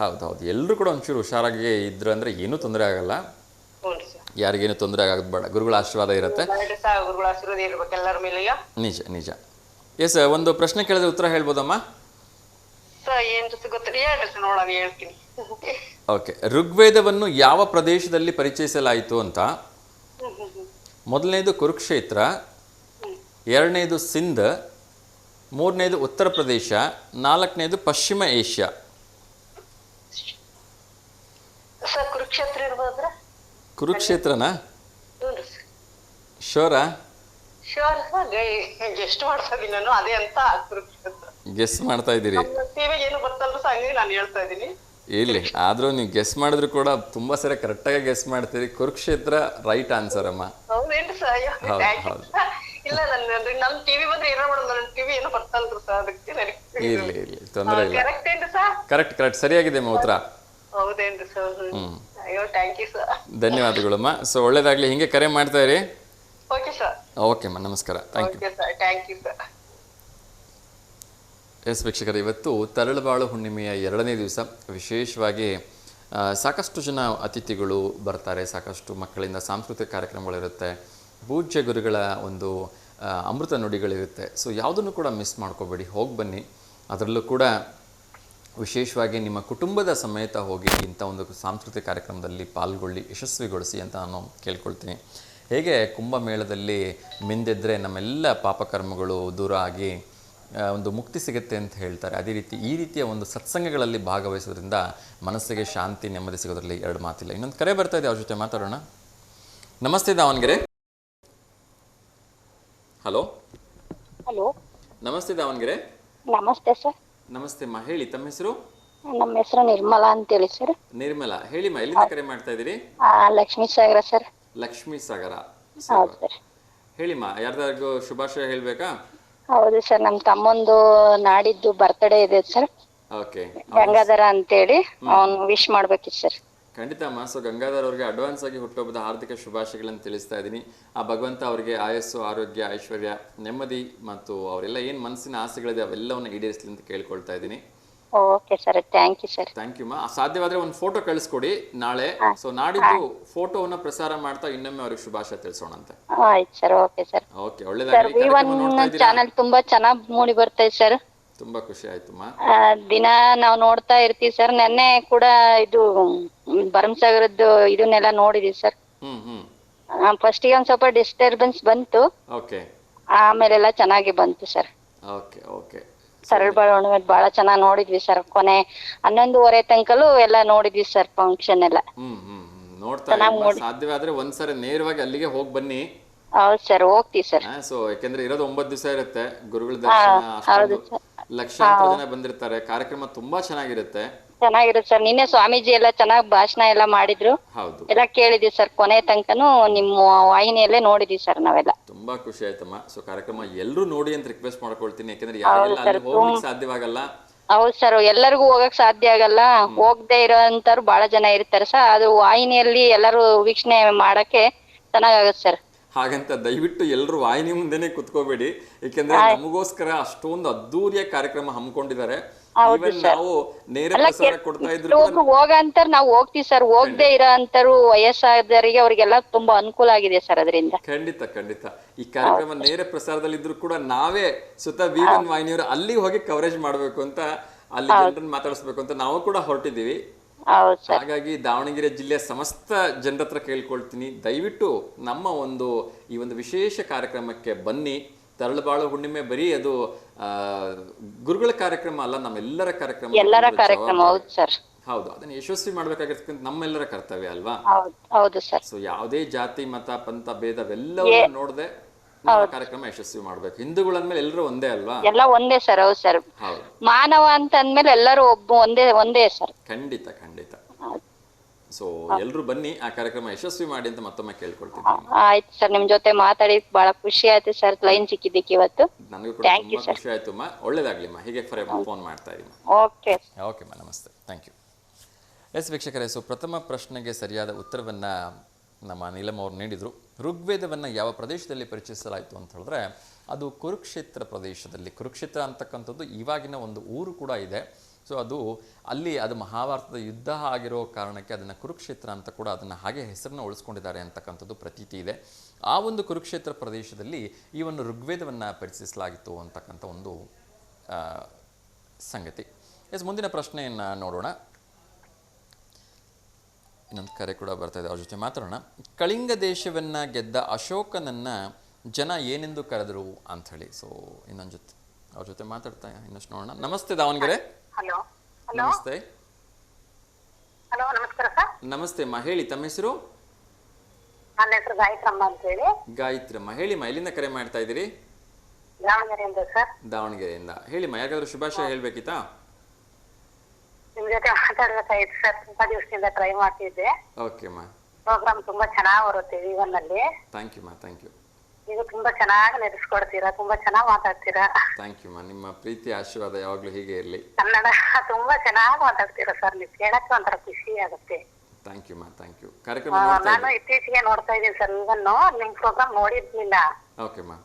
ಹೌದು ಎಲ್ರು ಕೂಡ ಒಂಚೂರು ಹುಷಾರಾಗಿ ಇದ್ರು ಅಂದ್ರೆ ಏನೂ ತೊಂದರೆ ಆಗಲ್ಲ, ಯಾರಿಗೇನು ತೊಂದರೆ ಆಗೋದು ಬೇಡ. ಗುರುಗಳ ಆಶೀರ್ವಾದ ಇರುತ್ತೆ. ನಿಜ. ಎಸ್, ಒಂದು ಪ್ರಶ್ನೆ ಕೇಳಿದ್ರೆ ಉತ್ತರ ಹೇಳ್ಬೋದಮ್ಮ? ಓಕೆ. ಋಗ್ವೇದವನ್ನು ಯಾವ ಪ್ರದೇಶದಲ್ಲಿ ಪರಿಚಯಿಸಲಾಯಿತು ಅಂತ? ಮೊದಲನೇದು ಕುರುಕ್ಷೇತ್ರ, ಎರಡನೇದು ಸಿಂಧ್, ಮೂರನೇದು ಉತ್ತರ ಪ್ರದೇಶ, ನಾಲ್ಕನೇದು ಪಶ್ಚಿಮ ಏಷ್ಯಾ. ಕುರುಕ್ಷೇತ್ರನಾ? ಶೋರಾ? ಗೆಸ್ ಮಾಡ್ತಾ ಇದ್ದೀರಿ? ಇಲ್ಲಿ ಆದ್ರೂ ನೀವು ಗೆಸ್ ಮಾಡಿದ್ರು ಕೂಡ ತುಂಬಾ ಸರಿ ಕರೆಕ್ಟಾಗಿ ಗೆಸ್ ಮಾಡ್ತೀರಿ. ಕುರುಕ್ಷೇತ್ರ ರೈಟ್ ಆನ್ಸರ್ ಅಮ್ಮ. ಇಲ್ಲಿ ತೊಂದರೆ ಇಲ್ಲ, ಕರೆಕ್ಟ್ ಸರಿಯಾಗಿದೆ ಅಮ್ಮ ಉತ್ತರ. ಧನ್ಯವಾದಗಳಮ್ಮ. ಸೊ ಒಳ್ಳೇದಾಗ್ಲಿ, ಹಿಂಗೆ ಕರೆ ಮಾಡ್ತಾ ಇರಿ. ಓಕೆ ಅಮ್ಮ, ನಮಸ್ಕಾರ. Thank you. ಎಸ್ ವೀಕ್ಷಕರು, ಇವತ್ತು ತರಳಬಾಳು ಹುಣ್ಣಿಮೆಯ 2ನೇ ದಿವಸ. ವಿಶೇಷವಾಗಿ ಸಾಕಷ್ಟು ಜನ ಅತಿಥಿಗಳು ಬರ್ತಾರೆ, ಸಾಕಷ್ಟು ಮಕ್ಕಳಿಂದ ಸಾಂಸ್ಕೃತಿಕ ಕಾರ್ಯಕ್ರಮಗಳಿರುತ್ತೆ, ಪೂಜ್ಯ ಗುರುಗಳ ಒಂದು ಅಮೃತ ನುಡಿಗಳಿರುತ್ತೆ. ಸೊ ಯಾವುದನ್ನು ಕೂಡ ಮಿಸ್ ಮಾಡ್ಕೋಬೇಡಿ, ಹೋಗಿ ಬನ್ನಿ. ಅದರಲ್ಲೂ ಕೂಡ ವಿಶೇಷವಾಗಿ ನಿಮ್ಮ ಕುಟುಂಬದ ಸಮೇತ ಹೋಗಿ ಇಂಥ ಒಂದು ಸಾಂಸ್ಕೃತಿಕ ಕಾರ್ಯಕ್ರಮದಲ್ಲಿ ಪಾಲ್ಗೊಳ್ಳಿ, ಯಶಸ್ವಿಗೊಳಿಸಿ ಅಂತ ನಾನು ಕೇಳ್ಕೊಳ್ತೀನಿ. ಹೇಗೆ ಕುಂಭಮೇಳದಲ್ಲಿ ಮಿಂದೆದ್ರೆ ನಮ್ಮೆಲ್ಲ ಪಾಪಕರ್ಮಗಳು ದೂರ ಆಗಿ ಒಂದು ಮುಕ್ತಿ ಸಿಗುತ್ತೆ ಅಂತ ಹೇಳ್ತಾರೆ, ಅದೇ ರೀತಿ ಈ ರೀತಿಯ ಒಂದು ಸತ್ಸಂಗಗಳಲ್ಲಿ ಭಾಗವಹಿಸೋದ್ರಿಂದ ಮನಸ್ಸಿಗೆ ಶಾಂತಿ, ನೆಮ್ಮದಿ ಸಿಗೋದ್ರಲ್ಲಿ 2 ಮಾತಿಲ್ಲ. ಇನ್ನೊಂದು ಕರೆ ಬರ್ತಾ ಇದೆ, ಅವ್ರ ಜೊತೆ ಮಾತಾಡೋಣ. ನಮಸ್ತೆ ದಾವಣಗೆರೆ. ಹಲೋ. ನಮಸ್ತೆ ದಾವಣಗೆರೆ. ನಮಸ್ತೆ ಸರ್. ನಮಸ್ತೆ ಅಮ್ಮ, ಹೇಳಿ ತಮ್ಮ ಹೆಸರು? ನಮ್ಮ ಹೆಸರು ನಿರ್ಮಲಾ ಅಂತೇಳಿ ಸರ್. ನಿರ್ಮಲಾ, ಹೇಳಿಮ್ಮ, ಎಲ್ಲಿಂದ ಕರೆ ಮಾಡ್ತಾ ಇದ್ದೀರಿ? ಲಕ್ಷ್ಮೀ ಸಾಗರ ಸರ್. ಲಕ್ಷ್ಮೀ ಸಾಗರ, ಹೌದು ಸರ್. ಹೇಳಿಮ್ಮ, ಯಾರ್ದಾರಿಗೂ ಶುಭಾಶಯ ಹೇಳ್ಬೇಕಾ? ಹೌದು ಸರ್, ನಮ್ಮ ತಮ್ಮಂದು ನಾಡಿದ್ದು ಬರ್ತ್ಡೇ ಇದೆ ಸರ್. ಓಕೆ. ಗಂಗಾಧರ ಅಂತೇಳಿ, ಅವ್ನು ವಿಶ್ ಮಾಡ್ಬೇಕಿತ್ತು ಸರ್. ಖಂಡಿತ ಅಮ್ಮ. ಸೊ ಗಂಗಾಧರ್ ಅವರಿಗೆ ಅಡ್ವಾನ್ಸ್ ಆಗಿ ಹುಟ್ಟುಹಬ್ಬದ ಹಾರ್ದಿಕ ಶುಭಾಶಯಗಳನ್ನು ತಿಳಿಸ್ತಾ ಇದ್ದೀನಿ. ಆ ಭಗವಂತ ಅವರಿಗೆ ಆಯಸ್ಸು, ಆರೋಗ್ಯ, ಐಶ್ವರ್ಯ, ನೆಮ್ಮದಿ ಮತ್ತು ಅವರೆಲ್ಲ ಏನು ಮನಸ್ಸಿನ ಆಸೆಗಳಿದೆ ಅವೆಲ್ಲವನ್ನು ಈಡೇರಿಸಲಿ ಅಂತ ಕೇಳ್ಕೊಳ್ತಾ ಇದ್ದೀನಿ. Okay sir, thank you sir. Thank you ಮಾ. ಸಾಧ್ಯವಾದ್ರೆ ಒಂದು ಫೋಟೋ ಕಳಿಸ್ಕೊಡಿ ನಾಳೆ. ಸೊ ನಾಡಿದ್ದು ಫೋಟೋವನ್ನ ಪ್ರಸಾರ ಮಾಡ್ತಾ ಇನ್ನೊಮ್ಮೆ ಅವ್ರಿಗೆ ಶುಭಾಶಯ ತಿಳಿಸೋಣಂತೆ. ಆಯ್ತು ಸರ್. Okay sir. ಓಕೆ, ಒಳ್ಳೆದಾಗಲಿ. V1 ಚಾನೆಲ್ ತುಂಬಾ ಚೆನ್ನಾಗಿ ಮೂಡಿ ಬರ್ತಾ ಇದೆ ಸರ್. ತುಂಬಾ ಖುಷಿ ಆಯ್ತು ಮಾ. ದಿನ ನಾವು ನೋಡ್ತಾ ಇರ್ತೀವಿ ಸರ್. ನೆನ್ನೆ ಕೂಡ ಇದು ಭರಮಸಾಗರದ್ದು ಇದನ್ನೆಲ್ಲ ನೋಡಿದೀವಿ ಸರ್. ಫಸ್ಟಿಗೆ ಒಂದ್ ಸ್ವಲ್ಪ ಡಿಸ್ಟರ್ಬೆನ್ಸ್ ಬಂತು, ಆಮೇಲೆಲ್ಲ ಚೆನ್ನಾಗಿ ಬಂತು ಸರ್. ತರಳಬಾಳು ಬಹಳ ಚೆನ್ನಾಗಿ ನೋಡಿದ್ವಿ ಸರ್. ಕೊನೆ 11:30 ತನಕಲೂ ಎಲ್ಲ ನೋಡಿದ್ವಿ ಸರ್ ಫಂಕ್ಷನ್ ಎಲ್ಲ. ಸಾಧ್ಯವಾದ್ರೆ ಒಂದ್ಸರಿ ನೇರವಾಗಿ ಅಲ್ಲಿಗೆ ಹೋಗಿ ಬನ್ನಿ. ಹೌದು ಸರ್, ಹೋಗ್ತೀವಿ ಸರ್. ಸೊ ಯಾಕಂದ್ರೆ ಇರೋದು 9 ದಿವಸ ಇರುತ್ತೆ. ಗುರುಗಳ ದರ್ಶನ ಲಕ್ಷಾಂತರ ಜನ ಬಂದಿರ್ತಾರೆ. ಕಾರ್ಯಕ್ರಮ ತುಂಬಾ ಚೆನ್ನಾಗಿರುತ್ತೆ ಸರ್. ನಿನ್ನೆ ಸ್ವಾಮೀಜಿ ಎಲ್ಲ ಚೆನ್ನಾಗಿ ಭಾಷಣ ಎಲ್ಲ ಮಾಡಿದ್ರು, ಎಲ್ಲ ಕೇಳಿದ್ವಿ ಸರ್. ಕೊನೆ ತನಕನು ನಿಮ್ಮ ವಾಹಿನಿಯಲ್ಲೇ ನೋಡಿದ್ವಿ ಸರ್ ನಾವೆಲ್ಲ. ತುಂಬಾ ಖುಷಿ ಆಯ್ತಮ್ಮ. ಸೊ ಕಾರ್ಯಕ್ರಮ ಎಲ್ಲರೂ ನೋಡಿ ಅಂತ ರಿಕ್ವೆಸ್ಟ್ ಮಾಡ್ಕೊಳ್ತೀನಿ, ಯಾಕಂದ್ರೆ ಯಾರಿಗೆಲ್ಲ ಹೋಗ್ಲಿಕ್ಕೆ ಸಾಧ್ಯವಾಗಲ್ಲ. ಹೌದು ಸರ್, ಎಲ್ಲರಿಗೂ ಹೋಗಕ್ ಸಾಧ್ಯ ಆಗಲ್ಲ. ಹೋಗದೆ ಇರೋಂತವ್ರು ಬಹಳ ಜನ ಇರ್ತಾರೆ ಸರ್. ಅದು ವಾಹಿನಿಯಲ್ಲಿ ಎಲ್ಲರೂ ವೀಕ್ಷಣೆ ಮಾಡಕ್ಕೆ ಚೆನ್ನಾಗತ್ತೆ ಸರ್. ಹಾಗಂತ ದಯವಿಟ್ಟು ಎಲ್ಲರೂ ವಾಹಿನಿ ಮುಂದೆನೆ ಕುತ್ಕೋಬೇಡಿ, ಏಕೆಂದ್ರೆ ನಮಗೋಸ್ಕರ ಅಷ್ಟೊಂದು ಅದ್ದೂರಿಯ ಕಾರ್ಯಕ್ರಮ ಹಮ್ಮಿಕೊಂಡಿದ್ದಾರೆ. ಈವನ್ ನಾವು ನೇರ ಪ್ರಸಾರ ಕೊಡ್ತಾ ಇದ್ರು ಹೋಗಂತಾರ ನಾವು ಹೋಗ್ತೀವಿ ಸರ್. ಹೋಗದೆ ಇರೋ ಅಂತರು ವಯಸ್ಸಾದವರಿಗೆ ಅವ್ರಿಗೆಲ್ಲ ತುಂಬಾ ಅನುಕೂಲ ಆಗಿದೆ ಸರ್ ಅದರಿಂದ. ಖಂಡಿತ ಖಂಡಿತ. ಈ ಕಾರ್ಯಕ್ರಮ ನೇರ ಪ್ರಸಾರದಲ್ಲಿ ಇದ್ರು ಕೂಡ ನಾವೇ ಸ್ವತಃ V1 ವಾಹಿನಿಯವರು ಅಲ್ಲಿ ಹೋಗಿ ಕವರೇಜ್ ಮಾಡ್ಬೇಕು ಅಂತ, ಅಲ್ಲಿ ಜನರನ್ನ ಮಾತಾಡಿಸ್ಬೇಕು ಅಂತ ನಾವು ಕೂಡ ಹೊರಟಿದ್ದೀವಿ. ಹಾಗಾಗಿ ದಾವಣಗೆರೆ ಜಿಲ್ಲೆಯ ಸಮಸ್ತ ಜನರ ಹತ್ರ ಕೇಳ್ಕೊಳ್ತೀನಿ, ದಯವಿಟ್ಟು ನಮ್ಮ ಈ ಒಂದು ವಿಶೇಷ ಕಾರ್ಯಕ್ರಮಕ್ಕೆ ಬನ್ನಿ. ತರಳಬಾಳು ಹುಣ್ಣಿಮೆ ಬರೀ ಅದು ಗುರುಗಳ ಕಾರ್ಯಕ್ರಮ ಅಲ್ಲ, ನಮ್ಮೆಲ್ಲರ ಕಾರ್ಯಕ್ರಮ. ಹೌದು, ಅದನ್ನ ಯಶಸ್ವಿ ಮಾಡ್ಬೇಕಾಗಿರ್ತಕ್ಕಂಥ ನಮ್ಮೆಲ್ಲರ ಕರ್ತವ್ಯ ಅಲ್ವಾ? ಸೊ ಯಾವುದೇ ಜಾತಿ ಮತ ಪಂಥ ಭೇದವೆಲ್ಲವನ್ನ ನೋಡದೆ ಕಾರ್ಯಕ್ರಮ ಯಶಸ್ವಿ ಮಾಡ್ಬೇಕು. ಹಿಂದೂಗಳಂದ್ಮೇಲೆ ಎಲ್ಲರೂ ಒಂದೇ ಅಲ್ವಾ? ಎಲ್ಲ ಒಂದೇ ಸರ್. ಹೌದು ಸರ್, ಮಾನವ ಅಂತ ಅಂದ್ಮೇಲೆ ಎಲ್ಲರೂ ಒಂದೇ ಸರ್. ಖಂಡಿತ ಖಂಡಿತ. ಸೊ ಎಲ್ರು ಬನ್ನಿ, ಆ ಕಾರ್ಯಕ್ರಮ ಯಶಸ್ವಿ ಮಾಡಿ ಅಂತ ಮತ್ತೊಮ್ಮೆ ಕೇಳ್ಕೊಳ್ತೀನಿ. ಆಯ್ತು ಸರ್, ನಿಮ್ ಜೊತೆ ಮಾತಾಡಿ ಬಹಳ ಖುಷಿ ಆಯ್ತು ಸರ್. ಲೈನ್ ಸಿಕ್ಕಿದ್ದಕ್ಕೆ ಇವತ್ತು ನನಗೂ ಕೂಡ ತುಂಬಾ ಖುಷಿ ಆಯ್ತು. ಒಳ್ಳೇದಾಗ್ಲಿಮ್ಮ, ಹೀಗೆ ಫೋನ್ ಮಾಡ್ತಾ ಇರಿ. ಓಕೆ ನಮಸ್ತೆ, ಥ್ಯಾಂಕ್ ಯು. ಎಸ್ ವೀಕ್ಷಕರೇ, ಸೊ ಪ್ರಥಮ ಪ್ರಶ್ನೆಗೆ ಸರಿಯಾದ ಉತ್ತರವನ್ನ ನಮ್ಮ ನೀಲಮ್ ಅವರು ನೀಡಿದ್ರು. ಋಗ್ವೇದವನ್ನು ಯಾವ ಪ್ರದೇಶದಲ್ಲಿ ಪರಿಚಯಿಸಲಾಯಿತು ಅಂತ ಹೇಳಿದ್ರೆ ಅದು ಕುರುಕ್ಷೇತ್ರ ಪ್ರದೇಶದಲ್ಲಿ. ಕುರುಕ್ಷೇತ್ರ ಅಂತಕ್ಕಂಥದ್ದು ಇವಾಗಿನ ಒಂದು ಊರು ಕೂಡ ಇದೆ. ಸೊ ಅದು ಮಹಾಭಾರತದ ಯುದ್ಧ ಆಗಿರೋ ಕಾರಣಕ್ಕೆ ಅದನ್ನು ಕುರುಕ್ಷೇತ್ರ ಅಂತ ಕೂಡ ಅದನ್ನು ಹಾಗೆ ಹೆಸರನ್ನು ಉಳಿಸ್ಕೊಂಡಿದ್ದಾರೆ ಅಂತಕ್ಕಂಥದ್ದು ಪ್ರತೀತಿ ಇದೆ. ಆ ಒಂದು ಕುರುಕ್ಷೇತ್ರ ಪ್ರದೇಶದಲ್ಲಿ ಈ ಒಂದು ಋಗ್ವೇದವನ್ನು ಪರಿಚಯಿಸಲಾಗಿತ್ತು ಅಂತಕ್ಕಂಥ ಒಂದು ಸಂಗತಿ. ಮುಂದಿನ ಪ್ರಶ್ನೆಯನ್ನು ನೋಡೋಣ. ಇನ್ನೊಂದು ಕರೆ ಕೂಡ ಬರ್ತಾ ಇದೆ, ಅವ್ರ ಜೊತೆ ಮಾತಾಡೋಣ. ಕಳಿಂಗ ದೇಶವನ್ನು ಗೆದ್ದ ಅಶೋಕನನ್ನು ಜನ ಏನೆಂದು ಕರೆದರು ಅಂಥೇಳಿ. ಸೊ ಅವ್ರ ಜೊತೆ ಮಾತಾಡ್ತಾ ಇನ್ನಷ್ಟು ನೋಡೋಣ. ನಮಸ್ತೆ ದಾವಣಗೆರೆ. ಹಲೋ. ನಮಸ್ತೆ. ಹಲೋ, ನಮಸ್ಕಾರ ಸರ್. ನಮಸ್ತೆ ಅಮ್ಮ, ಹೇಳಿ ತಮ್ಮ ಹೆಸರು? ನನ್ನ ಹೆಸರು ಗಾಯತ್ರಮ್ಮ ಅಂತ ಹೇಳಿ. ಗಾಯತ್ರಮ್ಮ, ಹೇಳಿಮ್ಮ, ಎಲ್ಲಿಂದ ಕರೆ ಮಾಡ್ತಾ ಇದ್ದೀರಿ? ದಾವಣಗೆರೆಯಿಂದ ಸರ್. ದಾವಣಗೆರೆಯಿಂದ. ಹೇಳಿಮ್ಮ, ಯಾರಿಗಾದ್ರೂ ಶುಭಾಶಯ ಹೇಳ್ಬೇಕಿತ್ತಾ? ನಿಮ್ ಜೊತೆ ಮಾತಾಡ್ಬೇಕಾಯ್ತು ಸರ್, ತುಂಬಾ ದಿವಸದಿಂದ ಟ್ರೈ ಮಾಡ್ತಿದ್ದೆ. ಓಕೆ ಅಮ್ಮ. ಪ್ರೋಗ್ರಾಮ್ ತುಂಬಾ ಚೆನ್ನಾಗಿ ಬರುತ್ತೆ V1 ಅಲ್ಲಿ. ಥ್ಯಾಂಕ್ ಯು ಅಮ್ಮ, ಥ್ಯಾಂಕ್ ಯು. ನೀವು ತುಂಬಾ ಚೆನ್ನಾಗಿ ನಡೆಸ್ಕೊಡ್ತೀರಾ, ತುಂಬಾ ಚೆನ್ನಾಗಿ ಮಾತಾಡ್ತೀರಾ. ಥ್ಯಾಂಕ್ ಯು ಅಮ್ಮ, ನಿಮ್ಮ ಪ್ರೀತಿ ಆಶೀರ್ವಾದ ಯಾವಾಗ್ಲೂ ಹೀಗೆ ಇರಲಿ. ಕನ್ನಡ ತುಂಬಾ ಚೆನ್ನಾಗಿ ಮಾತಾಡ್ತೀರಾ ಸರ್, ನೀವು ಕೇಳಕ್ಕೆ ಒಂಥರ ಖುಷಿ ಆಗುತ್ತೆ. ಥ್ಯಾಂಕ್ ಯು ಅಮ್ಮ, ಥ್ಯಾಂಕ್ ಯು. ಕಾರ್ಯಕ್ರಮ ನಾನು ಇತ್ತೀಚೆಗೆ ನೋಡ್ತಾ ಇದ್ದೀನಿ ಸರ್ V1. ನಿಮ್ ಪ್ರೋಗ್ರಾಮ್ ನೋಡಿರ್ಲಿಲ್ಲ. ಓಕೆ ಅಮ್ಮ.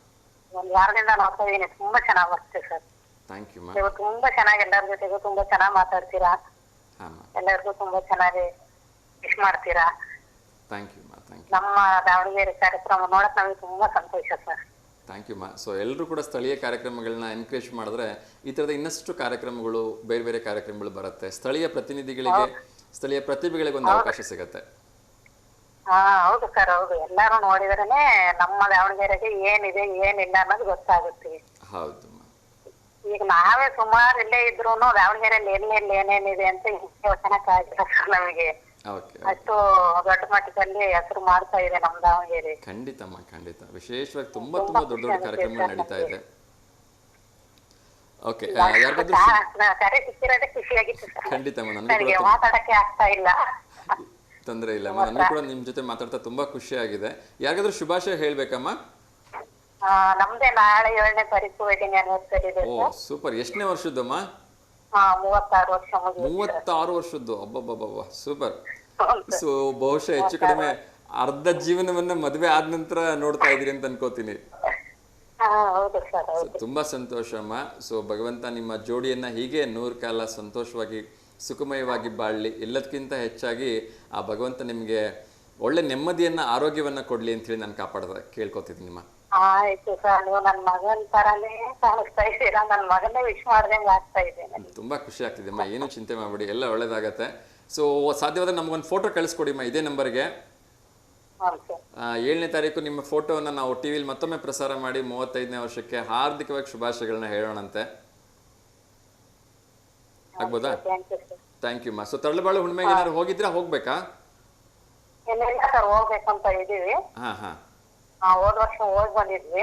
ಒಂದ್ ವಾರದಿಂದ ನೋಡ್ತಾ ಇದ್ದೀನಿ, ತುಂಬಾ ಚೆನ್ನಾಗಿ ಬರುತ್ತೆ ಸರ್. ಥ್ಯಾಂಕ್ ಯು ಅಮ್ಮ. ನೀವು ತುಂಬಾ ಚೆನ್ನಾಗಿ ಎಲ್ಲರ ಜೊತೆಗೂ ತುಂಬಾ ಚೆನ್ನಾಗಿ ಮಾತಾಡ್ತೀರಾ, ಎಲ್ಲರಿಗೂ ತುಂಬಾ ಚೆನ್ನಾಗಿ ವಿಶ್ ಮಾಡ್ತೀರಾ. ಥ್ಯಾಂಕ್ ಯು ಅಮ್ಮ, ಥ್ಯಾಂಕ್ ಯು. ನಮ್ಮ ದಾವಣಗೆರೆ ಕಾರ್ಯಕ್ರಮ ನೋಡಕ್ ನಮಗೆ ತುಂಬಾ ಸಂತೋಷ ಸರ್. ಥ್ಯಾಂಕ್ ಯು ಅಮ್ಮ. ಸೊ ಎಲ್ಲರೂ ಕೂಡ ಸ್ಥಳೀಯ ಕಾರ್ಯಕ್ರಮಗಳನ್ನ ಎನ್ಕರೇಜ್ ಮಾಡಿದ್ರೆ ಈ ಥರದ ಇನ್ನಷ್ಟು ಕಾರ್ಯಕ್ರಮಗಳು, ಬೇರೆ ಬೇರೆ ಕಾರ್ಯಕ್ರಮಗಳು ಬರುತ್ತೆ. ಸ್ಥಳೀಯ ಪ್ರತಿನಿಧಿಗಳಿಗೆ, ಸ್ಥಳೀಯ ಪ್ರತಿಭೆಗಳಿಗೆ ಒಂದು ಅವಕಾಶ ಸಿಗುತ್ತೆ. ಹೌದು ಸರ್, ಹೌದು. ಎಲ್ಲಾರು ನೋಡಿದ್ರೇನೆ ನಮ್ಮ ದಾವಣಗೆರೆಗೆ ಏನಿದೆ ಏನಿಲ್ಲ ಅನ್ನೋದು ಗೊತ್ತಾಗುತ್ತೆ. ಹೌದು. ಈಗ ನಾವೇ ಸುಮಾರು ಇಲ್ಲೇ ಇದ್ರು ದಾವಣಗೆರೆಯಲ್ಲಿ ಎಲ್ಲೆಲ್ಲಿ ಏನೇನಿದೆ ಅಂತ ಯೋಚನೆಕ್ಕಾಗಿಲ್ಲ ಸರ್ ನಮಗೆ. ಅಷ್ಟು ದೊಡ್ಡ ಮಟ್ಟದಲ್ಲಿ ಹೆಸರು ಮಾಡ್ತಾ ಇದೆ ನಮ್ಮ ದಾವಣಗೆರೆ. ಖಂಡಿತಮ್ಮ, ಖಂಡಿತ. ವಿಶೇಷವಾಗಿ ತುಂಬಾ ತುಂಬಾ ದೊಡ್ಡ ದೊಡ್ಡ ಕಾರ್ಯಕ್ರಮಗಳು ನಡೀತಾ ಇದೆ. ಓಕೆ, ಕರೆ ಸಿಕ್ಕಿರೋದೇ ಖುಷಿಯಾಗಿತ್ತು ಸರ್. ಖಂಡಿತಮ್ಮ, ನನಗೆ ಮಾತಾಡಕ್ಕೆ ಆಗ್ತಾ ಇಲ್ಲ. ತೊಂದರೆ ಇಲ್ಲ, ನನಗೂ ಕೂಡ ನಿಮ್ ಜೊತೆ ಮಾತಾಡ್ತಾ ತುಂಬಾ ಖುಷಿಯಾಗಿದೆ. ಯಾರಿಗಾದ್ರೂ ಶುಭಾಶಯ ಹೇಳ್ಬೇಕಮ್ಮ? ನಮ್ದೇ ನಾಳೆ 7ನೇ ತಾರೀಕು ವೆಡ್ಡಿಂಗ್ ಆನಿವರ್ಸರಿ ಇದೆ. ಓ ಸೂಪರ್. ಎಷ್ಟನೇ ವರ್ಷದ್ದಮ್ಮ? 36 ವರ್ಷ. 36 ವರ್ಷದ್ದು. ಅಬ್ಬಬ್ಬಬ್ಬ, ಸೂಪರ್. ಸೊ ಬಹುಶಃ ಹೆಚ್ಚು ಕಡಿಮೆ ಅರ್ಧ ಜೀವನವನ್ನ ಮದುವೆ ಆದ ನಂತರ ನೋಡ್ತಾ ಇದೀರಿ ಅಂತ ಅನ್ಕೋತೀನಿ. ತುಂಬಾ ಸಂತೋಷ ಅಮ್ಮ. ಸೊ ಭಗವಂತ ನಿಮ್ಮ ಜೋಡಿಯನ್ನ ಹೀಗೆ 100 ಕಾಲ ಸಂತೋಷವಾಗಿ ಸುಖಮಯವಾಗಿ ಬಾಳ್ಲಿ. ಎಲ್ಲದಕ್ಕಿಂತ ಹೆಚ್ಚಾಗಿ ಆ ಭಗವಂತ ನಿಮ್ಗೆ ಒಳ್ಳೆ ನೆಮ್ಮದಿಯನ್ನ, ಆರೋಗ್ಯವನ್ನ ಕೊಡ್ಲಿ ಅಂತ ಹೇಳಿ ನಾನು ಕೇಳ್ಕೊತಿದ್ದೀನಿ ನಿಮ್ಮ. ಆಯ್ತು ಸರ್, ನೀವು ನನ್ನ ಮಗನ್ ತರಾನೇ ಕಾಣಿಸ್ತಾ ಇದ್ದೀರಾ. ನನ್ನ ಮಗನ್ನೇ ವಿಶ್ ಮಾಡ್ದಂಗೆ ಆಗ್ತಾ ಇದ್ದೇನೆ. ತುಂಬಾ ಖುಷಿ ಆಗ್ತಿದೆ ಅಮ್ಮ, ಏನು ಚಿಂತೆ ಮಾಡ್ಬಿಡಿ, ಎಲ್ಲ ಒಳ್ಳೇದಾಗತ್ತೆ. ಸೊ ಸಾಧ್ಯವಾದ್ರೆ ನಮಗೊಂದು ಫೋಟೋ ಕಳಿಸ್ಕೊಡಿ ಅಮ್ಮ, ಇದೇ ನಂಬರ್ಗೆ. 7ನೇ ತಾರೀಕು ನಿಮ್ಮ ಫೋಟೋವನ್ನ ನಾವು ಟಿವಿಲಿ ಮತ್ತೊಮ್ಮೆ ಪ್ರಸಾರ ಮಾಡಿ 35ನೇ ವರ್ಷಕ್ಕೆ ಹಾರ್ದಿಕವಾಗಿ ಶುಭಾಶಯಗಳನ್ನ ಹೇಳೋಣಂತೆ. ಆಗ್ಬೋದಾ? ಥ್ಯಾಂಕ್ ಯು ಅಮ್ಮ. ಸೊ ತರಳಬಾಳು ಹುಣ್ಣಿಮೆಗೆ ಏನಾದ್ರು ಹೋಗಿದ್ರಾ, ಹೋಗ್ಬೇಕಾ? ಹೋಗ್ಬೇಕಂತ ಇದೀವಿ. ಹೋದ ವರ್ಷ ಹೋಗಿ ಬಂದಿದ್ವಿ.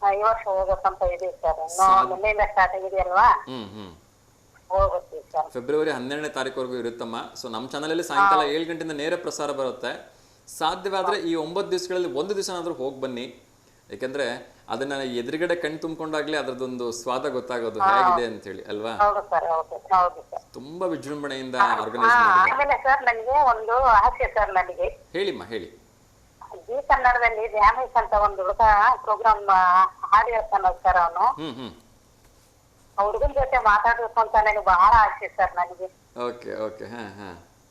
ಈ ವರ್ಷ ಹೋಗ್ಬೇಕಂತ ಇದೀವಿ ಸರ್. ಮೊನ್ನೆಯಿಂದ ಸ್ಟಾರ್ಟ್ ಆಗಿದೆಯಲ್ವಾ, ಹೋಗ್ಬೇಕು ಸರ್. ಫೆಬ್ರವರಿ 12ನೇ ತಾರೀಕುವರೆಗೂ ಇರುತ್ತಮ್ಮ. ಸೊ ನಮ್ಮ ಚಾನಲಲ್ಲಿ ಸಾಯಂಕಾಲ 7 ಗಂಟೆಯಿಂದ ನೇರ ಪ್ರಸಾರ ಬರುತ್ತೆ. ಸಾಧ್ಯವಾದ್ರೆ ಈ 9 ದಿವಸಗಳಲ್ಲಿ 1 ದಿವಸನಾದ್ರೂ ಹೋಗಿ ಬನ್ನಿ. ಯಾಕಂದ್ರೆ ಅದನ್ನ ಎದುರುಗಡೆ ಕಣ್ ತುಂಬಿಕೊಂಡಾಗ್ಲೇ ಅದ್ರದ್ದೊಂದು ಸ್ವಾದ ಗೊತ್ತಾಗೋದು ಹೇಗಿದೆ ಅಂತ ಹೇಳಿ ಅಲ್ವಾ? ತುಂಬಾ ವಿಜೃಂಭಣೆಯಿಂದ ಆರ್ಗನೈಸ್ ಮಾಡಿ. ಆಮೇಲೆ ಸರ್ ನನಗೆ ಒಂದು ಆಸೆ ಸರ್, ನನಗೆ ಹೇಳಿಮ್ಮ, ಹೇಳಿ. ಜಿ ಕನ್ನಡದಲ್ಲಿ ಡ್ಯಾಮೇಜ್ ಅಂತ ಒಂದು ಹುಡುಗ ಪ್ರೋಗ್ರಾಮ್ ಹಾಡಿ ಹೇಳ್ತಾನ ಸರ್ ಅವನು. ಆ ಹುಡುಗನ ಜೊತೆ ಮಾತಾಡ್ಬೇಕು ಅಂತ ನನಗೆ ಬಹಳ ಆಸೆ ಸರ್ ನನಗೆ. ಓಕೆ ಓಕೆ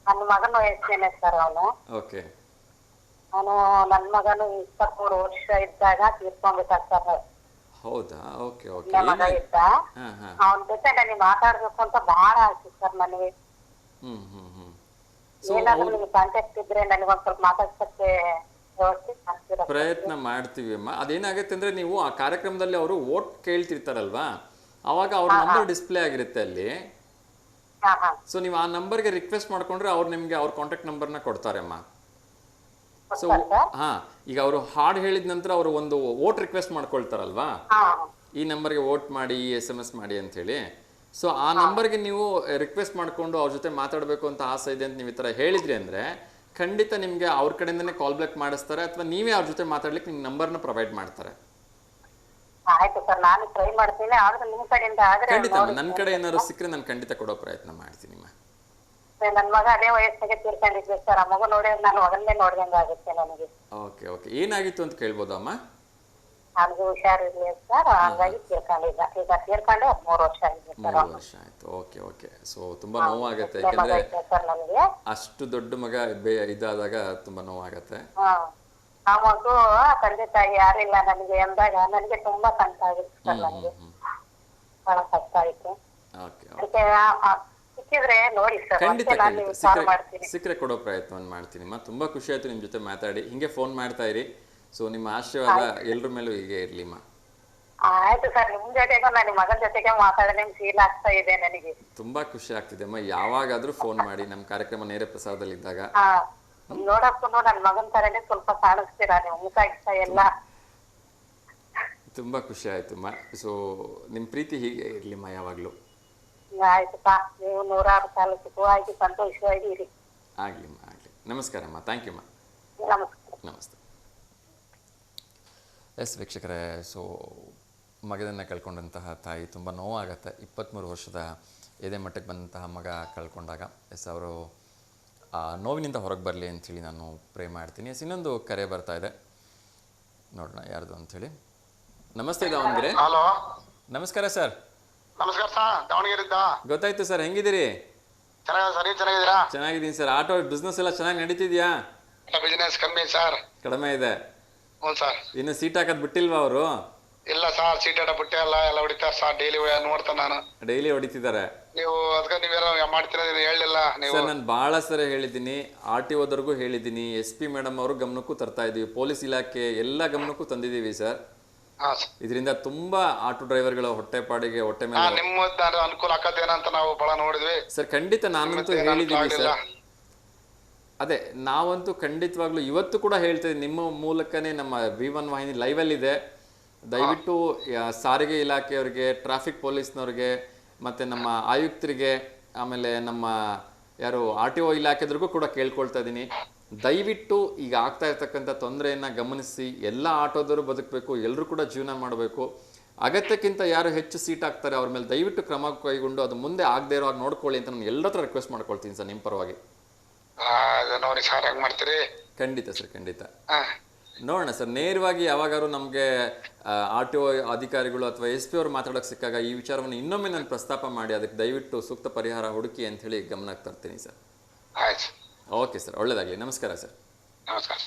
ನನ್ನ ಮಗನ ವಯಸ್ಸೇನೆ ಸರ್ ಅವನು. ಓಕೆ ಅವನು ನನ್ನ ಮಗನು 23 ವರ್ಷ ಇದ್ದಾಗ ತೀರ್ಕೊಂಡ್ಬಿಟ್ಟ ಸರ್. ಹೌದಾ? Okay okay. ನನ್ನ ಮಗ ಇದ್ದ. ಅವನ ಜೊತೆ ನನಗೆ ಮಾತಾಡ್ಬೇಕು ಅಂತ ಬಹಳ ಆಸೆ ಸರ್ ನನಗೆ. ಏನಾದ್ರೂ ನಿಮ್ಗೆ ಕಾಂಟ್ಯಾಕ್ಟ್ ಇದ್ರೆ ನನಗೆ ಒಂದ್ ಸ್ವಲ್ಪ ಮಾತಾಡ್ಸಕ್ಕೆ ವ್ಯವಸ್ಥೆ ಮಾಡ್ತೀರಾ? ಪ್ರಯತ್ನ ಮಾಡ್ತೀವಿ ಅಮ್ಮ. ಅದೇನಾಗುತ್ತೆ ಅಂದ್ರೆ ನೀವು ಆ ಕಾರ್ಯಕ್ರಮದಲ್ಲಿ ಅವರು ವೋಟ್ ಕೇಳ್ತಿರ್ತಾರಲ್ವಾ, ಅವಾಗ ಅವ್ರ ನಂಬರ್ ಡಿಸ್ಪ್ಲೇ ಆಗಿರುತ್ತೆ ಅಲ್ಲಿ. ಸೊ ನೀವು ಆ ನಂಬರ್ಗೆ ರಿಕ್ವೆಸ್ಟ್ ಮಾಡ್ಕೊಂಡ್ರೆ ಅವ್ರು ನಿಮ್ಗೆ ಅವ್ರ ಕಾಂಟ್ಯಾಕ್ಟ್ ನಂಬರ್ನ ಕೊಡ್ತಾರೆ ಅಮ್ಮ. ಸೊ ಈಗ ಅವರು ಹಾಡು ಹೇಳಿದ ನಂತರ ಅವರು ಒಂದು ವೋಟ್ ರಿಕ್ವೆಸ್ಟ್ ಮಾಡ್ಕೊಳ್ತಾರಲ್ವಾ, ಈ ನಂಬರ್ಗೆ ವೋಟ್ ಮಾಡಿ, SMS ಮಾಡಿ ಅಂತ ಹೇಳಿ. ಸೊ ಆ ನಂಬರ್ಗೆ ನೀವು ರಿಕ್ವೆಸ್ಟ್ ಮಾಡ್ಕೊಂಡು ಅವ್ರ ಜೊತೆ ಮಾತಾಡಬೇಕು ಅಂತ ಆಸೆ ಇದೆ ಅಂತ ನೀವು ಈ ಥರ ಹೇಳಿದ್ರಿ ಅಂದರೆ ಖಂಡಿತ ನಿಮಗೆ ಅವ್ರ ಕಡೆಯಿಂದನೇ ಕಾಲ್ ಬ್ಯಾಕ್ ಮಾಡಿಸ್ತಾರೆ, ಅಥವಾ ನೀವೇ ಅವ್ರ ಜೊತೆ ಮಾತಾಡ್ಲಿಕ್ಕೆ ನಿಮ್ಮ ನಂಬರ್ನ ಪ್ರೊವೈಡ್ ಮಾಡ್ತಾರೆ. ಆಯ್ತು ಸರ್, ನಾನು ಟ್ರೈ ಮಾಡ್ತೀನಿ. ಆದ್ರೆ ನಿಮ್ಮ ಕಡೆಯಿಂದ ಆದ್ರೆ ಖಂಡಿತ ನನ್ನ ಕಡೆ ಏನಾದ್ರು ಸಿಕ್ಕರೆ ನಾನು ಖಂಡಿತ ಕೊಡೋ ಪ್ರಯತ್ನ ಮಾಡ್ತೀನಿ. ನನ್ನ ಮಗ ಅದೇ ವಯಸ್ಸಿಗೆ ತೀರ್ಕೊಂಡಿದ್ದೆ ಸರ್. ಆ ಮಗ ನೋಡಿದ್ರೆ ನಾನು ಮಗನ್ನೇ ನೋಡ್ದಂಗ ಆಗುತ್ತೆ ನನಗೆ. Okay okay. ಏನಾಗಿತ್ತು ಅಂತ ಕೇಳ್ಬೋದಾ ಅಮ್ಮ? ನನಗೆ ಹುಷಾರಿರ್ಲಿ ಸರ್, ಹಾಗಾಗಿ ತೀರ್ಕೊಂಡಿದ್ದ. ಈಗ ತೀರ್ಕೊಂಡು 13 ವರ್ಷ ಆಗಿದೆ ಸರ್. 3 ವರ್ಷ ಆಯ್ತು. Okay okay. ಸೊ ತುಂಬಾ ನೋವಾಗತ್ತೆ, ಯಾಕಂದ್ರೆ ನನಗೆ ಅಷ್ಟು ದೊಡ್ಡ ಮಗ ಇದಾದಾಗ ತುಂಬಾ ನೋವಾಗತ್ತೆ. ಆ ಮಗು ತಂದೆ ತಾಯಿ ಯಾರಿಲ್ಲ ನನಗೆ ಎಂದಾಗ ನನಗೆ ತುಂಬಾ ಕಷ್ಟ ಆಗಿತ್ತು ಸರ್. ನನಗೆ ಬಹಳ ಕಷ್ಟ ಆಯ್ತು. ಅದಕ್ಕೆ ಸಿಕ್ಕಿದ್ರೆ ನೋಡಿ ಸರ್, ಸಿಕ್ಕರೆ ಕೊಡೋ ಪ್ರಯತ್ನ ಮಾಡ್ತೀನಿ. ತುಂಬಾ ಖುಷಿ ಆಯ್ತು ನಿಮ್ ಜೊತೆ ಮಾತಾಡಿ. ಹಿಂಗೆ ಫೋನ್ ಮಾಡ್ತಾ ಇರಿ. ಸೊ ನಿಮ್ಮ ಆಶೀರ್ವಾದ ಎಲ್ರ ಮೇಲೂ ಹೀಗೆ ಇರ್ಲಿಮ್ಮ. ಆಯ್ತು ಸರ್, ನಿಮ್ ಜೊತೆಗೂ ನನ್ನ ಮಗನ ಜೊತೆಗೆ ಮಾತಾಡೋದೇ ಫೀಲ್ ಆಗ್ತಾ ಇದೆ ನನಗೆ. ತುಂಬಾ ಖುಷಿ ಆಗ್ತಿದೆ ಅಮ್ಮ. ಯಾವಾಗಾದ್ರೂ ಫೋನ್ ಮಾಡಿ, ನಮ್ಮ ಕಾರ್ಯಕ್ರಮ ನೇರ ಪ್ರಸಾರದಲ್ಲಿ ಇದ್ದಾಗ. ನೋಡಕ್ಕೂ ನನ್ನ ಮಗನ ತರನೇ ಸ್ವಲ್ಪ ಕಾಣಿಸ್ತೀರಾ ನೀವು, ಮುಖ ಇಷ್ಟ ಎಲ್ಲ. ತುಂಬಾ ಖುಷಿ ಆಯ್ತಮ್ಮ. ಸೊ ನಿಮ್ ಪ್ರೀತಿ ಹೀಗೆ ಇರ್ಲಿಮ್ಮ ಯಾವಾಗ್ಲೂ. ಆಯ್ತಪ್ಪ, ನೀವು 100 ಕಾಲ ಸುಖವಾಗಿ ಸಂತೋಷವಾಗಿ ಇರಿ. ಆಗ್ಲಿಮ್ಮ, ಆಗ್ಲಿ. ನಮಸ್ಕಾರಮ್ಮ. ಥ್ಯಾಂಕ್ ಯು ಅಮ್ಮ. ನಮಸ್ಕಾರ. ನಮಸ್ತೆ. ಎಸ್ ವೀಕ್ಷಕರೇ, ಸೊ ಮಗದನ್ನು ಕಳ್ಕೊಂಡಂತಹ ತಾಯಿ ತುಂಬ ನೋವಾಗತ್ತೆ. 23 ವರ್ಷದ ಎದೆ ಮಟ್ಟಕ್ಕೆ ಬಂದಂತಹ ಮಗ ಕಳ್ಕೊಂಡಾಗ. ಎಸ್, ಅವರು ಆ ನೋವಿನಿಂದ ಹೊರಗೆ ಬರಲಿ ಅಂಥೇಳಿ ನಾನು ಪ್ರೇ ಮಾಡ್ತೀನಿ. ಎಸ್, ಇನ್ನೊಂದು ಕರೆ ಬರ್ತಾ ಇದೆ, ನೋಡೋಣ ಯಾರ್ದು ಅಂಥೇಳಿ. ನಮಸ್ತೆ ದಾವಣಗೆರೆ. ಹಲೋ, ನಮಸ್ಕಾರ ಸರ್. ನಮಸ್ಕಾರ ಸರ್, ದಾವಣಗೆರೆಯಿಂದ. ಗೊತ್ತಾಯ್ತು ಸರ್, ಹೆಂಗಿದ್ದೀರಿ? ಚೆನ್ನಾಗಿದ್ದೀರಾ? ಚೆನ್ನಾಗಿದ್ದೀನಿ ಸರ್. ಆಟೋ ಬಿಸ್ನೆಸ್ ಎಲ್ಲ ಚೆನ್ನಾಗಿ ನಡೀತಿದ್ಯಾ? ಬಿಸಿನೆಸ್ ಕಮ್ಮಿ ಸರ್. ಕಡಿಮೆ ಇದೆ? ಹ್ಞೂ ಸರ್. ಇನ್ನು ಸೀಟ್ ಹಾಕೋದು ಬಿಟ್ಟಿಲ್ವಾ ಅವರು? ಇಲ್ಲ ಸರ್, ಸೀಟ್ ಆಟ ಬಿಟ್ಟೆ ಎಲ್ಲ ಹೊಡಿತಾರೆ ಸರ್. ಡೈಲಿ ನೋಡ್ತಾನೆ ನಾನು. ಡೈಲಿ ಹೊಡಿತಿದ್ದಾರೆ? ನೀವು ಅದಕ್ಕೆ ನೀವೇನೋ ಮಾಡ್ತೀರ ಹೇಳಿಲ್ಲ ನೀವು. ಸರ್, ನಾನು ಭಾಳ ಸರಿ ಹೇಳಿದ್ದೀನಿ, RTOದವ್ರಿಗೂ ಹೇಳಿದ್ದೀನಿ, SP ಮೇಡಮ್ ಅವರು ಗಮನಕ್ಕೂ ತರ್ತಾ ಇದ್ದೀವಿ, ಪೊಲೀಸ್ ಇಲಾಖೆ ಎಲ್ಲ ಗಮನಕ್ಕೂ ತಂದಿದ್ದೀವಿ ಸರ್. ಇದರಿಂದ ತುಂಬಾ ಆಟೋ ಡ್ರೈವರ್ಗಳ ಹೊಟ್ಟೆಪಾಡಿಗೆ ಹೊಟ್ಟೆ ಮೇಲೆ ನಿಮ್ಮ ಅನುಕೂಲ ಆಕತ್ತೇನಂತ ನಾವು ಬಹಳ ನೋಡಿದ್ವಿ ಸರ್. ಖಂಡಿತ ನಾನಂತೂ ಹೇಳಿದ್ದೀನಿ ಸರ್. ಅದೇ, ನಾವಂತೂ ಖಂಡಿತವಾಗ್ಲೂ ಇವತ್ತು ಕೂಡ ಹೇಳ್ತೇವೆ, ನಿಮ್ಮ ಮೂಲಕನೇ ನಮ್ಮ V1 ವಾಹಿನಿ ಲೈವಲ್ಲಿದೆ. ದಯವಿಟ್ಟು ಸಾರಿಗೆ ಇಲಾಖೆಯವ್ರಿಗೆ, ಟ್ರಾಫಿಕ್ ಪೊಲೀಸ್ನವ್ರಿಗೆ, ಮತ್ತು ನಮ್ಮ ಆಯುಕ್ತರಿಗೆ, ಆಮೇಲೆ ನಮ್ಮ ಯಾರು RTO ಇಲಾಖೆದ್ರಿಗೂ ಕೂಡ ಕೇಳ್ಕೊಳ್ತಾ ಇದ್ದೀನಿ, ದಯವಿಟ್ಟು ಈಗ ಆಗ್ತಾ ಇರ್ತಕ್ಕಂಥ ತೊಂದರೆಯನ್ನು ಗಮನಿಸಿ. ಎಲ್ಲ ಆಟೋದವರು ಬದುಕಬೇಕು, ಎಲ್ಲರೂ ಕೂಡ ಜೀವನ ಮಾಡಬೇಕು. ಅಗತ್ಯಕ್ಕಿಂತ ಯಾರು ಹೆಚ್ಚು ಸೀಟ್ ಆಗ್ತಾರೆ ಅವ್ರ ಮೇಲೆ ದಯವಿಟ್ಟು ಕ್ರಮ ಕೈಗೊಂಡು ಅದು ಮುಂದೆ ಆಗದೆ ಇರೋ ಹಾಗೆ ನೋಡ್ಕೊಳ್ಳಿ ಅಂತ ನಾನು ಎಲ್ಲರ ಹತ್ರ ರಿಕ್ವೆಸ್ಟ್ ಮಾಡ್ಕೊಳ್ತೀನಿ ಸರ್, ನಿಮ್ಮ ಪರವಾಗಿ. ನೋಡಿ ಸರ್, ಹೆಂಗ್ ಮಾಡ್ತೀರಿ? ಖಂಡಿತ ಸರ್, ಖಂಡಿತ ನೋಡೋಣ ಸರ್. ನೇರವಾಗಿ ಯಾವಾಗಾದ್ರು ನಮಗೆ RTO ಅಧಿಕಾರಿಗಳು ಅಥವಾ SP ಅವರು ಮಾತಾಡೋಕೆ ಸಿಕ್ಕಾಗ ಈ ವಿಚಾರವನ್ನು ಇನ್ನೊಮ್ಮೆ ನಾನು ಪ್ರಸ್ತಾಪ ಮಾಡಿ ಅದಕ್ಕೆ ದಯವಿಟ್ಟು ಸೂಕ್ತ ಪರಿಹಾರ ಹುಡುಕಿ ಅಂತ ಹೇಳಿ ಗಮನಕ್ಕೆ ತರ್ತೀನಿ ಸರ್. ಆಯ್ತು. ಓಕೆ ಸರ್, ಒಳ್ಳೆಯದಾಗಲಿ. ನಮಸ್ಕಾರ ಸರ್. ನಮಸ್ಕಾರ.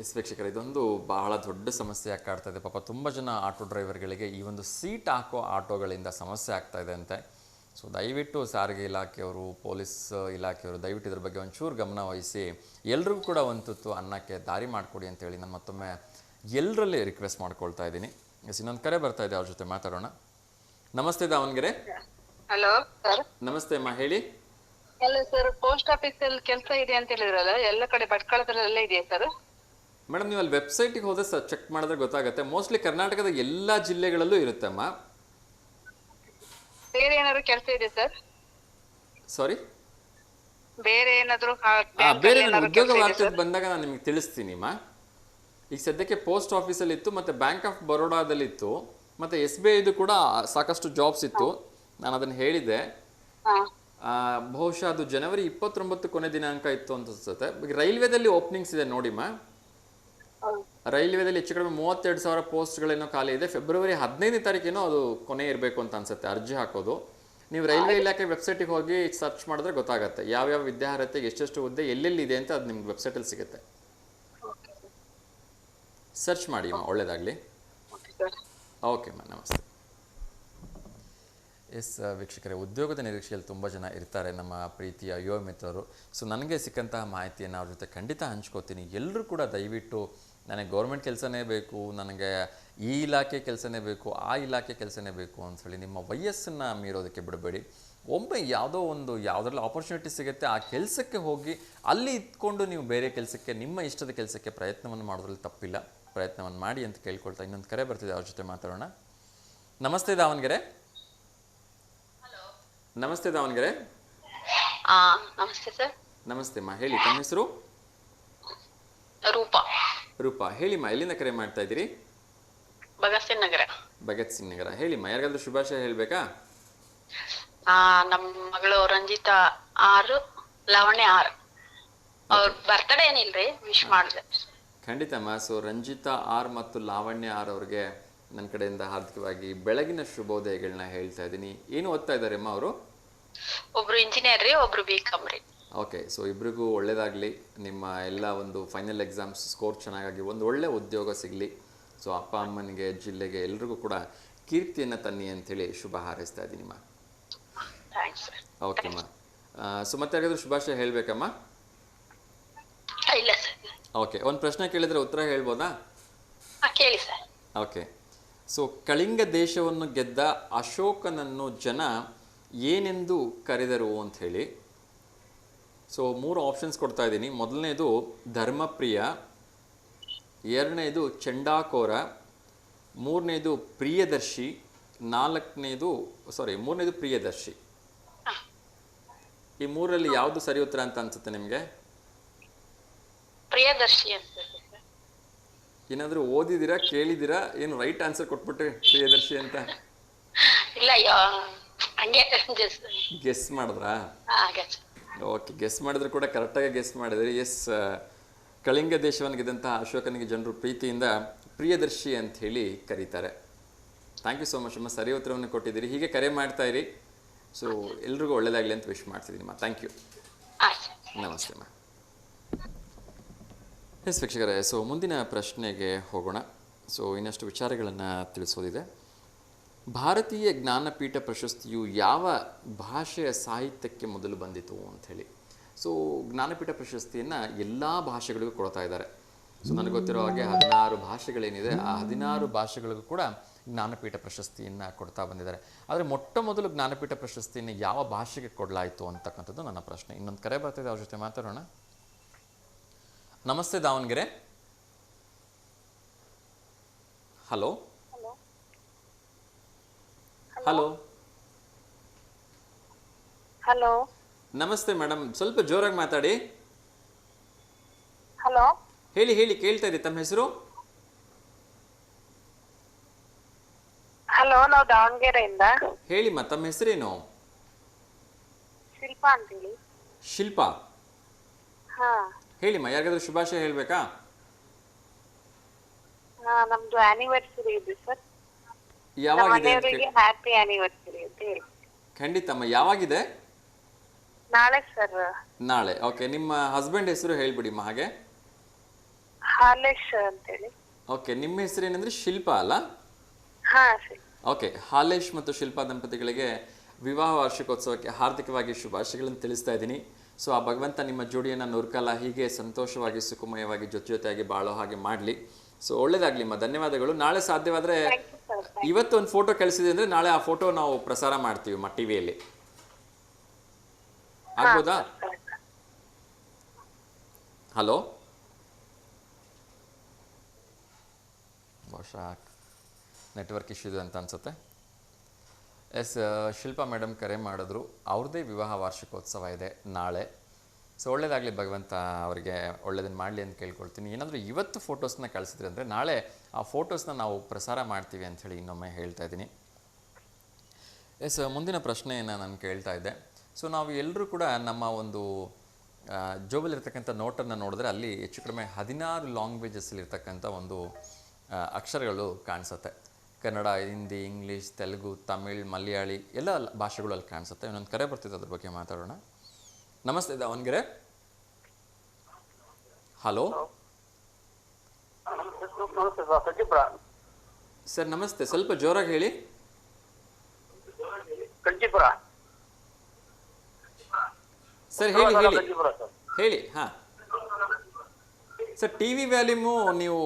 ಎಸ್ ವೀಕ್ಷಕರು, ಇದೊಂದು ಬಹಳ ದೊಡ್ಡ ಸಮಸ್ಯೆ ಕಾಡ್ತಾ ಇದೆ. ಪಾಪ ತುಂಬ ಜನ ಆಟೋ ಡ್ರೈವರ್ಗಳಿಗೆ ಈ ಒಂದು ಸೀಟ್ ಹಾಕೋ ಆಟೋಗಳಿಂದ ಸಮಸ್ಯೆ ಆಗ್ತಾ ಇದೆ ಅಂತೆ. ಸೊ ದಯವಿಟ್ಟು ಸಾರಿಗೆ ಇಲಾಖೆಯವರು, ಪೊಲೀಸ್ ಇಲಾಖೆಯವರು ದಯವಿಟ್ಟು ಇದ್ರ ಬಗ್ಗೆ ಒಂಚೂರು ಗಮನ ವಹಿಸಿ ಎಲ್ರಿಗೂ ಕೂಡ ಒಂದು ತುತ್ತು ಅನ್ನಕ್ಕೆ ದಾರಿ ಮಾಡಿಕೊಡಿ ಅಂತೇಳಿ ನಾನು ಮತ್ತೊಮ್ಮೆ ಎಲ್ಲರಲ್ಲಿ ರಿಕ್ವೆಸ್ಟ್ ಮಾಡ್ಕೊಳ್ತಾ ಇದ್ದೀನಿ. ಎಸ್, ಇನ್ನೊಂದು ಕರೆ ಬರ್ತಾ ಇದೆ, ಅವ್ರ ಜೊತೆ ಮಾತಾಡೋಣ. ನಮಸ್ತೆ ದಾವಣಗೆರೆ. Hello sir. ನಮಸ್ತೆ ಅಮ್ಮ, ಹೇಳಿ. ಅಲ್ಲ ಸರ್, ಪೋಸ್ಟ್ ಆಫೀಸ್ ಅಲ್ಲಿ ಕೆಲಸ ಇದೆ ಅಂತ ಹೇಳಿದ್ರಲ್ಲ, ಎಲ್ಲ ಕಡೆ ಭಟ್ಕಳದಲ್ಲೆಲ್ಲ ಇದೆಯಾ ಸರ್? ಮೇಡಮ್, ನೀವು ಅಲ್ಲಿ ವೆಬ್ಸೈಟಿಗೆ ಹೋದ್ರೆ ಚೆಕ್ ಮಾಡಿದ್ರೆ ಗೊತ್ತಾಗುತ್ತೆ. ಮೋಸ್ಟ್ಲಿ ಕರ್ನಾಟಕದ ಎಲ್ಲ ಜಿಲ್ಲೆಗಳಲ್ಲೂ ಇರುತ್ತೆ ಅಮ್ಮ. ಬೇರೆ ಏನಾದ್ರು ಕೆಲಸ ಇದೆ ಸರ್? ಸಾರಿ, ಬೇರೆ ಏನಾದ್ರು ಬೇರೆ ಉದ್ಯೋಗವಾರ್ತೆ ಬಂದಾಗ ನಾನು ನಿಮಗೆ ತಿಳಿಸ್ತೀನಿ ಅಮ್ಮ. ಈಗ ಸದ್ಯಕ್ಕೆ ಪೋಸ್ಟ್ ಆಫೀಸಲ್ಲಿ ಇತ್ತು, ಮತ್ತು ಬ್ಯಾಂಕ್ ಆಫ್ ಬರೋಡಾದಲ್ಲಿ ಇತ್ತು, ಮತ್ತು SBI ಕೂಡ ಸಾಕಷ್ಟು ಜಾಬ್ಸ್ ಇತ್ತು. ನಾನು ಅದನ್ನು ಹೇಳಿದ್ದೆ. ಬಹುಶಃ ಅದು ಜನವರಿ 29 ಕೊನೆ ದಿನಾಂಕ ಇತ್ತು ಅಂತ ಅನ್ಸುತ್ತೆ. ರೈಲ್ವೆದಲ್ಲಿ ಓಪನಿಂಗ್ಸ್ ಇದೆ ನೋಡಿಮ್ಮ. ರೈಲ್ವೆದಲ್ಲಿ ಹೆಚ್ಚು ಕಡಿಮೆ 32,000 ಪೋಸ್ಟ್ಗಳೇನೋ ಖಾಲಿ ಇದೆ. ಫೆಬ್ರವರಿ 15ನೇ ತಾರೀಕೇನೋ ಅದು ಕೊನೆ ಇರಬೇಕು ಅಂತ ಅನ್ಸುತ್ತೆ ಅರ್ಜಿ ಹಾಕೋದು. ನೀವು ರೈಲ್ವೆ ಇಲಾಖೆ ವೆಬ್ಸೈಟಿಗೆ ಹೋಗಿ ಸರ್ಚ್ ಮಾಡಿದ್ರೆ ಗೊತ್ತಾಗುತ್ತೆ ಯಾವ್ಯಾವ ವಿದ್ಯಾರ್ಹತೆಗೆ ಎಷ್ಟೆಷ್ಟು ಹುದ್ದೆ ಎಲ್ಲೆಲ್ಲಿದೆ ಅಂತ ಅದು ನಿಮ್ಗೆ ವೆಬ್ಸೈಟಲ್ಲಿ ಸಿಗುತ್ತೆ. ಸರ್ಚ್ ಮಾಡಿ ಅಮ್ಮ, ಒಳ್ಳೇದಾಗಲಿ. ಓಕೆ ಅಮ್ಮ, ನಮಸ್ತೆ. ಎಸ್ ವೀಕ್ಷಕರೇ, ಉದ್ಯೋಗದ ನಿರೀಕ್ಷೆಯಲ್ಲಿ ತುಂಬ ಜನ ಇರ್ತಾರೆ ನಮ್ಮ ಪ್ರೀತಿಯ ಯುವ ಮಿತ್ರರು. ಸೊ ನನಗೆ ಸಿಕ್ಕಂತಹ ಮಾಹಿತಿಯನ್ನು ಅವ್ರ ಜೊತೆ ಖಂಡಿತ ಹಂಚ್ಕೋತೀನಿ. ಎಲ್ಲರೂ ಕೂಡ ದಯವಿಟ್ಟು ನನಗೆ ಗೌರ್ಮೆಂಟ್ ಕೆಲಸನೇ ಬೇಕು, ನನಗೆ ಈ ಇಲಾಖೆ ಕೆಲಸನೇ ಬೇಕು, ಆ ಇಲಾಖೆ ಕೆಲಸನೇ ಬೇಕು ಅಂಥೇಳಿ ನಿಮ್ಮ ವಯಸ್ಸನ್ನು ಮೀರೋದಕ್ಕೆ ಬಿಡಬೇಡಿ. ಒಮ್ಮೆ ಯಾವುದರಲ್ಲಿ ಆಪರ್ಚುನಿಟಿ ಸಿಗುತ್ತೆ ಆ ಕೆಲಸಕ್ಕೆ ಹೋಗಿ ಅಲ್ಲಿ ಇದ್ಕೊಂಡು ನೀವು ಬೇರೆ ಕೆಲಸಕ್ಕೆ, ನಿಮ್ಮ ಇಷ್ಟದ ಕೆಲಸಕ್ಕೆ ಪ್ರಯತ್ನವನ್ನು ಮಾಡೋದ್ರಲ್ಲಿ ತಪ್ಪಿಲ್ಲ. ಪ್ರಯತ್ನವನ್ನು ಮಾಡಿ ಅಂತ ಕೇಳ್ಕೊಳ್ತಾ ಇನ್ನೊಂದು ಕರೆ ಬರ್ತಿದೆ, ಅವ್ರ ಜೊತೆ ಮಾತಾಡೋಣ. ನಮಸ್ತೆ ದಾವಣಗೆರೆ. ನಮಸ್ತೆ ದಾವಣಗೆರೆ. ನಮಸ್ತೆ ಸರ್. ನಮಸ್ತೆ ಅಮ್ಮ, ಹೇಳಿ ತಮ್ಮ ಹೆಸರು? ರೂಪಾ. ರೂಪಾ, ಹೇಳಿಮ್ಮ, ಎಲ್ಲಿಂದ ಕರೆ ಮಾಡ್ತಾ ಇದ್ದೀರಿ? ಭಗತ್ ಸಿಂಗ್ ನಗರ. ಭಗತ್ ಸಿಂಗ್ ನಗರ. ಹೇಳಿಮ್ಮ, ಯಾರಿಗಾದ್ರೂ ಶುಭಾಶಯ ಹೇಳಬೇಕಾ? ನಮ್ಮ ಮಗಳು ರಂಜಿತಾ 6, ಲಾವಣ್ಯ 6. ಅವ್ರ ಬರ್ತಡೇ ಏನಿಲ್ರಿ, ವಿಶ್ ಮಾಡಿದೆ. ಖಂಡಿತಮ್ಮ. ಸೊ ರಂಜಿತಾ ಆರ್ ಮತ್ತು ಲಾವಣ್ಯ ಆರ್ ಅವ್ರಿಗೆ ನನ್ನ ಕಡೆಯಿಂದ ಹಾರ್ದಿಕವಾಗಿ ಬೆಳಗಿನ ಶುಭೋದಯಗಳನ್ನ ಹೇಳ್ತಾ ಇದ್ದೀನಿ. ಏನು ಓದ್ತಾ ಇದ್ದಾರೆ ಅಮ್ಮ ಅವರು? ಒಬ್ರು ಇಂಜಿನಿಯರ್ ರೀ, ಒಬ್ರು B.Com ರೀ. ಓಕೆ, ಸೊ ಇಬ್ರಿಗೂ ಒಳ್ಳೇದಾಗಲಿ. ನಿಮ್ಮ ಎಲ್ಲ ಒಂದು ಫೈನಲ್ ಎಕ್ಸಾಮ್ಸ್ ಸ್ಕೋರ್ ಚೆನ್ನಾಗಾಗಿ ಒಂದು ಒಳ್ಳೆ ಉದ್ಯೋಗ ಸಿಗಲಿ. ಸೊ ಅಪ್ಪ ಅಮ್ಮನಿಗೆ, ಜಿಲ್ಲೆಗೆ, ಎಲ್ರಿಗೂ ಕೂಡ ಕೀರ್ತಿಯನ್ನು ತನ್ನಿ ಅಂಥೇಳಿ ಶುಭ ಹಾರೈಸ್ತಾ ಇದ್ದೀನಿಮ್ಮ. ಓಕೆಮ್ಮ. ಸೊ ಮತ್ತೆ ಯಾರಾದರೂ ಶುಭಾಶಯ ಹೇಳಬೇಕಮ್ಮ? ಇಲ್ಲ ಸರ್. ಓಕೆ, ಒಂದು ಪ್ರಶ್ನೆ ಕೇಳಿದರೆ ಉತ್ತರ ಹೇಳ್ಬೋದಾ? ಕೇಳಿ ಸರ್. ಓಕೆ, ಸೊ ಕಳಿಂಗ ದೇಶವನ್ನು ಗೆದ್ದ ಅಶೋಕನನ್ನು ಜನ ಏನೆಂದು ಕರೆದರು ಅಂಥೇಳಿ. ಸೊ 3 ಆಪ್ಷನ್ಸ್ ಕೊಡ್ತಾ ಇದ್ದೀನಿ. ಮೊದಲನೇದು ಧರ್ಮಪ್ರಿಯ, ಎರಡನೇದು ಚಂಡಾಕೋರ, ಮೂರನೇದು ಪ್ರಿಯದರ್ಶಿ, ಮೂರನೇದು ಪ್ರಿಯದರ್ಶಿ. ಈ 3ರಲ್ಲಿ ಯಾವುದು ಸರಿ ಉತ್ತರ ಅಂತ ಅನ್ಸುತ್ತೆ ನಿಮಗೆ? ಪ್ರಿಯದರ್ಶಿ ಅನ್ಸುತ್ತೆ. ಏನಾದರೂ ಓದಿದ್ದೀರಾ, ಕೇಳಿದ್ದೀರಾ, ಏನು ರೈಟ್ ಆನ್ಸರ್ ಕೊಟ್ಬಿಟ್ರೆ ಪ್ರಿಯದರ್ಶಿ ಅಂತ? ಇಲ್ಲ, ಹಂಗೆ ಗೆಸ್ ಮಾಡಿದ್ರಾ? ಓಕೆ, ಗೆಸ್ ಮಾಡಿದ್ರು ಕೂಡ ಕರೆಕ್ಟಾಗಿ ಗೆಸ್ ಮಾಡಿದ್ರಿ. ಎಸ್, ಕಳಿಂಗ ದೇಶವನ್ನು ಗೆದ್ದಂತಹ ಅಶೋಕನಿಗೆ ಜನರು ಪ್ರೀತಿಯಿಂದ ಪ್ರಿಯದರ್ಶಿ ಅಂತ ಹೇಳಿ ಕರೀತಾರೆ. ಥ್ಯಾಂಕ್ ಯು ಸೋ ಮಚ್ ಅಮ್ಮ, ಸರಿ ಉತ್ತರವನ್ನು ಕೊಟ್ಟಿದ್ದೀರಿ. ಹೀಗೆ ಕರೆ ಮಾಡ್ತಾ ಇರಿ. ಸೊ ಎಲ್ರಿಗೂ ಒಳ್ಳೇದಾಗಲಿ ಅಂತ ವಿಶ್ ಮಾಡ್ತಿದ್ದೀನಮ್ಮ. Thank you. ನಮಸ್ತೆ ಅಮ್ಮ. ಎಸ್ ವೀಕ್ಷಕರೇ, ಸೊ ಮುಂದಿನ ಪ್ರಶ್ನೆಗೆ ಹೋಗೋಣ. ಸೊ ಇನ್ನಷ್ಟು ವಿಚಾರಗಳನ್ನು ತಿಳಿಸೋದಿದೆ. ಭಾರತೀಯ ಜ್ಞಾನಪೀಠ ಪ್ರಶಸ್ತಿಯು ಯಾವ ಭಾಷೆಯ ಸಾಹಿತ್ಯಕ್ಕೆ ಮೊದಲು ಬಂದಿತು ಅಂಥೇಳಿ. ಸೊ ಜ್ಞಾನಪೀಠ ಪ್ರಶಸ್ತಿಯನ್ನು ಎಲ್ಲ ಭಾಷೆಗಳಿಗೂ ಕೊಡ್ತಾ ಇದ್ದಾರೆ. ಸೊ ನನಗೆ ಗೊತ್ತಿರೋ ಹಾಗೆ 16 ಭಾಷೆಗಳೇನಿದೆ, ಆ 16 ಭಾಷೆಗಳಿಗೂ ಕೂಡ ಜ್ಞಾನಪೀಠ ಪ್ರಶಸ್ತಿಯನ್ನು ಕೊಡ್ತಾ ಬಂದಿದ್ದಾರೆ. ಆದರೆ ಮೊಟ್ಟ ಮೊದಲು ಜ್ಞಾನಪೀಠ ಪ್ರಶಸ್ತಿಯನ್ನು ಯಾವ ಭಾಷೆಗೆ ಕೊಡಲಾಯಿತು ಅಂತಕ್ಕಂಥದ್ದು ನನ್ನ ಪ್ರಶ್ನೆ. ಇನ್ನೊಂದು ಕರೆ ಬರ್ತಿದೆ, ಅವ್ರ ಜೊತೆ ಮಾತಾಡೋಣ. ನಮಸ್ತೆ ದಾವಣಗೆರೆ. Hello hello hello. ನಮಸ್ತೆ ಮೇಡಮ್, ಸ್ವಲ್ಪ ಜೋರಾಗಿ ಮಾತಾಡಿ. ಹಲೋ. ಹೇಳಿ ಕೇಳ್ತಾ ಇದ್ದೀವಿ. ತಮ್ಮ ಹೆಸರು? ಹಲೋ, ನಾವು ದಾವಣಗೆರೆಯಿಂದ. ಹೇಳಿಮ್ಮ, ತಮ್ಮ ಹೆಸರೇನು? ಶಿಲ್ಪಾ ಅಂತೇಳಿ. ಶಿಲ್ಪಾ. ಹಾ. ಹೇಳಿಮ್ಮ, ಯಾರಿಗಾದ್ರೂ ಶುಭಾಶಯ ಹೇಳ್ಬೇಕಾ? ನಮ್ದು ಆನಿವರ್ಸರಿ ಇದೆ ಸರ್. ಯಾವಾಗಿದೆ? ಹ್ಯಾಪಿ ಆನಿವರ್ಸರಿ ಅಂತ ಹೇಳಿ. ಖಂಡಿತಮ್ಮ. ಯಾವಾಗಿದೆ? ನಾಳೆ ಸರ್. ನಾಳೆ. ಓಕೆ, ನಿಮ್ಮ ಹಸ್ಬೆಂಡ್ ಹೆಸರು ಹೇಳ್ಬಿಡಿಮ್ಮ. ಹಾಗೆ ಹಾಲೇಶ್ ಅಂತೇಳಿ. ಓಕೆ, ನಿಮ್ಮ ಹೆಸರು ಏನಂದ್ರೆ ಶಿಲ್ಪಾ ಅಲ್ಲ? ಹಾ ಸರ್. ಓಕೆ, ಹಾಲೇಶ್ ಮತ್ತು ಶಿಲ್ಪಾ ದಂಪತಿಗಳಿಗೆ ವಿವಾಹ ವಾರ್ಷಿಕೋತ್ಸವಕ್ಕೆ ಹಾರ್ದಿಕವಾಗಿ ಶುಭಾಶಯಗಳನ್ನು ತಿಳಿಸ್ತಾ ಇದ್ದೀನಿ. ಸೊ ಆ ಭಗವಂತ ನಿಮ್ಮ ಜೋಡಿಯನ್ನು 100 ಕಾಲ ಹೀಗೆ ಸಂತೋಷವಾಗಿ ಸುಖಮಯವಾಗಿ ಜೊತೆಯಾಗಿ ಬಾಳೋ ಹಾಗೆ ಮಾಡಲಿ. ಸೊ ಒಳ್ಳೇದಾಗ್ಲಿಮ್ಮ, ಧನ್ಯವಾದಗಳು. ನಾಳೆ ಸಾಧ್ಯವಾದರೆ, ಇವತ್ತು ಒಂದು ಫೋಟೋ ಕಳಿಸಿದೆ ಅಂದರೆ ನಾಳೆ ಆ ಫೋಟೋ ನಾವು ಪ್ರಸಾರ ಮಾಡ್ತೀವಿ ಟಿವಿಯಲ್ಲಿ. ಆಗ್ಬೋದಾ? ಹಲೋ, ಬಹುಶಃ ನೆಟ್ವರ್ಕ್ ಇಶ್ಯೂ ಇದೆ ಅಂತ ಅನ್ಸುತ್ತೆ. ಎಸ್, ಶಿಲ್ಪಾ ಮೇಡಮ್ ಕರೆ ಮಾಡಿದ್ರು. ಅವ್ರದ್ದೇ ವಿವಾಹ ವಾರ್ಷಿಕೋತ್ಸವ ಇದೆ ನಾಳೆ. ಸೊ ಒಳ್ಳೇದಾಗಲಿ, ಭಗವಂತ ಅವರಿಗೆ ಒಳ್ಳೇದನ್ನು ಮಾಡಲಿ ಅಂತ ಕೇಳ್ಕೊಳ್ತೀನಿ. ಏನಾದರೂ ಇವತ್ತು ಫೋಟೋಸ್ನ ಕಳಿಸಿದ್ರೆ ಅಂದರೆ ನಾಳೆ ಆ ಫೋಟೋಸ್ನ ನಾವು ಪ್ರಸಾರ ಮಾಡ್ತೀವಿ ಅಂಥೇಳಿ ಇನ್ನೊಮ್ಮೆ ಹೇಳ್ತಾ ಇದ್ದೀನಿ. ಎಸ್, ಮುಂದಿನ ಪ್ರಶ್ನೆಯನ್ನು ನಾನು ಕೇಳ್ತಾ ಇದ್ದೆ. ಸೊ ನಾವು ಎಲ್ಲರೂ ಕೂಡ ನಮ್ಮ ಒಂದು ಜೋಬಲ್ಲಿರ್ತಕ್ಕಂಥ ನೋಟನ್ನು ನೋಡಿದ್ರೆ ಅಲ್ಲಿ ಹೆಚ್ಚು ಕಡಿಮೆ 16 ಲ್ಯಾಂಗ್ವೇಜಸ್ಸಲ್ಲಿರ್ತಕ್ಕಂಥ ಒಂದು ಅಕ್ಷರಗಳು ಕಾಣಿಸುತ್ತೆ. ಕನ್ನಡ, ಹಿಂದಿ, ಇಂಗ್ಲೀಷ್, ತೆಲುಗು, ತಮಿಳ್, ಮಲಯಾಳಿ ಎಲ್ಲ ಭಾಷೆಗಳು ಅಲ್ಲಿ ಕಾಣಿಸುತ್ತೆ. ಇನ್ನೊಂದು ಕರೆ ಬರ್ತಿದೆ, ಅದ್ರ ಬಗ್ಗೆ ಮಾತಾಡೋಣ. ನಮಸ್ತೆ ದಾವಣಗೆರೆ. ಹಲೋ ಸರ್, ನಮಸ್ತೆ. ಸ್ವಲ್ಪ ಜೋರಾಗಿ ಹೇಳಿ. ಸರ್ ಹೇಳಿ ಹೇಳಿ ಹೇಳಿ. ಹಾಂ ಸರ್, ಟಿ ವಿ ವ್ಯಾಲ್ಯೂಮು ನೀವು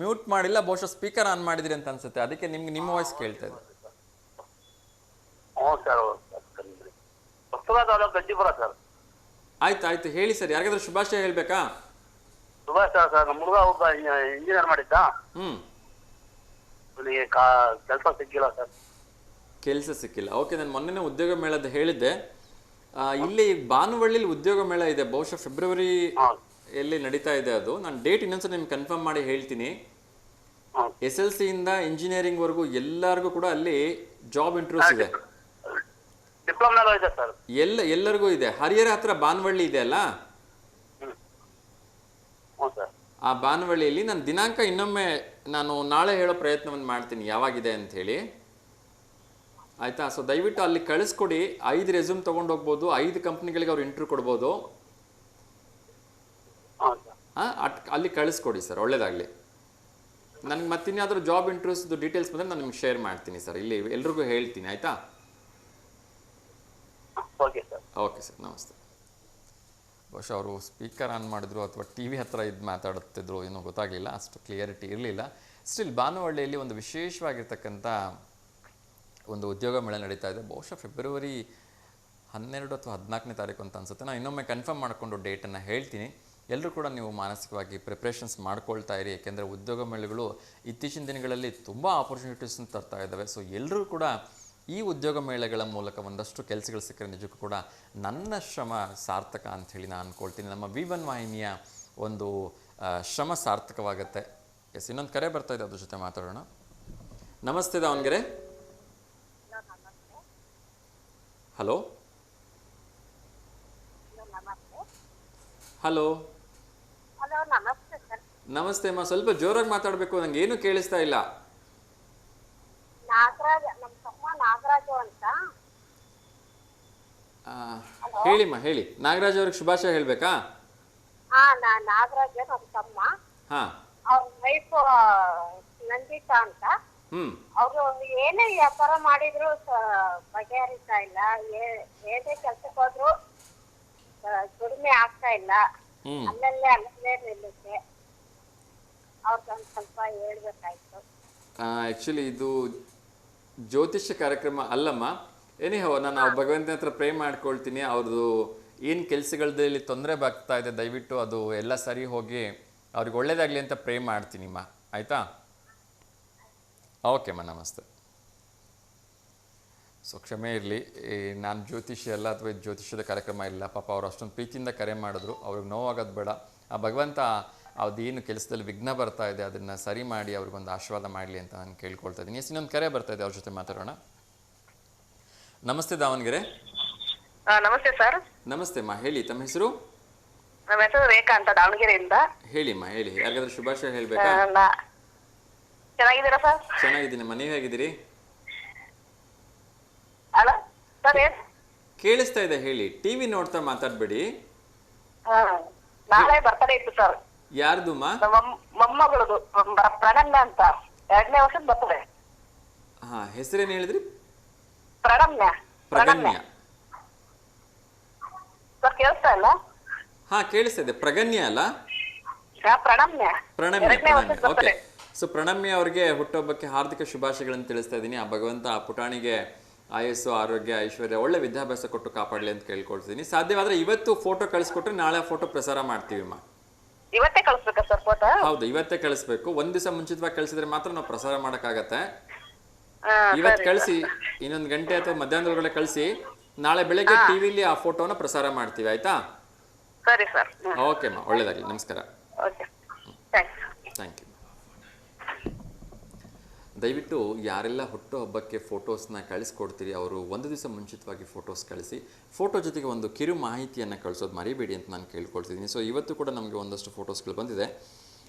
ಮ್ಯೂಟ್ ಮಾಡಿಲ್ಲ, ಬಹುಶಃ ಸ್ಪೀಕರ್ ಆನ್ ಮಾಡಿದ್ರಿ ಅಂತ ಅನ್ಸುತ್ತೆ, ಅದಕ್ಕೆ ನಿಮ್ಗೆ ನಿಮ್ಮ ವಾಯ್ಸ್ ಕೇಳ್ತಾ ಇದೆ. ಆಯ್ತು ಆಯ್ತು, ಹೇಳಿ ಸರ್. ಯಾರಿಗಾದ್ರೂ ಶುಭಾಶಯ ಹೇಳ್ಬೇಕಾ? ಶುಭಾಶಯ ಸರ್. ನಮ್ಮ ಹುಡುಗ ಒಬ್ಬ ಇಂಜಿನಿಯರ್ ಮಾಡಿದ್ದ, ಕೆಲಸ ಸಿಕ್ಕಿಲ್ಲ ಸರ್. ಕೆಲಸ ಸಿಕ್ಕಿಲ್ಲ. ಓಕೆ, ನಾನು ಮೊನ್ನೆ ಉದ್ಯೋಗ ಮೇಳದ ಹೇಳಿದ್ದೆ. ಇಲ್ಲಿ ಬಾನುವಳ್ಳಿಲಿ ಉದ್ಯೋಗ ಮೇಳ ಇದೆ, ಬಹುಶಃ ಫೆಬ್ರವರಿ ಎಲ್ಲಿ ನಡೀತಾ ಇದೆ ಅದು. ನಾನು ಡೇಟ್ ಇನ್ನೊಂದ್ಸಲ ನಿಮ್ಗೆ ಕನ್ಫರ್ಮ್ ಮಾಡಿ ಹೇಳ್ತೀನಿ. SLC ಇಂದ ಇಂಜಿನಿಯರಿಂಗ್ ವರೆಗೂ ಎಲ್ಲರಿಗೂ ಕೂಡ ಅಲ್ಲಿ ಜಾಬ್ ಇಂಟರ್ವ್ಯೂಸ್ ಇದೆ. ಡಿಪ್ಲೊಮಾ ಇದೆ ಸರ್. ಎಲ್ಲರಿಗೂ ಇದೆ. ಹರಿಹರ ಹತ್ರ ಬಾನುವಳ್ಳಿ ಇದೆ ಅಲ್ಲ, ಆ ಬಾನುವಳ್ಳಿಯಲ್ಲಿ ನಾನು ದಿನಾಂಕ ಇನ್ನೊಮ್ಮೆ ನಾನು ನಾಳೆ ಹೇಳೋ ಪ್ರಯತ್ನವನ್ನು ಮಾಡ್ತೀನಿ ಯಾವಾಗಿದೆ ಅಂತ ಹೇಳಿ, ಆಯ್ತಾ? ಸೊ ದಯವಿಟ್ಟು ಅಲ್ಲಿ ಕಳಿಸ್ಕೊಡಿ. 5 ರೆಸ್ಯೂಮ್ ತೊಗೊಂಡು ಹೋಗ್ಬೋದು, 5 ಕಂಪ್ನಿಗಳಿಗೆ ಅವ್ರು ಇಂಟರ್ವ್ಯೂ ಕೊಡ್ಬೋದು. ಅಲ್ಲಿ ಕಳಿಸ್ಕೊಡಿ ಸರ್, ಒಳ್ಳೇದಾಗಲಿ. ನನಗೆ ಮತ್ತಿನ್ಯಾದರೂ ಜಾಬ್ ಇಂಟರ್ವ್ಯೂಸ್ದು ಡೀಟೇಲ್ಸ್ ಬಂದರೆ ನಾನು ನಿಮ್ಗೆ ಶೇರ್ ಮಾಡ್ತೀನಿ ಸರ್, ಇಲ್ಲಿ ಎಲ್ರಿಗೂ ಹೇಳ್ತೀನಿ, ಆಯಿತಾ? ಓಕೆ ಸರ್, ನಮಸ್ತೆ. ಬಹುಶಃ ಅವರು ಸ್ಪೀಕರ್ ಆನ್ ಮಾಡಿದ್ರು ಅಥವಾ ಟಿ ವಿ ಹತ್ರ ಇದು ಮಾತಾಡುತ್ತಿದ್ರು, ಏನೋ ಗೊತ್ತಾಗಲಿಲ್ಲ, ಅಷ್ಟು ಕ್ಲಿಯರಿಟಿ ಇರಲಿಲ್ಲ. ಸ್ಟಿಲ್ ಬಾನುವಳ್ಳಿಯಲ್ಲಿ ಒಂದು ವಿಶೇಷವಾಗಿರ್ತಕ್ಕಂಥ ಒಂದು ಉದ್ಯೋಗ ಮೇಳ ನಡೀತಾ ಇದೆ. ಬಹುಶಃ ಫೆಬ್ರವರಿ 12 ಅಥವಾ 14ನೇ ತಾರೀಕು ಅಂತ ಅನಿಸುತ್ತೆ. ನಾನು ಇನ್ನೊಮ್ಮೆ ಕನ್ಫರ್ಮ್ ಮಾಡಿಕೊಂಡು ಡೇಟನ್ನು ಹೇಳ್ತೀನಿ. ಎಲ್ಲರೂ ಕೂಡ ನೀವು ಮಾನಸಿಕವಾಗಿ ಪ್ರಿಪ್ರೇಷನ್ಸ್ ಮಾಡ್ಕೊಳ್ತಾ ಇರಿ, ಏಕೆಂದರೆ ಉದ್ಯೋಗ ಮೇಳಗಳು ಇತ್ತೀಚಿನ ದಿನಗಳಲ್ಲಿ ತುಂಬ ಆಪರ್ಚುನಿಟೀಸನ್ನು ತರ್ತಾ ಇದ್ದಾವೆ. ಸೊ ಎಲ್ಲರೂ ಕೂಡ ಈ ಉದ್ಯೋಗ ಮೇಳಗಳ ಮೂಲಕ ಒಂದಷ್ಟು ಕೆಲಸಗಳು ಸಿಕ್ಕರೆ ನಿಜಕ್ಕೂ ಕೂಡ ನನ್ನ ಶ್ರಮ ಸಾರ್ಥಕ ಅಂಥೇಳಿ ನಾನು ಅಂದ್ಕೊಳ್ತೀನಿ. ನಮ್ಮ V1 ವಾಹಿನಿಯ ಒಂದು ಶ್ರಮ ಸಾರ್ಥಕವಾಗುತ್ತೆ. ಎಸ್, ಇನ್ನೊಂದು ಕರೆ ಬರ್ತಾ ಇದೆ, ಅದ್ರ ಜೊತೆ ಮಾತಾಡೋಣ. ನಮಸ್ತೆ ದಾವಣಗೆರೆ. ಹಲೋ ಹಲೋ ನಮಸ್ತೆ ಅಮ್ಮ, ಸ್ವಲ್ಪ ಜೋರಾಗಿ ಮಾತಾಡಬೇಕು, ನಂಗೆ ಏನು ಕೇಳಿಸ್ತಾ ಇಲ್ಲ. ಹೇಳಿಮ್ಮ, ಹೇಳಿ. ನಾಗರಾಜ್ ಅವ್ರಿಗೆ ಶುಭಾಶಯ ಹೇಳ್ಬೇಕಾ? ನಾಗರಾಜ್ ನಮ್ಮ ತಮ್ಮ, ಅವ್ರ ವೈಫ್ ನಂದಿತಾ ಅಂತ. ಅವರು ಏನೇ ವ್ಯಾಪಾರ ಮಾಡಿದ್ರು ಬಗೆಹರಿತಾ ಇಲ್ಲ. ಏನೇ ಕೆಲ್ಸಕ್ಕೆ ಹೋದ್ರು ದುಡಿಮೆ ಆಗ್ತಾ ಇಲ್ಲ, ಅಲ್ಲಲ್ಲೇ ನಿಲ್ಲುತ್ತೆ. ಅವ್ರಿಗೊಂದು ಸ್ವಲ್ಪ ಹೇಳ್ಬೇಕಾಯ್ತು. ಆ್ಯಕ್ಚುಲಿ ಇದು ಜ್ಯೋತಿಷ್ಯ ಕಾರ್ಯಕ್ರಮ ಅಲ್ಲಮ್ಮ. ಏನಿಹೋ, ನಾನು ಭಗವಂತನ ಹತ್ರ ಪ್ರೇ ಮಾಡ್ಕೊಳ್ತೀನಿ. ಅವ್ರದ್ದು ಏನು ಕೆಲಸಗಳಲ್ಲಿ ತೊಂದರೆ ಆಗ್ತಾ ಇದೆ, ದಯವಿಟ್ಟು ಅದು ಎಲ್ಲ ಸರಿ ಹೋಗಿ ಅವ್ರಿಗೆ ಒಳ್ಳೇದಾಗಲಿ ಅಂತ ಪ್ರೇ ಮಾಡ್ತೀನಿಮ್ಮ, ಆಯಿತಾ? ಓಕೆಮ್ಮ, ನಮಸ್ತೆ. ಸೊ ಕ್ಷಮೆ ಇರಲಿ, ನಾನು ಜ್ಯೋತಿಷ್ಯ ಅಲ್ಲ ಅಥವಾ ಜ್ಯೋತಿಷ್ಯದ ಕಾರ್ಯಕ್ರಮ ಇಲ್ಲ. ಪಾಪ ಅವರು ಅಷ್ಟೊಂದು ಪ್ರೀತಿಯಿಂದ ಕರೆ ಮಾಡಿದ್ರು, ಅವ್ರಿಗೆ ನೋವಾಗೋದು ಬೇಡ. ಆ ಭಗವಂತ ಅದೇನು ಕೆಲಸದಲ್ಲಿ ವಿಘ್ನ ಬರ್ತಾ ಇದೆ ಅದನ್ನು ಸರಿ ಮಾಡಿ ಅವ್ರಿಗೊಂದು ಆಶೀರ್ವಾದ ಮಾಡಲಿ ಅಂತ ನಾನು ಕೇಳ್ಕೊಳ್ತಾ ಇದ್ದೀನಿ. ಎಸ್, ಇನ್ನೊಂದು ಕರೆ ಬರ್ತಾ ಇದೆ, ಅವ್ರ ಜೊತೆ ಮಾತಾಡೋಣ. ನಮಸ್ತೆ ದಾವಣಗೆರೆ. ನಮಸ್ತೆ ಸರ್. ನಮಸ್ತೆ ಅಮ್ಮ, ಹೇಳಿ. ತಮ್ಮ ಹೆಸರು? ನಮ್ಮ ಹೆಸರು ರೇಖಾ ಅಂತ, ದಾವಣಗೆರೆಯಿಂದ. ಹೇಳಿಮ್ಮ, ಹೇಳಿ. ಯಾರಿಗಾದ್ರೂ ಶುಭಾಶಯ ಹೇಳ್ಬೇಕಾ? ಚೆನ್ನಾಗಿದ್ದೀರಾ ಸರ್? ಚೆನ್ನಾಗಿದ್ದೀನಮ್ಮ, ನೀವು ಹೇಗಿದ್ದೀರಿ? ಹಲೋ ಸರ್, ಕೇಳಿಸ್ತಾ ಇದೆ, ಹೇಳಿ. ಟಿವಿ ನೋಡ್ತಾ ಮಾತಾಡ್ಬೇಡಿ. ನಾಳೆ ಬರ್ತಡೇ ಇತ್ತು ಸರ್. ಯಾರ್ದು? ಮೊಮ್ಮಗಳದು ಪ್ರಣಮ್ಯ ಅಂತ, 2ನೇ ವರ್ಷದ ಬರ್ತಡೇ. ಹಾ, ಹೆಸರೇನು ಹೇಳಿದ್ರಿ? ಪ್ರಣಮ್ಯ. ಪ್ರಗನ್ಯ. ಸರ್ ಕೇಳಿಸ್ತಾ ಇಲ್ಲ? ಹಾ, ಕೇಳಿಸ್ತಾ ಇದೆ. ಪ್ರಗನ್ಯ ಅಲ್ಲ? ಪ್ರಣಮ್ಯ. ಓಕೆ. ಸೊ ಪ್ರಣಮ್ಯ ಅವ್ರಿಗೆ ಹುಟ್ಟುಹಬ್ಬಕ್ಕೆ ಹಾರ್ದಿಕ ಶುಭಾಶಯಗಳನ್ನು ತಿಳಿಸ್ತಾ ಇದ್ದೀನಿ. ಆ ಭಗವಂತ ಆ ಪುಟಾಣಿಗೆ ಆಯಸ್ಸು, ಆರೋಗ್ಯ, ಐಶ್ವರ್ಯ, ಒಳ್ಳೆ ವಿದ್ಯಾಭ್ಯಾಸ ಕೊಟ್ಟು ಕಾಪಾಡಲಿ ಅಂತ ಕೇಳ್ಕೊಳ್ತೀನಿ. ಸಾಧ್ಯವಾದ್ರೆ ಇವತ್ತು ಫೋಟೋ ಕಳಿಸ್ಕೊಟ್ರೆ ನಾಳೆ ಫೋಟೋ ಪ್ರಸಾರ ಮಾಡ್ತೀವಿಮ್ಮ. ಇವತ್ತೇ ಕಳಿಸ್ಬೇಕಾ ಸರ್ ಫೋಟೋ? ಹೌದು, ಇವತ್ತೇ ಕಳಿಸ್ಬೇಕು. ಒಂದ್ ದಿವಸ ಮುಂಚಿತವಾಗಿ ಕಳಿಸಿದ್ರೆ ಮಾತ್ರ ನಾವು ಪ್ರಸಾರ ಮಾಡಕ್ಕಾಗತ್ತೆ. ಇವತ್ತು ಕಳಿಸಿ, ಇನ್ನೊಂದು ಗಂಟೆ ಅಥವಾ ಮಧ್ಯಾಹ್ನದೊಳಗಡೆ ಕಳಿಸಿ, ನಾಳೆ ಬೆಳಗ್ಗೆ ಟಿವಿಲಿ ಆ ಫೋಟೋನ ಪ್ರಸಾರ ಮಾಡ್ತೀವಿ, ಆಯ್ತಾ? ಸರಿ ಸರ್. ಓಕೆ ಅಮ್ಮ, ಒಳ್ಳೇದಾಗಲಿ. ನಮಸ್ಕಾರ. Okay, thanks. Thank you. ದಯವಿಟ್ಟು ಯಾರೆಲ್ಲ ಹುಟ್ಟುಹಬ್ಬಕ್ಕೆ ಫೋಟೋಸ್ನ ಕಳಿಸ್ಕೊಡ್ತೀರಿ ಅವರು ಒಂದು ದಿವಸ ಮುಂಚಿತವಾಗಿ ಫೋಟೋಸ್ ಕಳಿಸಿ, ಫೋಟೋ ಜೊತೆಗೆ ಒಂದು ಕಿರು ಮಾಹಿತಿಯನ್ನು ಕಳಿಸೋದು ಮರಿಬೇಡಿ ಅಂತ ನಾನು ಕೇಳ್ಕೊಳ್ತಿದ್ದೀನಿ. ಸೊ ಇವತ್ತು ಕೂಡ ನಮಗೆ ಒಂದಷ್ಟು ಫೋಟೋಸ್ಗಳು ಬಂದಿದೆ.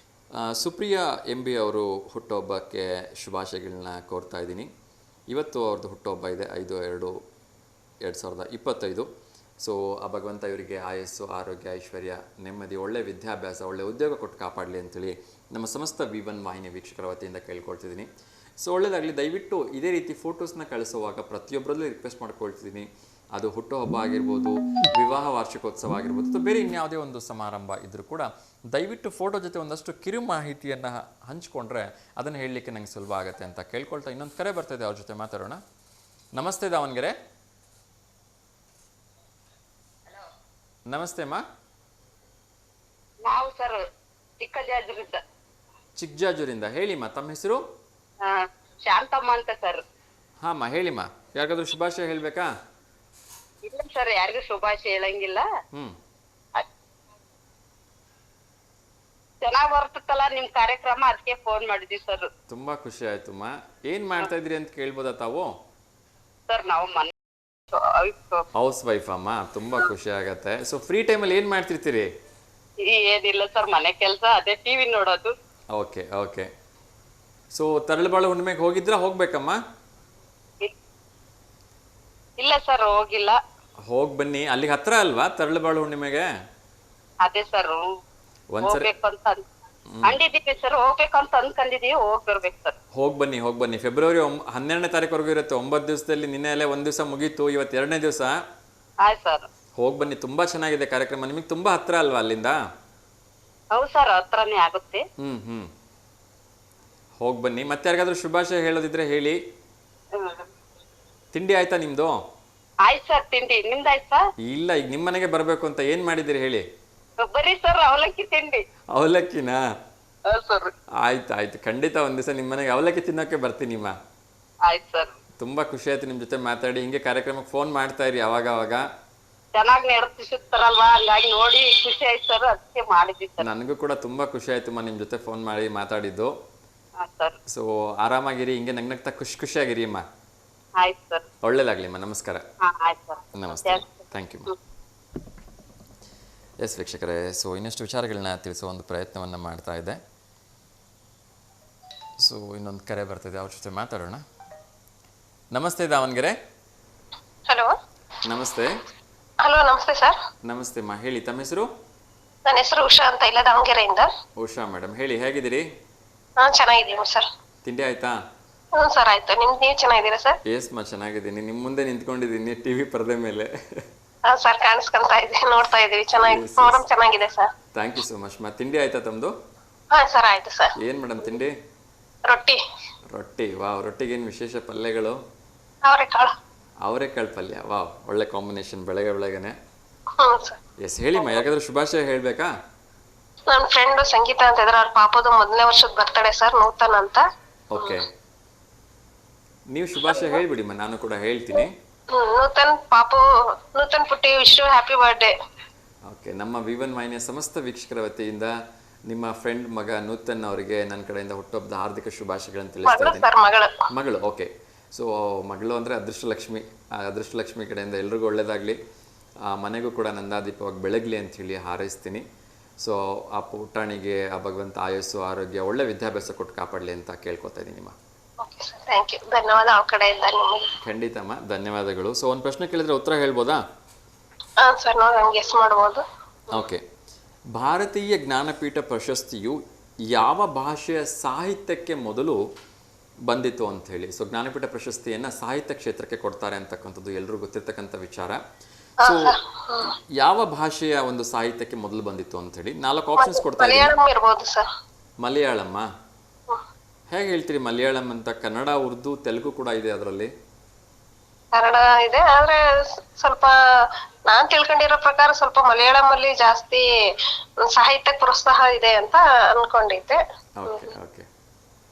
ಸುಪ್ರಿಯಾ MB ಅವರು ಹುಟ್ಟುಹಬ್ಬಕ್ಕೆ ಶುಭಾಶಯಗಳನ್ನ ಕೋರ್ತಾ ಇದ್ದೀನಿ. ಇವತ್ತು ಅವ್ರದ್ದು ಹುಟ್ಟುಹಬ್ಬ ಇದೆ 5/2/2025. ಸೊ ಆ ಭಗವಂತ ಇವರಿಗೆ ಆಯಸ್ಸು, ಆರೋಗ್ಯ, ಐಶ್ವರ್ಯ, ನೆಮ್ಮದಿ, ಒಳ್ಳೆ ವಿದ್ಯಾಭ್ಯಾಸ, ಒಳ್ಳೆ ಉದ್ಯೋಗ ಕೊಟ್ಟು ಕಾಪಾಡಲಿ ಅಂತೇಳಿ ನಮ್ಮ ಸಮಸ್ತ V1 ವಾಹಿನಿ ವೀಕ್ಷಕರ ವತಿಯಿಂದ ಕೇಳ್ಕೊಳ್ತಿದ್ದೀನಿ. ಸೊ ಒಳ್ಳೆಯದಾಗಲಿ. ದಯವಿಟ್ಟು ಇದೇ ರೀತಿ ಫೋಟೋಸ್ನ ಕಳಿಸುವಾಗ ಪ್ರತಿಯೊಬ್ಬರಲ್ಲೂ ರಿಕ್ವೆಸ್ಟ್ ಮಾಡ್ಕೊಳ್ತಿದ್ದೀನಿ, ಅದು ಹುಟ್ಟುಹಬ್ಬ ಆಗಿರ್ಬೋದು, ವಿವಾಹ ವಾರ್ಷಿಕೋತ್ಸವ ಆಗಿರ್ಬೋದು, ಅಥವಾ ಬೇರೆ ಇನ್ಯಾವುದೇ ಒಂದು ಸಮಾರಂಭ ಇದ್ದರೂ ಕೂಡ ದಯವಿಟ್ಟು ಫೋಟೋ ಜೊತೆ ಒಂದಷ್ಟು ಕಿರು ಮಾಹಿತಿಯನ್ನು ಹಂಚ್ಕೊಂಡ್ರೆ ಅದನ್ನು ಹೇಳಲಿಕ್ಕೆ ನಂಗೆ ಸುಲಭ ಆಗುತ್ತೆ ಅಂತ ಕೇಳ್ಕೊಳ್ತಾ ಇನ್ನೊಂದು ಕರೆ ಬರ್ತಾಯಿದೆ, ಅವ್ರ ಜೊತೆ ಮಾತಾಡೋಣ. ನಮಸ್ತೆ ದಾವಣಗೆರೆ. ನಮಸ್ತೆ ಅಮ್ಮ. ನಾವು ಸರ್ ಚಿಕ್ಕಜಾಜೂರಿಂದ. ಹೇಳಿಮ್ಮ, ತಮ್ಮ ಹೆಸರು? ಶಾಂತಮ್ಮ ಅಂತ ಸರ್. ಹಾಂ ಹೇಳಿಮ್ಮ, ಯಾರಿಗಾದ್ರೂ ಶುಭಾಶಯ ಹೇಳಬೇಕಾ? ಇಲ್ಲ ಸರ್, ಯಾರಿಗೂ ಶುಭಾಶಯ ಹೇಳಂಗಿಲ್ಲ. ಚೆನ್ನಾಗ್ ಬರ್ತಲ್ಲ ನಿಮ್ ಕಾರ್ಯಕ್ರಮ, ಅದಕ್ಕೆ ಫೋನ್ ಮಾಡಿದ್ವಿ ಸರ್. ತುಂಬಾ ಖುಷಿ ಆಯ್ತಮ್ಮ. ಏನ್ ಮಾಡ್ತಾ ಇದ್ರಿ ಅಂತ ಕೇಳ್ಬೋದಾ ತಾವು? ಸರ್ ನಾವು ಹೌಸ್ ವೈಫ್ ಅಮ್ಮ, ತುಂಬಾ ಖುಷಿ ಆಗತ್ತೆ. ಸೊ ಫ್ರೀ ಟೈಮಲ್ಲಿ ಏನ್ ಮಾಡ್ತಿರ್ತೀರಿ? ಏನಿಲ್ಲ ಸರ್, ಮನೆ ಕೆಲಸ, ಅದೇ ಟಿವಿ ನೋಡೋದು. Okay okay. ಸೊ ತರಳುಬಾಳು ಹುಣ್ಣಿಮೆಗೆ ಹೋಗಿದ್ರಾ, ಹೋಗ್ಬೇಕಮ್ಮ? ಇಲ್ಲ ಸರ್, ಹೋಗಿಲ್ಲ. ಹೋಗ್ ಬನ್ನಿ, ಅಲ್ಲಿಗೆ ಹತ್ರ ಅಲ್ವಾ ತರಳುಬಾಳು ಹುಣ್ಣಿಮೆಗೆ? ಅದೇ ಸರ್ ಒಂದ್ಸರಿ ಹೋಗ್ಬೇಕಂತ ಅಂದಿದ್ದೀವಿ ಸರ್, ಹೋಗ್ಬೇಕಂತ ಅನ್ಕೊಂಡಿದೀವಿ, ಹೋಗ್ಬರ್ಬೇಕು ಸರ್. ಹೋಗಿ ಬನ್ನಿ. ಫೆಬ್ರವರಿ 12ನೇ ತಾರೀಕುವರೆಗೂ ಇರುತ್ತೆ. 9 ದಿವಸದಲ್ಲಿ ನಿನ್ನೆ ಅಲ್ಲೇ 1 ದಿವಸ ಮುಗೀತು, ಇವತ್ತು 2ನೇ ದಿವಸ. ಆಯ್ತು ಸರ್, ಹೋಗಿ ಬನ್ನಿ, ತುಂಬಾ ಚೆನ್ನಾಗಿದೆ ಕಾರ್ಯಕ್ರಮ. ನಿಮಗೆ ತುಂಬಾ ಹತ್ರ ಅಲ್ವಾ ಅಲ್ಲಿಂದ? ಹೌದು ಸರ್, ಹತ್ರನೇ ಆಗುತ್ತೆ. ಹೋಗಿ ಬನ್ನಿ. ಮತ್ತೆ ಯಾರಿಗಾದ್ರೂ ಶುಭಾಶಯ ಹೇಳೋದಿದ್ರೆ ಹೇಳಿ. ತಿಂಡಿ ಆಯ್ತಾ ನಿಮ್ದು? ಆಯ್ತು ಸರ್, ತಿಂಡಿ ನಿಮ್ದು ಆಯ್ತಾ? ಇಲ್ಲ, ಈಗ ನಿಮ್ಮ ಮನೆಗೆ ಬರ್ಬೇಕು ಅಂತ. ಏನ್ ಮಾಡಿದಿರಿ ಹೇಳಿ? ಬರೀ ಸರ್ ಅವಲಕ್ಕಿ ತಿಂಡಿ. ಅವಲಕ್ಕಿನಾ? ಸರ್ ಆಯ್ತು, ಖಂಡಿತ ಒಂದ್ ದಿವಸ ನಿಮ್ಮ ಮನೆಗೆ ಅವಲಕ್ಕಿ ತಿನ್ನೋಕೆ ಬರ್ತೀನಿ ಅಮ್ಮ. ಆಯ್ತು ಸರ್. ತುಂಬಾ ಖುಷಿ ಆಯ್ತು ನಿಮ್ ಜೊತೆ ಮಾತಾಡಿ. ಹಿಂಗೆ ಕಾರ್ಯಕ್ರಮಕ್ಕೆ ಫೋನ್ ಮಾಡ್ತಾ ಇರಿ ಅವಾಗ. ಚೆನ್ನಾಗಿ ನಡೆಸ್ತಾರಲ್ವಾ, ಹಂಗಾಗಿ ನೋಡಿ ಖುಷಿ ಆಯ್ತು ಸರ್, ಅದಕ್ಕೆ ಮಾಡಿದ್ವಿ ಸರ್. ನನಗೂ ಕೂಡ ತುಂಬಾ ಖುಷಿ ಆಯ್ತು ನಿಮ್ ಜೊತೆ ಫೋನ್ ಮಾಡಿ ಮಾತಾಡಿದ್ದು. ಸರ್ ಸೊ ಆರಾಮಾಗಿರಿ, ಹಿಂಗೆ ನಗ್ನಗ್ತಾ ಖುಷಿಯಾಗಿರಿ ಅಮ್ಮ. ಆಯ್ತು ಸರ್, ಒಳ್ಳೇದಾಗ್ಲಿ ಅಮ್ಮ. ನಮಸ್ಕಾರ. ಆಯ್ತು ಸರ್, ನಮಸ್ತೆ. Thank you. ಎಸ್ ವೀಕ್ಷಕರೇ, ಸೊ ಇನ್ನಷ್ಟು ವಿಚಾರಗಳನ್ನ ತಿಳಿಸೋ ಒಂದು ಪ್ರಯತ್ನವನ್ನು ಮಾಡ್ತಾ ಇದ್ದೆ. ಸೊ ಇನ್ನೊಂದು ಕರೆ ಬರ್ತಿದೆ, ಅವ್ರ ಜೊತೆ ಮಾತಾಡೋಣ. ನಮಸ್ತೆ ದಾವಣಗೆರೆ. ಹಲೋ. ನಮಸ್ತೆ. ಹಲೋ, ನಮಸ್ತೆ ಸರ್. ನಮಸ್ತೆ ಅಮ್ಮ, ಹೇಳಿ ತಮ್ಮ ಹೆಸರು? ನನ್ನ ಹೆಸರು ಉಷಾ ಅಂತ, ಇಲ್ಲ ದಾವಣಗೆರೆಯಿಂದ. ಉಷಾ ಮೇಡಮ್, ಹೇಳಿ ಹೇಗಿದ್ದೀರಿ? ಚೆನ್ನಾಗಿದ್ದೀವಿ ಸರ್. ತಿಂಡಿ ಆಯ್ತಾ? ಸರ್ ಆಯ್ತು. ನೀವು ಚೆನ್ನಾಗಿದ್ದೀರಾ ಸರ್? ಎಸ್ ಮಾ, ಚೆನ್ನಾಗಿದ್ದೀನಿ. ನಿಮ್ಮ ಮುಂದೆ ನಿಂತ್ಕೊಂಡಿದ್ದೀನಿ ಟಿವಿ ಪರದೆ ಮೇಲೆ. ಸರ್ ಕಾಣಿಸ್ಕೊಂತಾ ಇದೆ, ನೋಡ್ತಾ ಇದೀವಿ. ಚೆನ್ನಾಗಿದೆ sir. Thank you so much ಮಾ. ತಿಂಡಿ ಆಯ್ತಾ ತಮ್ಮದು? ಸರ್ ಆಯ್ತು ಸರ್. ಏನು ಮೇಡಮ್ ತಿಂಡಿ? ರೊಟ್ಟಿ. ವಾವ್, ರೊಟ್ಟಿಗೆ ಏನು ವಿಶೇಷ ಪಲ್ಯಗಳು? ಅವರೆಕಾಳು ಪಲ್ಯ. ವಾವ್, ಒಳ್ಳೆ ಕಾಂಬಿನೇಷನ್ ಬೆಳಗ್ಗೆನೆ. ಎಸ್ ಹೇಳಿಮ್ಮ, ಯಾಕಾದ್ರೂ ಶುಭಾಶಯ ಹೇಳ್ಬೇಕಾ? ನನ್ನ ಫ್ರೆಂಡ್ ಸಂಗೀತ ಅಂತ ಇದ್ರೆ, ಅವ್ರ ಪಾಪದು 1ನೇ ವರ್ಷದ ಬರ್ತಡೆ ಸರ್, ನೂತನ್ ಅಂತ. ಓಕೆ, ನೀವು ಶುಭಾಶಯ ಹೇಳ್ಬಿಡಿಮ್ಮ, ನಾನು ಕೂಡ ಹೇಳ್ತೀನಿ. ನೂತನ್ ಪುಟ್ಟಿ, wish you happy birthday. Okay, ನಮ್ಮ V1 ವಾಹಿನಿಯ ಸಮಸ್ತ ವೀಕ್ಷಕರ ವತಿಯಿಂದ ನಿಮ್ಮ ಫ್ರೆಂಡ್ ಮಗ ನೂತನ್ ಅವರಿಗೆ ನನ್ನ ಕಡೆಯಿಂದ ಹುಟ್ಟುಹಬ್ಬದ ಹಾರ್ದಿಕ ಶುಭಾಶಯಗಳನ್ನು ತಿಳಿಸ್ತಾ ಇದ್ದೀನಿ. ಮಗಳು. ಓಕೆ, ಸೊ ಮಗಳು ಅಂದರೆ ಅದೃಷ್ಟಲಕ್ಷ್ಮಿ ಕಡೆಯಿಂದ ಎಲ್ರಿಗೂ ಒಳ್ಳೇದಾಗಲಿ, ಮನೆಗೂ ಕೂಡ ನಂದಾದೀಪವಾಗಿ ಬೆಳಗಲಿ ಅಂತ ಹೇಳಿ ಹಾರೈಸ್ತೀನಿ. ಸೊ ಆ ಪುಟಾಣಿಗೆ ಆ ಭಗವಂತ ಆಯಸ್ಸು, ಆರೋಗ್ಯ, ಒಳ್ಳೆ ವಿದ್ಯಾಭ್ಯಾಸ ಕೊಟ್ಟು ಕಾಪಾಡಲಿ ಅಂತ ಕೇಳ್ಕೊತಾ ಇದ್ದೀನಿ ನಿಮ್ಮ. ಧನ್ಯವಾದ ಅವ್ರ ಕಡೆಯಿಂದ ನಿಮಗೆ. ಖಂಡಿತಮ್ಮ, ಧನ್ಯವಾದಗಳು. ಸೊ ಒಂದು ಪ್ರಶ್ನೆ ಕೇಳಿದ್ರೆ ಉತ್ತರ ಹೇಳ್ಬೋದಾ? ಸರ್, ನಾವು ಗೆಸ್ ಮಾಡ್ಬೋದು. ಓಕೆ, ಭಾರತೀಯ ಜ್ಞಾನಪೀಠ ಪ್ರಶಸ್ತಿಯು ಯಾವ ಭಾಷೆಯ ಸಾಹಿತ್ಯಕ್ಕೆ ಮೊದಲು ಬಂದಿತ್ತು ಅಂತ ಹೇಳಿ. ಸೊ ಜ್ಞಾನಪೀಠ ಪ್ರಶಸ್ತಿಯನ್ನ ಸಾಹಿತ್ಯ ಕ್ಷೇತ್ರಕ್ಕೆ ಕೊಡ್ತಾರೆ ಅಂತಕ್ಕಂಥದ್ದು ಎಲ್ಲರೂ ಗೊತ್ತಿರ್ತಕ್ಕಂಥ ವಿಚಾರ. ಸೊ ಯಾವ ಭಾಷೆಯ ಒಂದು ಸಾಹಿತ್ಯಕ್ಕೆ ಮೊದಲು ಬಂದಿತ್ತು ಅಂತ ಹೇಳಿ 4 ಆಪ್ಷನ್ಸ್ ಕೊಡ್ತಾ ಇದ್ದೀನಿ. ಮಲಯಾಳಮ್ಮ? ಹೇಗೆ ಹೇಳ್ತೀರಿ ಮಲಯಾಳಂ ಅಂತ? ಕನ್ನಡ, ಉರ್ದು, ತೆಲುಗು ಕೂಡ ಇದೆ ಅದರಲ್ಲಿ. ಕನ್ನಡ ಇದೆ, ಆದ್ರೆ ಸ್ವಲ್ಪ ನಾನ್ ತಿಳ್ಕೊಂಡಿರೋ ಪ್ರಕಾರ ಸ್ವಲ್ಪ ಮಲಯಾಳಂ ಅಲ್ಲಿ ಜಾಸ್ತಿ ಸಾಹಿತ್ಯ ಪ್ರೋತ್ಸಾಹ ಇದೆ ಅಂತ ಅನ್ಕೊಂಡಿದ್ದೆ.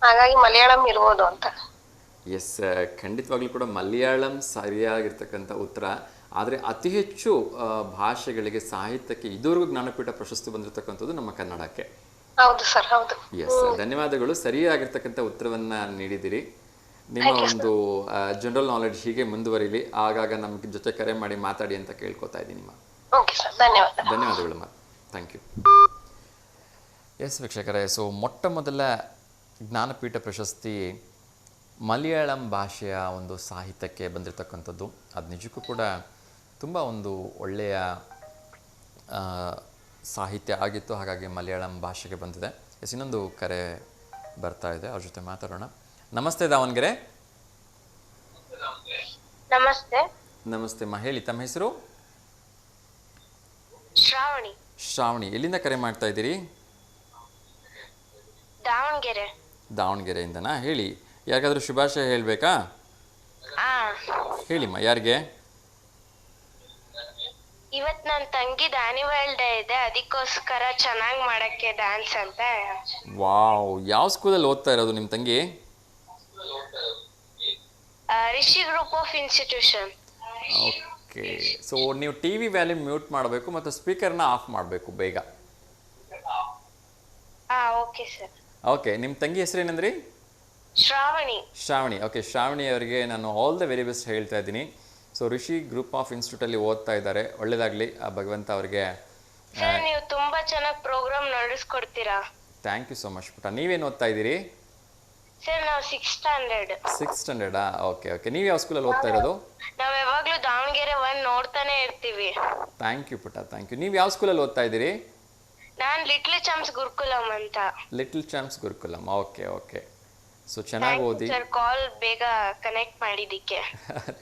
ಹಾಗಾಗಿ ಮಲಯಾಳಂ ಇರ್ಬೋದು ಅಂತ. ಎಸ್, ಖಂಡಿತವಾಗ್ಲೂ ಕೂಡ ಮಲಯಾಳಂ ಸರಿಯಾಗಿರ್ತಕ್ಕಂಥ ಉತ್ತರ. ಆದರೆ ಅತಿ ಹೆಚ್ಚು ಭಾಷೆಗಳಿಗೆ, ಸಾಹಿತ್ಯಕ್ಕೆ ಇದುವರೆಗೂ ಜ್ಞಾನಪೀಠ ಪ್ರಶಸ್ತಿ ಬಂದಿರತಕ್ಕಂಥದ್ದು ನಮ್ಮ ಕನ್ನಡಕ್ಕೆ. ಹೌದು ಸರ್, ಹೌದು. ಎಸ್, ಧನ್ಯವಾದಗಳು. ಸರಿಯಾಗಿರ್ತಕ್ಕಂಥ ಉತ್ತರವನ್ನ ನೀಡಿದಿರಿ. ನಿಮ್ಮ ಒಂದು ಜನರಲ್ ನಾಲೆಡ್ಜ್ ಹೀಗೆ ಮುಂದುವರಿಲಿ, ಆಗಾಗ ನಮ್ಗೆ ಜೊತೆ ಕರೆ ಮಾಡಿ ಮಾತಾಡಿ ಅಂತ ಕೇಳ್ಕೊತಾ ಇದ್ದೀನಿ. ಓಕೆ ಸರ್, ಧನ್ಯವಾದ. ಧನ್ಯವಾದಗಳು ಮಾ, ಥ್ಯಾಂಕ್ ಯು. ಎಸ್ ವೀಕ್ಷಕರೇ, ಸೊ ಮೊಟ್ಟ ಮೊದಲ ಜ್ಞಾನಪೀಠ ಪ್ರಶಸ್ತಿ ಮಲಯಾಳಂ ಭಾಷೆಯ ಒಂದು ಸಾಹಿತ್ಯಕ್ಕೆ ಬಂದಿರತಕ್ಕಂಥದ್ದು. ಅದು ನಿಜಕ್ಕೂ ಕೂಡ ತುಂಬ ಒಂದು ಒಳ್ಳೆಯ ಸಾಹಿತ್ಯ ಆಗಿತ್ತು, ಹಾಗಾಗಿ ಮಲಯಾಳಂ ಭಾಷೆಗೆ ಬಂದಿದೆ. ಎಸ್, ಇನ್ನೊಂದು ಕರೆ ಬರ್ತಾ ಇದೆ, ಅವ್ರ ಜೊತೆ ಮಾತಾಡೋಣ. ನಮಸ್ತೆ ದಾವಣಗೆರೆ. ನಮಸ್ತೆ. ನಮಸ್ತೆ ಮಾ, ಹೇಳಿ ತಮ್ಮ ಹೆಸರು? ಶ್ರಾವಣಿ. ಶ್ರಾವಣಿ, ಎಲ್ಲಿಂದ ಕರೆ ಮಾಡ್ತಾ ಇದ್ದೀರಿ? ದಾವಣಗೆರೆ. ದಾವಣಗೆರೆಯಿಂದನಾ? ಹೇಳಿ, ಯಾರಿಗಾದ್ರೂ ಶುಭಾಶಯ ಹೇಳಬೇಕಾ? ಹೇಳಿಮ್ಮ, ಯಾರಿಗೆ? ಇವತ್ ನನ್ನ ತಂಗಿದ ಆನ್ಯುವಲ್ ಡೇ ಇದೆ, ಅದಕ್ಕೋಸ್ಕರ ಚೆನ್ನಾಗಿ ಮಾಡಕ್ಕೆ ಡ್ಯಾನ್ಸ್ ಅಂತ. ವಾವ್, ಯಾವ ಸ್ಕೂಲಲ್ಲಿ ಓದ್ತಾ ಇರೋದು ನಿಮ್ಮ ತಂಗಿ? Rishi group of institution. Okay, so ನೀವು ಟಿ ವಿ ವ್ಯಾಲ್ಯೂಮ್ ಮ್ಯೂಟ್ ಮಾಡಬೇಕು ಮತ್ತು ಸ್ಪೀಕರ್ನ ಆಫ್ ಮಾಡಬೇಕು ಬೇಗ. Okay sir. ಓಕೆ, ನಿಮ್ಮ ತಂಗಿ ಹೆಸರೇನಂದ್ರಿ? ಶ್ರಾವಣಿ. ಶ್ರಾವಣಿ. ಓಕೆ, ಶ್ರಾವಣಿ ಅವರಿಗೆ ನಾನು ಆಲ್ ದ ವೆರಿ ಬೆಸ್ಟ್ ಹೇಳ್ತಾ ಇದ್ದೀನಿ. ಸೊ ರಿಷಿ ಗ್ರೂಪ್ ಆಫ್ ಇನ್ಸ್ಟಿಟ್ಯೂಟಲ್ಲಿ ಓದ್ತಾ ಇದ್ದಾರೆ, ಒಳ್ಳೆಯದಾಗಲಿ, ಆ ಭಗವಂತ ಅವರಿಗೆ. ಸರ್, ನೀವು ತುಂಬಾ ಚೆನ್ನಾಗಿ ಪ್ರೋಗ್ರಾಮ್ ನಡೆಸ್ಕೊಡ್ತೀರಾ. ಥ್ಯಾಂಕ್ ಯು ಸೊ ಮಚ್ ಪುಟ. ನೀವೇನು ಓದ್ತಾ ಇದ್ದೀರಿ? ಸರ್, ನಾವು 6th standard. 6th ಸ್ಟ್ಯಾಂಡರ್ಡಾ? Okay okay. ನೀವು ಯಾವ ಸ್ಕೂಲಲ್ಲಿ ಓದ್ತಾ ಇರೋದು? ನಾವು ಯಾವಾಗ್ಲೂ ದಾವಣಗೆರೆ 1 ನೋಡ್ತಾನೆ ಇರ್ತೀವಿ. ಥ್ಯಾಂಕ್ ಯು ಪುಟ, ಥ್ಯಾಂಕ್ ಯು. ನೀವು ಯಾವ ಸ್ಕೂಲಲ್ಲಿ ಓದ್ತಾ ಇದ್ದೀರಿ? ನಾನ್ ಲಿಟ್ಲ್ ಚಾಂಪ್ಸ್ ಗುರುಕುಲಂ ಅಂತ. Little champs Gurukulam. Okay okay. So ಚೆನ್ನಾಗಿ ಓದಿ. ಸರ್, ಕಾಲ್ ಬೇಗ ಕನೆಕ್ಟ್ ಮಾಡಿದ್ದಕ್ಕೆ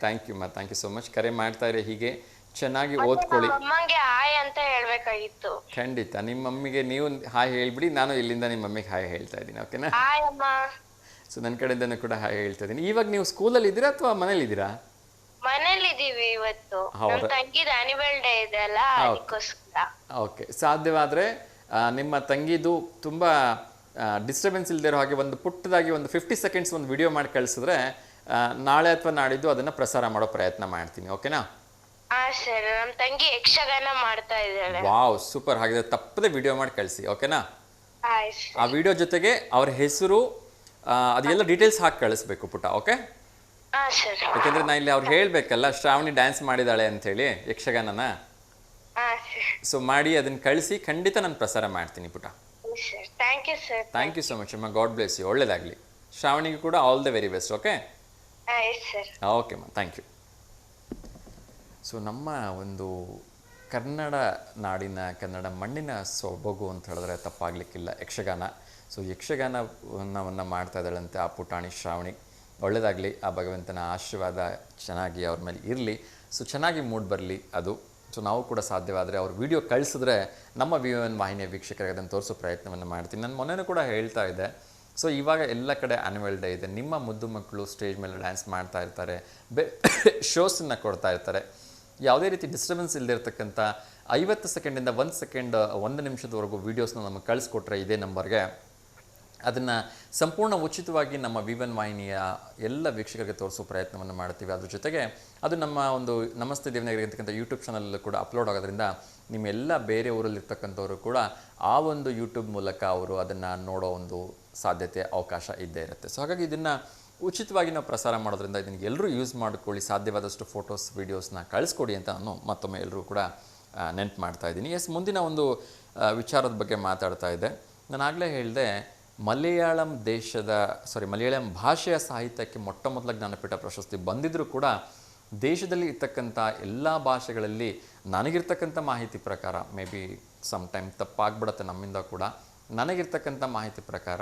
ಥ್ಯಾಂಕ್ ಯು ಮಾ, ಥ್ಯಾಂಕ್ ಯು ಸೊ ಮಚ್. ಕರೆ ಮಾಡ್ತಾ ಇರಿ, ಹೀಗೆ ಚೆನ್ನಾಗಿ ಓದ್ಕೊಳ್ಳಿ. ಅಮ್ಮಂಗೆ ಹಾಯ್ ಅಂತ ಹೇಳ್ಬೇಕಾಗಿತ್ತು. ಖಂಡಿತ, ನಿಮ್ಮ ಮಮ್ಮಿಗೆ ನೀವು ಹಾಯ್ ಹೇಳ್ಬಿಡಿ, ನಾನು ಇಲ್ಲಿಂದ ನಿಮ್ಮ ಮಮ್ಮಿಗೆ ಹಾಯ್ ಹೇಳ್ತಾ ಇದ್ದೀನಿ. ಓಕೆನಾ? ಹಾಯ್ ಅಮ್ಮ. ಸೊ ನನ್ನ ಕಡೆಯಿಂದನೂ ಕೂಡ ಹಾಯ್ ಹೇಳ್ತಾ ಇದ್ದೀನಿ. ಇವಾಗ ನೀವು ಸ್ಕೂಲಲ್ಲಿ ಇದ್ದೀರಾ ಅಥವಾ ಮನೇಲಿ ಇದ್ದೀರಾ? ಮನೇಲಿದ್ದೀವಿ. ಇವತ್ತು ನಮ್ಮ ತಂಗಿದ ಆನ್ಯುವಲ್ ಡೇ ಇದೆ ಅಲ್ಲ, ಅದಕ್ಕೋಸ್ಕರ. ಓಕೆ, ಸಾಧ್ಯವಾದರೆ ನಿಮ್ಮ ತಂಗಿದು ತುಂಬ ಡಿಸ್ಟರ್ಬೆನ್ಸ್ ಇಲ್ಲದೆ ಇರೋ ಹಾಗೆ ಒಂದು ಪುಟ್ಟದಾಗಿ ಒಂದು 50 ಸೆಕೆಂಡ್ಸ್ ಒಂದು ವಿಡಿಯೋ ಮಾಡಿ ಕಳಿಸಿದ್ರೆ ನಾಳೆ ಅಥವಾ ನಾಡಿದ್ದು ಅದನ್ನು ಪ್ರಸಾರ ಮಾಡೋ ಪ್ರಯತ್ನ ಮಾಡ್ತೀನಿ. ಓಕೆನಾ? ಸರ್, ನಮ್ಮ ತಂಗಿ ಯಕ್ಷಗಾನ ಮಾಡ್ತಾ ಇದ್ದಾಳೆ. Wow, super. ಹಾಗಿದ್ರೆ ತಪ್ಪದೆ ವಿಡಿಯೋ ಮಾಡಿ ಕಳಿಸಿ. ಓಕೆನಾ? ಆಯ್ತು. ಆ ವಿಡಿಯೋ ಜೊತೆಗೆ ಅವ್ರ ಹೆಸರು ಅದೆಲ್ಲ ಡೀಟೇಲ್ಸ್ ಹಾಕಿ ಕಳಿಸ್ಬೇಕು ಪುಟ. ಓಕೆ? ಸರ್. ಯಾಕೆಂದ್ರೆ ನಾ ಇಲ್ಲಿ ಅವ್ರು ಹೇಳಬೇಕಲ್ಲ, ಶ್ರಾವಣಿ ಡ್ಯಾನ್ಸ್ ಮಾಡಿದಾಳೆ ಅಂಥೇಳಿ ಯಕ್ಷಗಾನನ. ಸೊ ಮಾಡಿ ಅದನ್ನ ಕಳಿಸಿ, ಖಂಡಿತ ನಾನು ಪ್ರಸಾರ ಮಾಡ್ತೀನಿ ಪುಟ. Thank you sir. Thank you so much ಅಮ್ಮ, ಗಾಡ್ ಬ್ಲೆಸ್ ಯು. ಒಳ್ಳೇದಾಗಲಿ. ಶ್ರಾವಣಿಗೆ ಕೂಡ all the very best. Okay? Okay ಅಮ್ಮ, ಥ್ಯಾಂಕ್ ಯು. ಸೊ ನಮ್ಮ ಒಂದು ಕನ್ನಡ ನಾಡಿನ, ಕನ್ನಡ ಮಣ್ಣಿನ ಸೊಬಗು ಅಂತ ಹೇಳಿದ್ರೆ ತಪ್ಪಾಗಲಿಕ್ಕಿಲ್ಲ ಯಕ್ಷಗಾನ. ಸೊ ಯಕ್ಷಗಾನವನ್ನು ಮಾಡ್ತಾ ಇದ್ದಾಳಂತೆ ಆ ಪುಟಾಣಿ ಶ್ರಾವಣಿ. ಒಳ್ಳೆಯದಾಗಲಿ, ಆ ಭಗವಂತನ ಆಶೀರ್ವಾದ ಚೆನ್ನಾಗಿ ಅವ್ರ ಮೇಲೆ ಇರಲಿ. ಸೊ ಚೆನ್ನಾಗಿ ಮೂಡ್ ಬರಲಿ ಅದು. ಸೊ ನಾವು ಕೂಡ ಸಾಧ್ಯವಾದರೆ ಅವ್ರ ವಿಡಿಯೋ ಕಳಿಸಿದ್ರೆ ನಮ್ಮ VON ವಾಹಿನಿಯ ವೀಕ್ಷಕರಿಗೆ ಅದನ್ನು ತೋರಿಸೋ ಪ್ರಯತ್ನವನ್ನು ಮಾಡ್ತೀನಿ. ನಾನು ಮೊನ್ನೆನೂ ಕೂಡ ಹೇಳ್ತಾ ಇದ್ದೆ, ಸೊ ಇವಾಗ ಎಲ್ಲ ಕಡೆ ಆ್ಯನ್ಯುವಲ್ ಡೇ ಇದೆ, ನಿಮ್ಮ ಮುದ್ದು ಮಕ್ಕಳು ಸ್ಟೇಜ್ ಮೇಲೆ ಡ್ಯಾನ್ಸ್ ಮಾಡ್ತಾ ಇರ್ತಾರೆ, ಶೋಸನ್ನು ಕೊಡ್ತಾ ಇರ್ತಾರೆ. ಯಾವುದೇ ರೀತಿ ಡಿಸ್ಟರ್ಬೆನ್ಸ್ ಇಲ್ಲದಿರ್ತಕ್ಕಂಥ 50 ಸೆಕೆಂಡಿಂದ 1 ಸೆಕೆಂಡ್ 1 ನಿಮಿಷದವರೆಗೂ ವೀಡಿಯೋಸ್ನ ನಮಗೆ ಕಳಿಸ್ಕೊಟ್ರೆ ಇದೇ ನಂಬರ್ಗೆ, ಅದನ್ನು ಸಂಪೂರ್ಣ ಉಚಿತವಾಗಿ ನಮ್ಮ VON ವಾಹಿನಿಯ ಎಲ್ಲ ವೀಕ್ಷಕರಿಗೆ ತೋರಿಸೋ ಪ್ರಯತ್ನವನ್ನು ಮಾಡ್ತೀವಿ. ಅದ್ರ ಜೊತೆಗೆ ಅದು ನಮ್ಮ ಒಂದು ನಮಸ್ತೆ ದೇವನಗರಿ ಅಂತಕ್ಕಂಥ ಯೂಟ್ಯೂಬ್ ಚಾನಲಲ್ಲೂ ಕೂಡ ಅಪ್ಲೋಡ್ ಆಗೋದ್ರಿಂದ ನಿಮ್ಮೆಲ್ಲ ಬೇರೆ ಊರಲ್ಲಿರ್ತಕ್ಕಂಥವರು ಕೂಡ ಆ ಒಂದು ಯೂಟ್ಯೂಬ್ ಮೂಲಕ ಅವರು ಅದನ್ನು ನೋಡೋ ಒಂದು ಸಾಧ್ಯತೆ, ಅವಕಾಶ ಇದ್ದೇ ಇರುತ್ತೆ. ಸೊ ಹಾಗಾಗಿ ಇದನ್ನು ಉಚಿತವಾಗಿ ನಾವು ಪ್ರಸಾರ ಮಾಡೋದ್ರಿಂದ ಇದನ್ನು ಎಲ್ಲರೂ ಯೂಸ್ ಮಾಡ್ಕೊಳ್ಳಿ. ಸಾಧ್ಯವಾದಷ್ಟು ಫೋಟೋಸ್, ವೀಡಿಯೋಸ್ನ ಕಳಿಸ್ಕೊಡಿ ಅಂತ ನಾನು ಮತ್ತೊಮ್ಮೆ ಎಲ್ಲರೂ ಕೂಡ ನೆನಪು ಮಾಡ್ತಾ ಇದ್ದೀನಿ. ಎಸ್, ಮುಂದಿನ ಒಂದು ವಿಚಾರದ ಬಗ್ಗೆ ಮಾತಾಡ್ತಾ ಇದ್ದೆ. ನಾನು ಆಗಲೇ ಹೇಳಿದೆ, ಮಲಯಾಳಂ ಭಾಷೆಯ ಸಾಹಿತ್ಯಕ್ಕೆ ಮೊಟ್ಟ ಮೊದಲ ಜ್ಞಾನಪೀಠ ಪ್ರಶಸ್ತಿ ಬಂದಿದ್ದರೂ ಕೂಡ ದೇಶದಲ್ಲಿ ಇರ್ತಕ್ಕಂಥ ಎಲ್ಲ ಭಾಷೆಗಳಲ್ಲಿ ನನಗಿರ್ತಕ್ಕಂಥ ಮಾಹಿತಿ ಪ್ರಕಾರ, ಮೇ ಬಿ ಸಮ್ ಟೈಮ್ ತಪ್ಪಾಗ್ಬಿಡುತ್ತೆ ನಮ್ಮಿಂದ ಕೂಡ, ನನಗಿರ್ತಕ್ಕಂಥ ಮಾಹಿತಿ ಪ್ರಕಾರ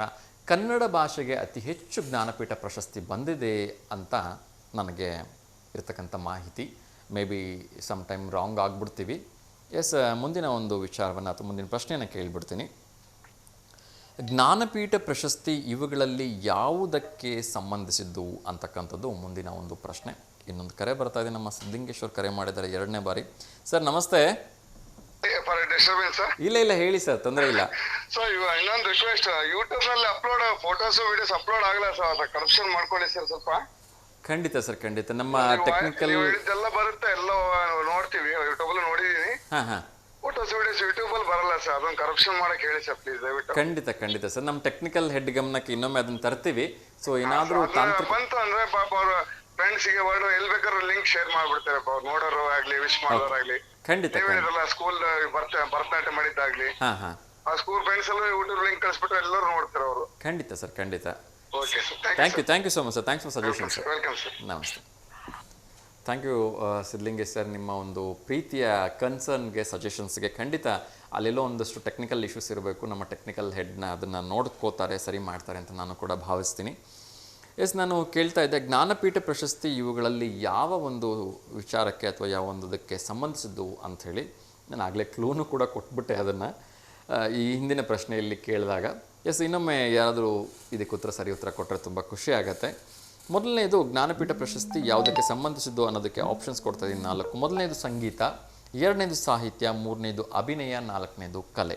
ಕನ್ನಡ ಭಾಷೆಗೆ ಅತಿ ಹೆಚ್ಚು ಜ್ಞಾನಪೀಠ ಪ್ರಶಸ್ತಿ ಬಂದಿದೆ ಅಂತ ನನಗೆ ಇರ್ತಕ್ಕಂಥ ಮಾಹಿತಿ. Maybe some time wrong ಆಗಿಬಿಡ್ತೀವಿ. ಎಸ್, ಮುಂದಿನ ಒಂದು ವಿಚಾರವನ್ನು ಅಥವಾ ಮುಂದಿನ ಪ್ರಶ್ನೆಯನ್ನು ಕೇಳಿಬಿಡ್ತೀನಿ. ಜ್ಞಾನಪೀಠ ಪ್ರಶಸ್ತಿ ಇವುಗಳಲ್ಲಿ ಯಾವುದಕ್ಕೆ ಸಂಬಂಧಿಸಿದ್ದು ಅಂತಕ್ಕಂಥದ್ದು ಮುಂದಿನ ಒಂದು ಪ್ರಶ್ನೆ. ಇನ್ನೊಂದು ಕರೆ ಬರ್ತಾ ಇದೆ, ನಮ್ಮ ಸಿದ್ಧಲಿಂಗೇಶ್ವರ್ ಕರೆ ಮಾಡಿದ್ದಾರೆ 2ನೇ ಬಾರಿ. ಸರ್ ನಮಸ್ತೆ. ಇಲ್ಲ ಹೇಳಿ ಸರ್, ತೊಂದರೆ ಇಲ್ಲ. ಸೊ ಇನ್ನೊಂದು ರಿಕ್ವೆಸ್ಟ್, ಯೂಟ್ಯೂಬ್ ನಲ್ಲಿ ಅಪ್ಲೋಡ್ ಫೋಟೋಸ್ ವಿಡಿಯೋಸ್ ಅಪ್ಲೋಡ್ ಆಗಲ್ಲ ಸರ್, ಅದನ್ನ ಕರೆಕ್ಷನ್ ಮಾಡ್ಕೊಳ್ಳಿ ಸರ್ ಸ್ವಲ್ಪ. ಖಂಡಿತ ಸರ್, ಖಂಡಿತ. ನಮ್ಮ ಟೆಕ್ನಿಕಲ್ ಎಲ್ಲ ಬರುತ್ತೆ, ಎಲ್ಲ ನೋಡ್ತೀವಿ, ಯೂಟ್ಯೂಬ್ ಅಲ್ಲಿ ನೋಡಿದೀನಿ. ಫೋಟೋಸ್ ವಿಡಿಯೋಸ್ ಯೂಟ್ಯೂಬ್ ಅಲ್ಲಿ ಬರಲ್ಲ ಸರ್, ಅದೊಂದು ಕರಪ್ಷನ್ ಮಾಡಕ್ ಹೇಳಿ ಸರ್ ಪ್ಲೀಸ್ ದಯವಿಟ್ಟು. ಖಂಡಿತ ಸರ್, ನಮ್ಮ ಟೆಕ್ನಿಕಲ್ ಹೆಡ್ ಗಮನಕ್ಕೆ ಇನ್ನೊಮ್ಮೆ ಅದನ್ನ ತರ್ತೀವಿ. ಸೊ ಏನಾದರೂ ತಾಂತ್ರಿಕ ಬಂತು ಅಂದ್ರೆ ಪಾಪ ಅವ್ರ ಫ್ರೆಂಡ್ಸ್ಗೆ ವರ್ಡ್ ಎಲ್ಲಿ ಬೇಕಾದ್ರೂ ಲಿಂಕ್ ಶೇರ್ ಮಾಡ್ಬಿಡ್ತಾರೆ, ಅವ್ರು ನೋಡೋರು ಆಗ್ಲಿ ವಿಶ್ ಮಾಡೋರಾಗ್ಲಿ. ಖಂಡಿತ ಸ್ಕೂಲ್ ಭರತನಾಟ್ಯ ಮಾಡಿದ್ದಾಗ್ಲಿ ಆ ಸ್ಕೂಲ್ ಫ್ರೆಂಡ್ಸ್ ಎಲ್ಲ ಯೂಟ್ಯೂಬ್ ಲಿಂಕ್ ಕಳಿಸ್ಬಿಟ್ರೆ ಎಲ್ಲರೂ ನೋಡ್ತಾರೆ ಅವರು. ಖಂಡಿತ ಸರ್, ಖಂಡಿತ. Okay sir, thank you so much sir, thanks for suggestion sir. Welcome sir. ನಮಸ್ತೆ. ಥ್ಯಾಂಕ್ ಯು ಸಿದ್ಧಲಿಂಗೇಶ್ ಸರ್, ನಿಮ್ಮ ಒಂದು ಪ್ರೀತಿಯ ಕನ್ಸರ್ನ್ಗೆ ಸಜೆಷನ್ಸ್ಗೆ. ಖಂಡಿತ ಅಲ್ಲೆಲ್ಲೋ ಒಂದಷ್ಟು ಟೆಕ್ನಿಕಲ್ ಇಶ್ಯೂಸ್ ಇರಬೇಕು, ನಮ್ಮ ಟೆಕ್ನಿಕಲ್ ಹೆಡ್ನ ಅದನ್ನು ನೋಡ್ಕೋತಾರೆ, ಸರಿ ಮಾಡ್ತಾರೆ ಅಂತ ನಾನು ಕೂಡ ಭಾವಿಸ್ತೀನಿ. ನಾನು ಕೇಳ್ತಾ ಇದ್ದೆ, ಜ್ಞಾನಪೀಠ ಪ್ರಶಸ್ತಿ ಇವುಗಳಲ್ಲಿ ಯಾವ ಒಂದು ವಿಚಾರಕ್ಕೆ ಅಥವಾ ಯಾವ ಒಂದಕ್ಕೆ ಸಂಬಂಧಿಸಿದ್ದು ಅಂಥೇಳಿ. ನಾನು ಆಗಲೇ ಕ್ಲೂನು ಕೂಡ ಕೊಟ್ಬಿಟ್ಟೆ ಅದನ್ನು ಈ ಹಿಂದಿನ ಪ್ರಶ್ನೆಯಲ್ಲಿ ಕೇಳಿದಾಗ. ಇನ್ನೊಮ್ಮೆ ಯಾರಾದರೂ ಇದಕ್ಕೆ ಸರಿ ಉತ್ತರ ಕೊಟ್ಟರೆ ತುಂಬ ಖುಷಿ ಆಗುತ್ತೆ. ಮೊದಲನೇದು ಜ್ಞಾನಪೀಠ ಪ್ರಶಸ್ತಿ ಯಾವುದಕ್ಕೆ ಸಂಬಂಧಿಸಿದ್ದು ಅನ್ನೋದಕ್ಕೆ ಆಪ್ಷನ್ಸ್ ಕೊಡ್ತಾ ಇದ್ದೀನಿ 4. ಮೊದಲನೇದು ಸಂಗೀತ, 2ನೇದು ಸಾಹಿತ್ಯ, 3ನೇದು ಅಭಿನಯ, 4ನೇದು ಕಲೆ.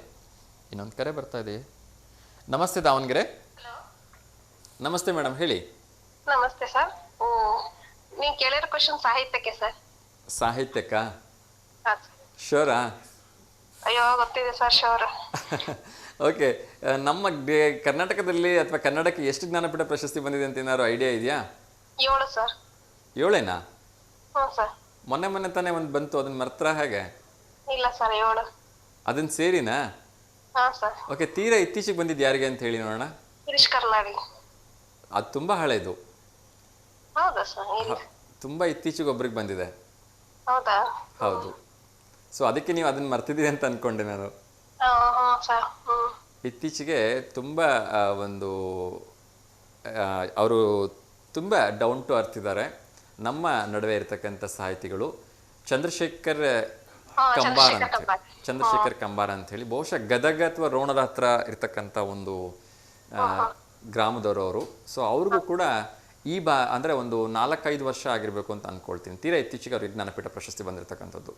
ಇನ್ನೊಂದು ಕರೆ ಬರ್ತಾ ಇದೆ. ನಮಸ್ತೆ ದಾವಣಗೆರೆ. ನಮಸ್ತೆ ಮೇಡಮ್, ಹೇಳಿ. ನಮಸ್ತೆ ಸರ್. ನೀವು ಕೇಳಿರೋ ಕ್ವಶನ್ ಸಾಹಿತ್ಯಕ್ಕೆ ಸರ್. ಸಾಹಿತ್ಯಕ್ಕ? ಹಾ. ಶೋರಾ? ಅಯ್ಯೋ ಗೊತ್ತಿದೆ ಸರ್, ಶೋರ್. ಓಕೆ, ನಮ್ಮ ಕರ್ನಾಟಕದಲ್ಲಿ ಅಥವಾ ಕನ್ನಡಕ್ಕೆ ಎಷ್ಟು ಜ್ಞಾನಪೀಠ ಪ್ರಶಸ್ತಿ ಬಂದಿದೆ ಅಂತ ಏನಾದ್ರು ಐಡಿಯಾ ಇದೆಯಾ? 7 ಸರ್. 7ಏನಾ? ಹ್ಞೂ ಸರ್. ಮೊನ್ನೆ ತಾನೇ ಒಂದು ಬಂತು, ಅದನ್ನ ಮರ್ತ್ರ ಹಾಗೆ? ಇಲ್ಲ ಸರ್, 7. ಅದನ್ನ ಸೇರಿನಾ? ಹಾ ಸರ್. ಓಕೆ, ತೀರಾ ಇತ್ತೀಚೆಗೆ ಬಂದಿದ್ದು ಯಾರಿಗೆ ಅಂತ ಹೇಳಿ ನೋಡೋಣ. ಗಿರೀಶ್ ಕರ್ನಾಡಿ. ಅದು ತುಂಬ ಹಳೇದು. ಹೌದಾ ಸರ್? ಇಲ್ಲ, ತುಂಬ ಇತ್ತೀಚೆಗೆ ಒಬ್ರಿಗೆ ಬಂದಿದೆ. ಹೌದಾ? ಹೌದು. ಸೊ ಅದಕ್ಕೆ ನೀವು ಅದನ್ನ ಮರ್ತಿದ್ದೀರಿ ಅಂತ ಅನ್ಕೊಂಡೆ ನಾನು. ಸರ್. ಇತ್ತೀಚೆಗೆ ತುಂಬ ಒಂದು ಅವರು ತುಂಬ ಡೌನ್ ಟು ಅರ್ತ್ ಇದ್ದಾರೆ. ನಮ್ಮ ನಡುವೆ ಇರತಕ್ಕಂಥ ಸಾಹಿತಿಗಳು ಚಂದ್ರಶೇಖರ್ ಕಂಬಾರ ಅಂತ ಹೇಳಿ, ಬಹುಶಃ ಗದಗ ಅಥವಾ ರೋಣದ ಹತ್ರ ಇರ್ತಕ್ಕಂಥ ಒಂದು ಗ್ರಾಮದವರು ಅವರು. ಸೊ ಅವ್ರಿಗೂ ಕೂಡ ಅಂದರೆ ಒಂದು 4-5 ವರ್ಷ ಆಗಿರಬೇಕು ಅಂತ ಅನ್ಕೊಳ್ತೀನಿ. ತೀರಾ ಇತ್ತೀಚೆಗೆ ಅವ್ರಿಗೆ ಜ್ಞಾನಪೀಠ ಪ್ರಶಸ್ತಿ ಬಂದಿರತಕ್ಕಂಥದ್ದು.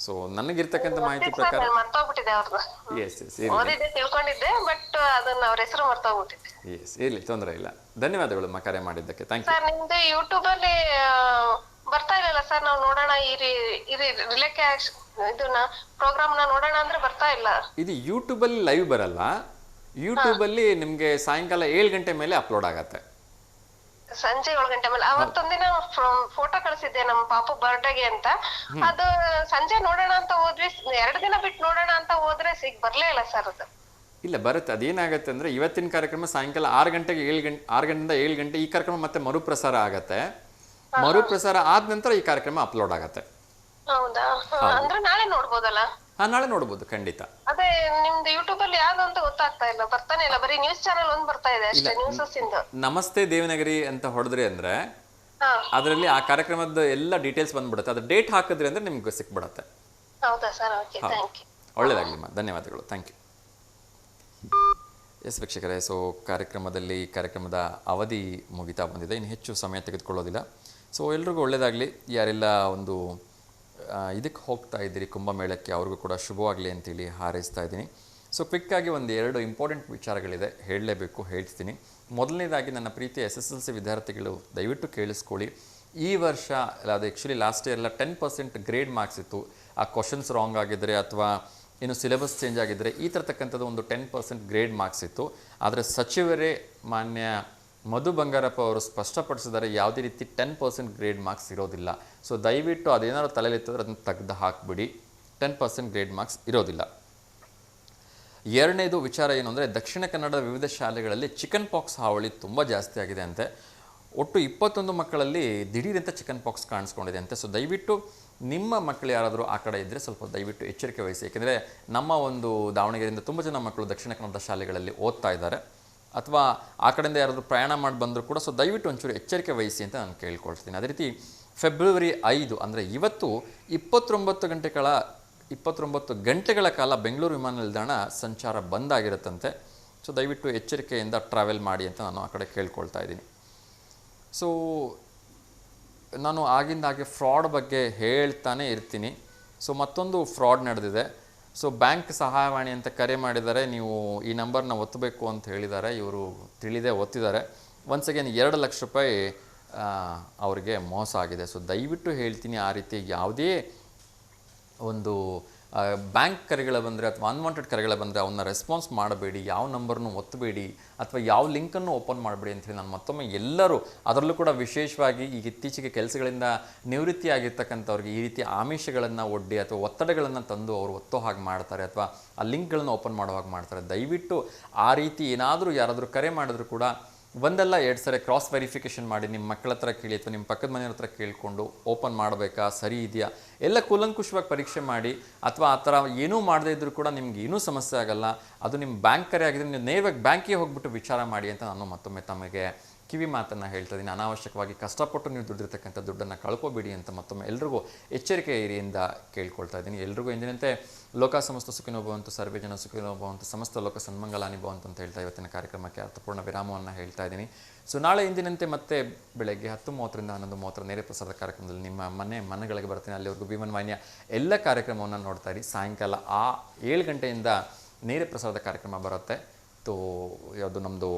ಸೊ ನನಗಿರ್ತಕ್ಕಂಥ ಮಾಹಿತಿ ಪ್ರಕಾರ ಇರ್ಲಿ, ತೊಂದರೆ ಇಲ್ಲ. ಧನ್ಯವಾದಗಳು ಕರೆ ಮಾಡಿದ್ದಕ್ಕೆ. Thank you. ನಿಮ್ದು ಯೂಟ್ಯೂಬ್ ಅಲ್ಲಿ ಬರ್ತಾ ಇಲ್ಲ ಸರ್, ನಾವು ನೋಡೋಣ ಇದನ್ನ ಪ್ರೋಗ್ರಾಮ್ ನೋಡೋಣ ಅಂದ್ರೆ ಬರ್ತಾ ಇಲ್ಲ. ಇದು ಯೂಟ್ಯೂಬ್ ಅಲ್ಲಿ ಲೈವ್ ಬರಲ್ಲ. ಯೂಟ್ಯೂಬ್ ಅಲ್ಲಿ ನಿಮ್ಗೆ ಸಾಯಂಕಾಲ 7 ಗಂಟೆ ಮೇಲೆ ಅಪ್ಲೋಡ್ ಆಗತ್ತೆ. ಸಂಜೆ 7 ಗಂಟೆ ಮೇಲೆ. ಅವತ್ತೊಂದಿನ ಫೋಟೋ ಕಳಿಸಿದ್ದೆ ನಮ್ಮ ಪಾಪು ಬರ್ಡೇಗೆ ಅಂತ. ಅದು ಸಂಜೆ ನೋಡೋಣ ಅಂತ ಹೋದ್ವಿ, 2 ದಿನ ಬಿಟ್ಟು ನೋಡೋಣ ಅಂತ ಹೋದ್ರೆ ಬರ್ಲೇ ಇಲ್ಲ ಸರ್. ಅದು ಇಲ್ಲ, ಬರುತ್ತೆ. ಅದೇನಾಗತ್ತೆ ಅಂದ್ರೆ ಇವತ್ತಿನ ಕಾರ್ಯಕ್ರಮ ಸಾಯಂಕಾಲ 6 ಗಂಟೆಗೆ 6 ಗಂಟೆಯಿಂದ 7 ಗಂಟೆ ಈ ಕಾರ್ಯಕ್ರಮ ಮತ್ತೆ ಮರುಪ್ರಸಾರ ಆಗತ್ತೆ. ಮರುಪ್ರಸಾರ ಆದ ನಂತರ ಈ ಕಾರ್ಯಕ್ರಮ ಅಪ್ಲೋಡ್ ಆಗತ್ತೆ. ಹೌದಾ? ಅಂದ್ರೆ ನಾಳೆ ನೋಡ್ಬೋದಲ್ಲ? ನಾಳೆ ನೋಡ್ಬೋದು, ಖಂಡಿತ. ಅದೇ ನಿಮ್ದು ಯೂಟ್ಯೂಬ್ ಅಲ್ಲಿ ಯಾವ್ದು ಅಂತ ಗೊತ್ತಾಗ್ತಾ ಇಲ್ಲ, ಬರ್ತಾನೆ ಇಲ್ಲ. ಬರೀ ನ್ಯೂಸ್ ಚಾನೆಲ್ ಒಂದು ಬರ್ತಾ ಇದೆ ಅಷ್ಟೇ, ನ್ಯೂಸಸ್ ಇಂದ. ನಮಸ್ತೆ ದೇವನಗರಿ ಅಂತ ಹೊಡೆದ್ರಿ ಅಂದ್ರೆ ಅದರಲ್ಲಿ ಆ ಕಾರ್ಯಕ್ರಮದ ಎಲ್ಲ ಡೀಟೇಲ್ಸ್ ಬಂದ್ಬಿಡುತ್ತೆ. ಅದು ಡೇಟ್ ಹಾಕಿದ್ರಿ ಅಂದ್ರೆ ನಿಮ್ಗೆ ಸಿಕ್ಬಿಡತ್ತೆ. ಹೌದಾ ಸರ್? Okay, thank you. ಒಳ್ಳೆಯದಾಗಲಿ, ಧನ್ಯವಾದಗಳು. Thank you. ವೀಕ್ಷಕರೇ, ಸೊ ಕಾರ್ಯಕ್ರಮದ ಅವಧಿ ಮುಗಿತಾ ಬಂದಿದೆ. ಇನ್ನು ಹೆಚ್ಚು ಸಮಯ ತೆಗೆದುಕೊಳ್ಳೋದಿಲ್ಲ. ಸೊ ಎಲ್ರಿಗೂ ಒಳ್ಳೆಯದಾಗಲಿ. ಯಾರೆಲ್ಲ ಒಂದು ಇದಕ್ಕೆ ಹೋಗ್ತಾ ಇದ್ದೀರಿ ಕುಂಭಮೇಳಕ್ಕೆ, ಅವ್ರಿಗೂ ಕೂಡ ಶುಭವಾಗಲಿ ಅಂತೇಳಿ ಹಾರೈಸ್ತಾ ಇದ್ದೀನಿ. ಸೊ ಕ್ವಿಕ್ಕಾಗಿ 1-2 ಇಂಪಾರ್ಟೆಂಟ್ ವಿಚಾರಗಳಿದೆ, ಹೇಳಲೇಬೇಕು, ಹೇಳ್ತೀನಿ. ಮೊದಲನೇದಾಗಿ ನನ್ನ ಪ್ರೀತಿಯ SSLC ವಿದ್ಯಾರ್ಥಿಗಳು ದಯವಿಟ್ಟು ಕೇಳಿಸ್ಕೊಳ್ಳಿ. ಈ ವರ್ಷ ಅದು ಆ್ಯಕ್ಚುಲಿ ಲಾಸ್ಟ್ ಇಯರ್ ಎಲ್ಲ 10% ಗ್ರೇಡ್ ಮಾರ್ಕ್ಸ್ ಇತ್ತು. ಆ ಕ್ವಶನ್ಸ್ ರಾಂಗ್ ಆಗಿದ್ದರೆ ಅಥವಾ ಇನ್ನು ಸಿಲೆಬಸ್ ಚೇಂಜ್ ಆಗಿದ್ದರೆ ಈ ಥರತಕ್ಕಂಥದ್ದು ಒಂದು 10% ಗ್ರೇಡ್ ಮಾರ್ಕ್ಸ್ ಇತ್ತು. ಆದರೆ ಸಚಿವರೇ ಮಾನ್ಯ ಮಧು ಬಂಗಾರಪ್ಪ ಅವರು ಸ್ಪಷ್ಟಪಡಿಸಿದ್ದಾರೆ, ಯಾವುದೇ ರೀತಿ 10% ಗ್ರೇಡ್ ಮಾರ್ಕ್ಸ್ ಇರೋದಿಲ್ಲ. ಸೊ ದಯವಿಟ್ಟು ಅದೇನಾದ್ರು ತಲೆಯಲ್ಲಿತ್ತಂದ್ರೆ ಅದನ್ನು ತೆಗೆದು ಹಾಕಿಬಿಡಿ. 10% ಗ್ರೇಡ್ ಮಾರ್ಕ್ಸ್ ಇರೋದಿಲ್ಲ. 2ನೇದು ವಿಚಾರ ಏನು ಅಂದರೆ, ದಕ್ಷಿಣ ಕನ್ನಡದ ವಿವಿಧ ಶಾಲೆಗಳಲ್ಲಿ ಚಿಕನ್ ಪಾಕ್ಸ್ ಹಾವಳಿ ತುಂಬ ಜಾಸ್ತಿ ಆಗಿದೆ ಅಂತೆ. ಒಟ್ಟು 21 ಮಕ್ಕಳಲ್ಲಿ ದಿಢೀರಂತ ಚಿಕನ್ ಪಾಕ್ಸ್ ಕಾಣಿಸ್ಕೊಂಡಿದೆ ಅಂತೆ. ಸೊ ದಯವಿಟ್ಟು ನಿಮ್ಮ ಮಕ್ಕಳು ಯಾರಾದರೂ ಆ ಕಡೆ ಇದ್ದರೆ ಸ್ವಲ್ಪ ದಯವಿಟ್ಟು ಎಚ್ಚರಿಕೆ ವಹಿಸಿ. ಏಕೆಂದರೆ ನಮ್ಮ ಒಂದು ದಾವಣಗೆರೆಯಿಂದ ತುಂಬ ಜನ ಮಕ್ಕಳು ದಕ್ಷಿಣ ಕನ್ನಡದ ಶಾಲೆಗಳಲ್ಲಿ ಓದ್ತಾ ಇದ್ದಾರೆ, ಅಥವಾ ಆ ಕಡೆಯಿಂದ ಯಾರಾದರೂ ಪ್ರಯಾಣ ಮಾಡಿ ಬಂದರೂ ಕೂಡ. ಸೊ ದಯವಿಟ್ಟು ಒಂಚೂರು ಎಚ್ಚರಿಕೆ ವಹಿಸಿ ಅಂತ ನಾನು ಕೇಳ್ಕೊಳ್ತೀನಿ. ಅದೇ ರೀತಿ ಫೆಬ್ರವರಿ 5 ಅಂದರೆ ಇವತ್ತು 29 ಗಂಟೆಗಳ ಕಾಲ ಬೆಂಗಳೂರು ವಿಮಾನ ನಿಲ್ದಾಣ ಸಂಚಾರ ಬಂದಾಗಿರುತ್ತಂತೆ. ಸೊ ದಯವಿಟ್ಟು ಎಚ್ಚರಿಕೆಯಿಂದ ಟ್ರಾವೆಲ್ ಮಾಡಿ ಅಂತ ನಾನು ಆ ಕಡೆ ಕೇಳ್ಕೊಳ್ತಾ ಇದ್ದೀನಿ. ಸೊ ನಾನು ಆಗಿಂದಾಗೆ ಫ್ರಾಡ್ ಬಗ್ಗೆ ಹೇಳ್ತಾನೆ ಇರ್ತೀನಿ. ಸೊ ಮತ್ತೊಂದು ಫ್ರಾಡ್ ನಡೆದಿದೆ. ಸೊ ಬ್ಯಾಂಕ್ ಸಹಾಯವಾಣಿ ಅಂತ ಕರೆ ಮಾಡಿದ್ದಾರೆ, ನೀವು ಈ ನಂಬರ್ನ ಒತ್ತಬೇಕು ಅಂತ ಹೇಳಿದ್ದಾರೆ. ಇವರು ತಿಳಿದೇ ಒತ್ತಿದ್ದಾರೆ. ಒನ್ಸ್ ಅಗೇನ್ 2 ಲಕ್ಷ ರೂಪಾಯಿ ಅವರಿಗೆ ಮೋಸ ಆಗಿದೆ. ಸೊ ದಯವಿಟ್ಟು ಹೇಳ್ತೀನಿ, ಆ ರೀತಿ ಯಾವುದೇ ಒಂದು ಬ್ಯಾಂಕ್ ಕರೆಗಳ ಬಂದರೆ ಅಥವಾ ಅನ್ವಾಂಟೆಡ್ ಕರೆಗಳ ಬಂದರೆ ಅವನ್ನ ರೆಸ್ಪಾನ್ಸ್ ಮಾಡಬೇಡಿ, ಯಾವ ನಂಬರ್ನು ಒತ್ತಬೇಡಿ ಅಥವಾ ಯಾವ ಲಿಂಕನ್ನು ಓಪನ್ ಮಾಡಬೇಡಿ ಅಂಥೇಳಿ ನಾನು ಮತ್ತೊಮ್ಮೆ ಎಲ್ಲರೂ, ಅದರಲ್ಲೂ ಕೂಡ ವಿಶೇಷವಾಗಿ ಈಗ ಇತ್ತೀಚೆಗೆ ಕೆಲಸಗಳಿಂದ ನಿವೃತ್ತಿ ಆಗಿರ್ತಕ್ಕಂಥವ್ರಿಗೆ ಈ ರೀತಿ ಆಮಿಷಗಳನ್ನು ಒಡ್ಡಿ ಅಥವಾ ಒತ್ತಡಗಳನ್ನು ತಂದು ಅವರು ಒತ್ತೋ ಹಾಗೆ ಮಾಡ್ತಾರೆ ಅಥವಾ ಆ ಲಿಂಕ್ಗಳನ್ನು ಓಪನ್ ಮಾಡೋ ಹಾಗೆ ಮಾಡ್ತಾರೆ. ದಯವಿಟ್ಟು ಆ ರೀತಿ ಏನಾದರೂ ಯಾರಾದರೂ ಕರೆ ಮಾಡಿದ್ರು ಕೂಡ ಒಂದಲ್ಲ ಎರಡು ಸರಿ ಕ್ರಾಸ್ ವೆರಿಫಿಕೇಷನ್ ಮಾಡಿ ನಿಮ್ಮ ಮಕ್ಕಳ ಹತ್ರ ಕೇಳಿ ಅಥವಾ ನಿಮ್ಮ ಪಕ್ಕದ ಮನೆಯವ್ರ ಹತ್ರ ಕೇಳಿಕೊಂಡು ಓಪನ್ ಮಾಡಬೇಕಾ, ಸರಿ ಇದೆಯಾ, ಎಲ್ಲ ಕೂಲಂಕುಷವಾಗಿ ಪರೀಕ್ಷೆ ಮಾಡಿ. ಅಥವಾ ಆ ಥರ ಏನೂ ಮಾಡದೇ ಇದ್ದರೂ ಕೂಡ ನಿಮ್ಗೆ ಏನೂ ಸಮಸ್ಯೆ ಆಗಲ್ಲ. ಅದು ನಿಮ್ಮ ಬ್ಯಾಂಕ್ ಕರೆ ಆಗಿದ್ರೆ ನೀವು ನೇರವಾಗಿ ಬ್ಯಾಂಕಿಗೆ ಹೋಗ್ಬಿಟ್ಟು ವಿಚಾರ ಮಾಡಿ ಅಂತ ನಾನು ಮತ್ತೊಮ್ಮೆ ತಮಗೆ ಕಿವಿ ಮಾತನ್ನು ಹೇಳ್ತಾ ಇದ್ದೀನಿ. ಅನಾವಶ್ಯಕವಾಗಿ ಕಷ್ಟಪಟ್ಟು ನೀವು ದುಡ್ಡಿರ್ತಕ್ಕಂಥ ದುಡ್ಡನ್ನು ಕಳ್ಕೊಬೇಡಿ ಅಂತ ಮತ್ತೊಮ್ಮೆ ಎಲ್ರಿಗೂ ಎಚ್ಚರಿಕೆ ಏರಿಯಿಂದ ಕೇಳ್ಕೊಳ್ತಾ ಇದ್ದೀನಿ. ಎಲ್ರಿಗೂ ಎಂದಿನಂತೆ ಲೋಕ ಸಮಸ್ತ ಸುಖಿನೋ ಭವಂತು, ಸರ್ವೇ ಜನ ಸುಖಿನೋ ಭವಂತು, ಸಮಸ್ತ ಲೋಕ ಸನ್ಮಂಗಲಾನಿ ಭವಂತು ಅಂತ ಹೇಳ್ತಾ ಇವತ್ತಿನ ಕಾರ್ಯಕ್ರಮಕ್ಕೆ ಅರ್ಥಪೂರ್ಣ ವಿರಾಮವನ್ನು ಹೇಳ್ತಾ ಇದ್ದೀನಿ. ಸೊ ನಾಳೆ ಇಂದಿನಂತೆ ಮತ್ತೆ ಬೆಳಗ್ಗೆ 10:30ರಿಂದ 11:30 ನೇರ ಪ್ರಸಾರದ ಕಾರ್ಯಕ್ರಮದಲ್ಲಿ ನಿಮ್ಮ ಮನೆಗಳಿಗೆ ಬರ್ತೀನಿ. ಅಲ್ಲಿವರೆಗೂ V1 ವಾಹಿನಿಯ ಎಲ್ಲ ಕಾರ್ಯಕ್ರಮವನ್ನು ನೋಡ್ತಾ ಇರಿ. ಸಾಯಂಕಾಲ 7 ಗಂಟೆಯಿಂದ ನೇರ ಪ್ರಸಾರದ ಕಾರ್ಯಕ್ರಮ ಬರುತ್ತೆ. ಯಾವುದು ನಮ್ಮದು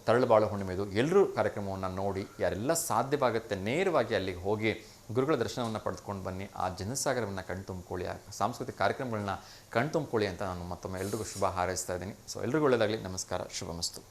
ತರಳುಬಾಳು ಹುಣ್ಣಿಮೆದು. ಎಲ್ಲರೂ ಕಾರ್ಯಕ್ರಮವನ್ನು ನೋಡಿ ಯಾರೆಲ್ಲ ಸಾಧ್ಯವಾಗುತ್ತೆ ನೇರವಾಗಿ ಅಲ್ಲಿಗೆ ಹೋಗಿ ಗುರುಗಳ ದರ್ಶನವನ್ನು ಪಡೆದುಕೊಂಡು ಬನ್ನಿ. ಆ ಜನಸಾಗರವನ್ನು ಕಣ್ತುಂಬ್ಕೊಳ್ಳಿ, ಆ ಸಾಂಸ್ಕೃತಿಕ ಕಾರ್ಯಕ್ರಮಗಳನ್ನ ಕಣ್ತುಂಬ್ಕೊಳ್ಳಿ ಅಂತ ನಾನು ಮತ್ತೊಮ್ಮೆ ಎಲ್ರಿಗೂ ಶುಭ ಹಾರೈಸ್ತಾ ಇದ್ದೀನಿ. ಸೊ ಎಲ್ರಿಗೂ ಒಳ್ಳೆಯದಾಗಲಿ. ನಮಸ್ಕಾರ. ಶುಭಮಸ್ತು.